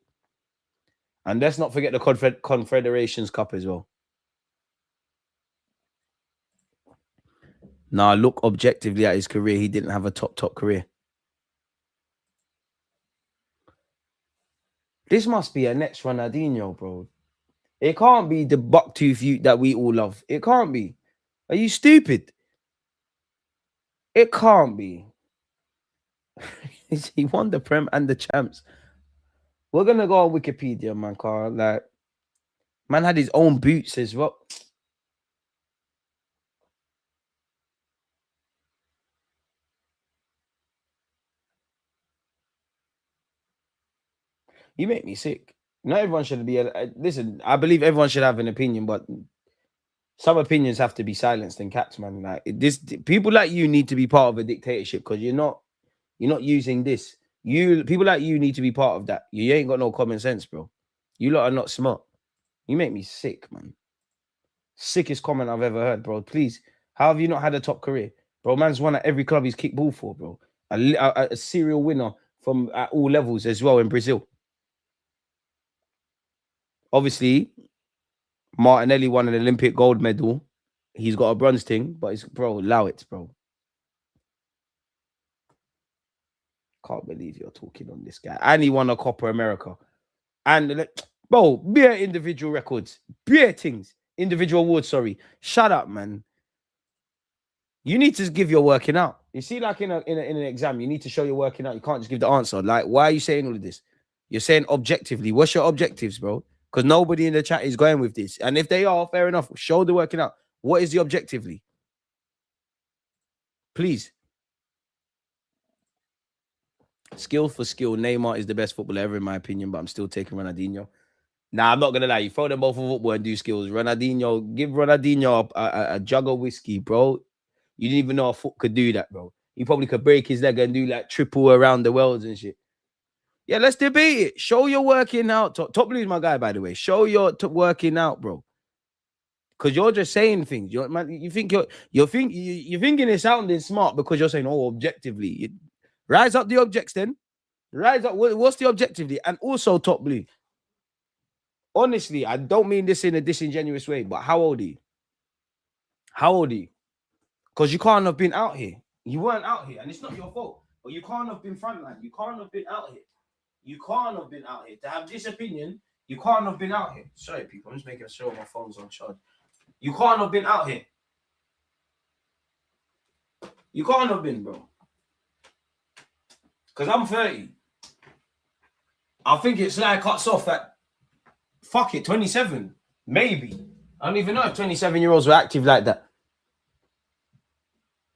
And let's not forget the Confederations Cup as well. Now, look objectively at his career. He didn't have a top career. This must be a next Ronaldinho, bro. It can't be the bucktooth youth that we all love. It can't be. Are you stupid? It can't be. He won the Prem and the champs. We're gonna go on Wikipedia, man, Carl. Like, man had his own boots as well. You make me sick. Not everyone should be. Listen, I believe everyone should have an opinion, but some opinions have to be silenced and capped, man. Like this, people like you need to be part of a dictatorship because you're not using this. You people like you need to be part of that. You ain't got no common sense, bro. You lot are not smart. You make me sick, man. Sickest comment I've ever heard, bro. Please, how have you not had a top career, bro? Man's won at every club he's kicked ball for, bro. A serial winner from at all levels as well in Brazil. Obviously, Martinelli won an Olympic gold medal. He's got a bronze thing, but it's bro, allow it, bro. Can't believe you're talking on this guy. And he won a Copa America. And bro, bare individual records, bare things, individual awards. Sorry, shut up, man. You need to give your working out. You see, like in an exam, you need to show your working out. You can't just give the answer. Like, why are you saying all of this? You're saying objectively. What's your objectives, bro? Because nobody in the chat is going with this. And if they are, fair enough. Show the working out. What is the objectively? Please. Skill for skill, Neymar is the best footballer ever, in my opinion, but I'm still taking Ronaldinho. Nah, I'm not going to lie. You throw them both for football and do skills. Ronaldinho, give Ronaldinho a jug of whiskey, bro. You didn't even know a foot could do that, bro. He probably could break his leg and do like triple around the world and shit. Yeah, let's debate it. Show your working out. Top Blue is my guy, by the way. Show your working out, bro. Because you're just saying things. You think you're thinking it's sounding smart because you're saying, oh, objectively. Rise up the objects then. Rise up. What's the objectively? And also, Top Blue. Honestly, I don't mean this in a disingenuous way, but how old are you? How old are you? Because you can't have been out here. You weren't out here, and it's not your fault. But you can't have been frontline. You can't have been out here. You can't have been out here. To have this opinion, you can't have been out here. Sorry, people. I'm just making sure my phone's on charge. You can't have been out here. You can't have been, bro. Because I'm 30. I think it's like cuts off at, fuck it, 27. Maybe. I don't even know if 27-year-olds were active like that.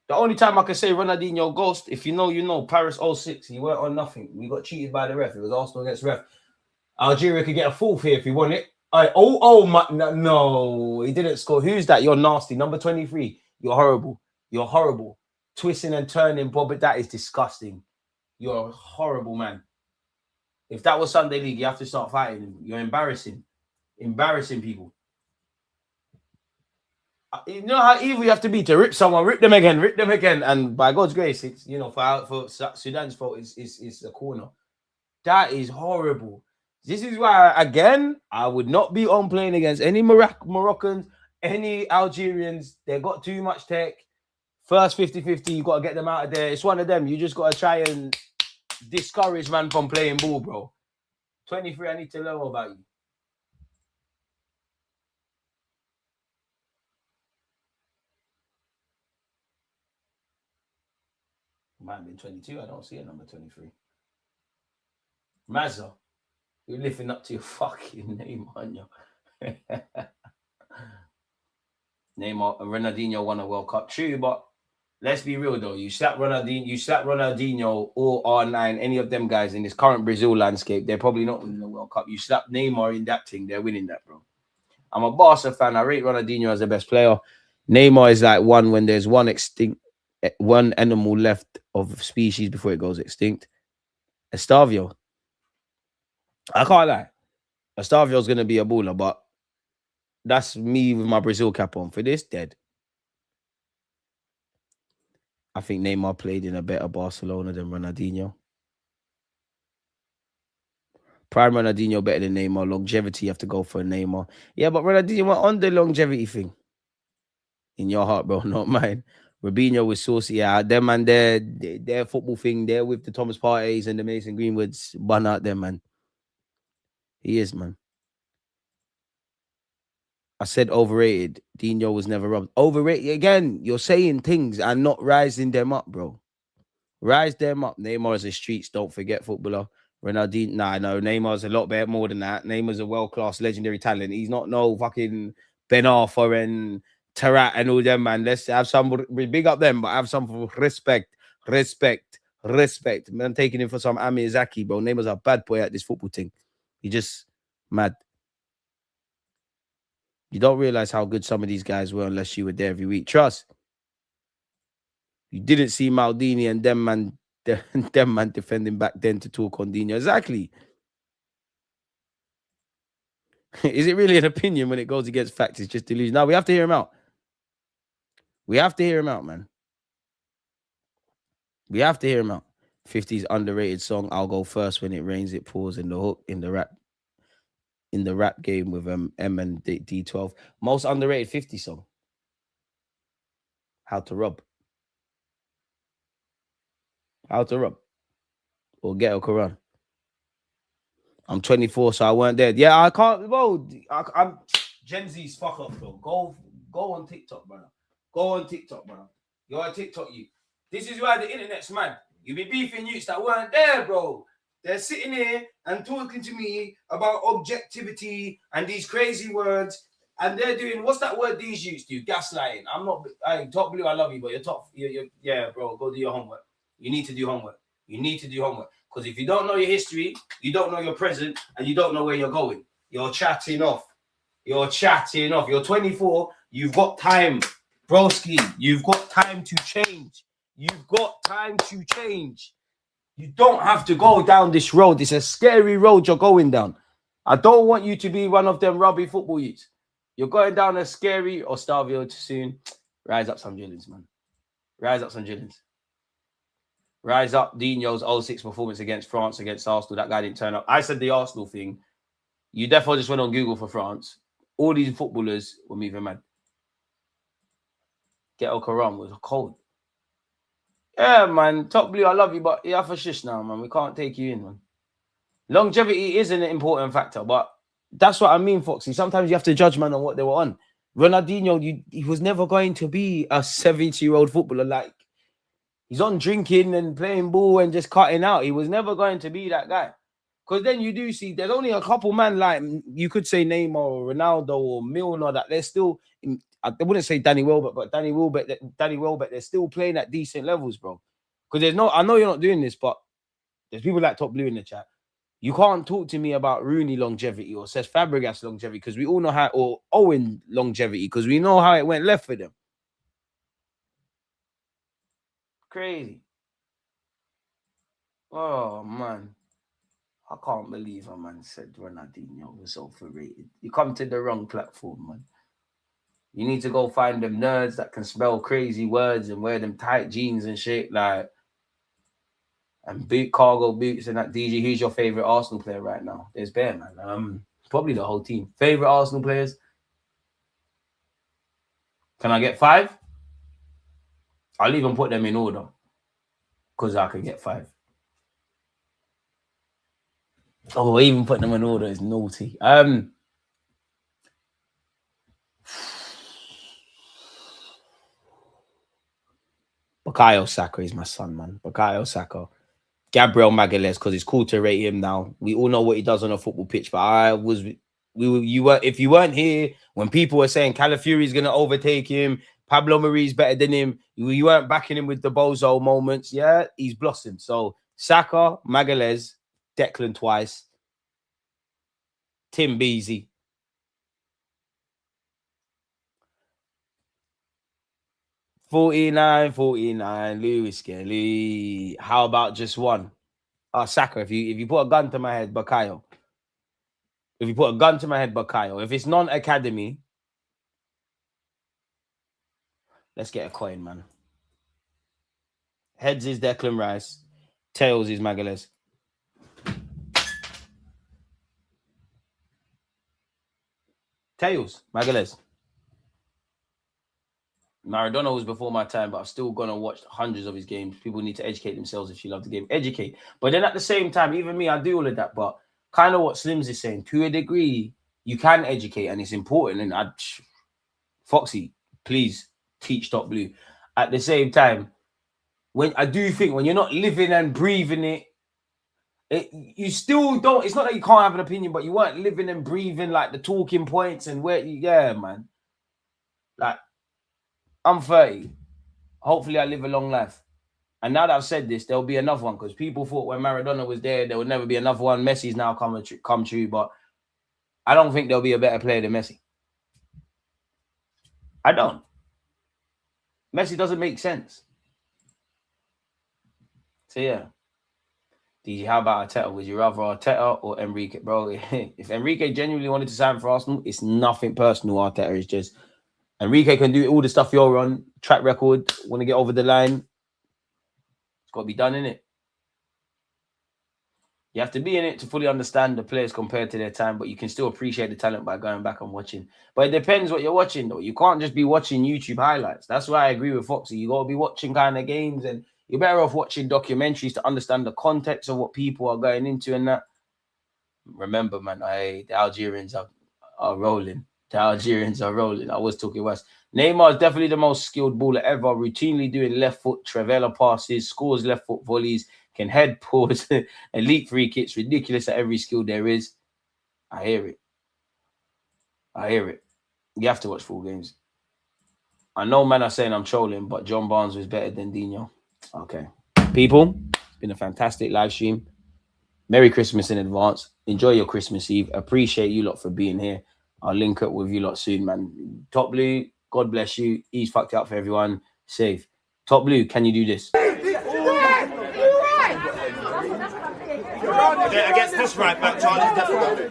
The only time I can say Ronaldinho ghost, if you know, you know. Paris 06, he weren't on nothing. We got cheated by the ref. It was Arsenal against ref. Algeria could get a fourth here if he won it. No, he didn't score. Who's that? You're nasty. Number 23. You're horrible. You're horrible. Twisting and turning, Bob, that is disgusting. You're a horrible man. If that was Sunday League, you have to start fighting him. You're embarrassing. Embarrassing people. You know how evil you have to be to rip someone, rip them again. And by God's grace, it's, you know, for Sudan's fault, it's a corner. That is horrible. This is why, again, I would not be on playing against any Moroccans, any Algerians. They got too much tech. First 50-50, you got to get them out of there. It's one of them. You just got to try and discourage man from playing ball, bro. 23, I need to know about you. Might have been 22. I don't see a number 23. Mazza, you're living up to your fucking name, aren't you? Neymar and Ronaldinho won a World Cup. True, but let's be real though. You slap Ronaldinho or R9, any of them guys in this current Brazil landscape, they're probably not winning the World Cup. You slap Neymar in that thing, they're winning that, bro. I'm a Barca fan. I rate Ronaldinho as the best player. Neymar is like one when there's one animal left of species before it goes extinct. Estavio. I can't lie. Estavio's going to be a baller, but that's me with my Brazil cap on. For this, dead. I think Neymar played in a better Barcelona than Ronaldinho. Prime Ronaldinho better than Neymar. Longevity, you have to go for Neymar. Yeah, but Ronaldinho went on the longevity thing. In your heart, bro, not mine. Robinho was saucy. Yeah, them and their football thing, they're with the Thomas Partey's and the Mason Greenwoods. Bun out them, man. He is, man. I said overrated. Dino was never robbed. Overrated again. You're saying things and not rising them up, bro. Rise them up. Neymar is the streets. Don't forget footballer. Ronaldinho, nah, no, Neymar's a lot better, more than that. Neymar's a world-class, legendary talent. He's not no fucking Ben Arthur and Tarat and all them, man. Let's have some, big up them, but have some respect. Man, I'm taking him for some Amizaki, bro. Neymar's a bad boy at this football thing. He just mad. You don't realize how good some of these guys were unless you were there every week. Trust. You didn't see Maldini and them man defending back then to talk on Dino. Exactly. Is it really an opinion when it goes against facts? It's just delusion. No, we have to hear him out. We have to hear him out, man. We have to hear him out. 50's underrated song. I'll go first when it rains, it pours in the hook in the rap game with M and D12. Most underrated 50 song. How to Rob. How to Rob. Or Ghetto Quran. I'm 24, so I weren't there. Yeah, I can't. Bro, I'm Gen Z's fuck off, bro. Go on TikTok, brother. Go on TikTok, brother. You're on TikTok, you. This is why the internet's mad. You be beefing youths that weren't there, bro. They're sitting here and talking to me about objectivity and these crazy words, and they're doing what's that word these youths do? Gaslighting. I'm not. Top Blue, I love you, but you're top. Yeah, bro. Go do your homework. You need to do homework. You need to do homework. Because if you don't know your history, you don't know your present, and you don't know where you're going. You're chatting off. You're 24. You've got time, broski. You've got time to change. You've got time to change. You don't have to go down this road. It's a scary road you're going down. I don't want you to be one of them rugby football youths. You're going down a scary or Starville too soon. Rise up some Gillins, man. Rise up some Gillins. Rise up Dino's 06 performance against France, against Arsenal. That guy didn't turn up. I said the Arsenal thing. You definitely just went on Google for France. All these footballers were moving mad. Ghetto Quran was cold. Yeah, man. Top Blue, I love you, but you have a shish now, man. We can't take you in, man. Longevity is an important factor, but that's what I mean, Foxy. Sometimes you have to judge man on what they were on. Ronaldinho, he was never going to be a 70-year-old footballer like. He's on drinking and playing ball and just cutting out. He was never going to be that guy. Because then you do see there's only a couple man like you could say Neymar or Ronaldo or Milner that they're still. I wouldn't say Danny Welbeck, but Danny Welbeck, they're still playing at decent levels, bro. Because there's no. I know you're not doing this, but there's people like Top Blue in the chat. You can't talk to me about Rooney longevity or Cesc Fabregas longevity because we all know how, or Owen longevity because we know how it went left for them. Crazy. Oh, man. I can't believe a man said Ronaldinho was overrated. You come to the wrong platform, man. You need to go find them nerds that can spell crazy words and wear them tight jeans and shit, like, and cargo boots and that. DG, who's your favorite Arsenal player right now? There's Bear, man. Probably the whole team. Favorite Arsenal players? Can I get 5? I'll even put them in order because I could get 5. Oh, even putting them in order is naughty. Bukayo Saka is my son, man. Bukayo Saka. Gabriel Magalhaes, because it's cool to rate him now. We all know what he does on a football pitch, but if you weren't here when people were saying Calafiori's going to overtake him, Pablo Mari's better than him, you weren't backing him with the bozo moments. Yeah, he's blossomed. So Saka, Magalhaes, Declan twice, Tim Beasy. $49, Lewis Kelly. How about just one? Saka. If you put a gun to my head, Bukayo. If you put a gun to my head, Bukayo. If it's non-academy, let's get a coin, man. Heads is Declan Rice. Tails is Magalhaes. Tails, Magalhaes. Maradona was before my time, but I'm still gonna watch hundreds of his games. People need to educate themselves if you love the game. Educate. But then at the same time, even me, I do all of that. But kind of what Slims is saying, to a degree, you can educate and it's important. And Foxy, please teach Top Blue. At the same time, when I do think when you're not living and breathing it, You still don't. It's not that you can't have an opinion, but you weren't living and breathing like the talking points and where. Yeah, man. Like, I'm 30. Hopefully, I live a long life. And now that I've said this, there'll be another one because people thought when Maradona was there would never be another one. Messi's now come true, but I don't think there'll be a better player than Messi. I don't. Messi doesn't make sense. So yeah. DJ, how about Arteta? Would you rather Arteta or Enrique? Bro, if Enrique genuinely wanted to sign for Arsenal, it's nothing personal. Arteta is just Enrique can do all the stuff you're on, track record, want to get over the line. It's got to be done, innit? You have to be in it to fully understand the players compared to their time, but you can still appreciate the talent by going back and watching. But it depends what you're watching, though. You can't just be watching YouTube highlights. That's why I agree with Foxy. You got to be watching kind of games, and you're better off watching documentaries to understand the context of what people are going into and that. Remember, man, the Algerians are rolling. The Algerians are rolling. I was talking West. Neymar is definitely the most skilled baller ever, routinely doing left foot Trevella passes, scores left foot volleys, can head pause, elite free kicks, ridiculous at every skill there is. I hear it. I hear it. You have to watch full games. I know man are saying I'm trolling, but John Barnes was better than Dino. Okay. People, it's been a fantastic live stream. Merry Christmas in advance. Enjoy your Christmas Eve. Appreciate you lot for being here. I'll link up with you lot soon, man. Top Blue, God bless you. He's fucked out for everyone. Safe. Top Blue, can you do this? Against this right back, Charlie's definitely.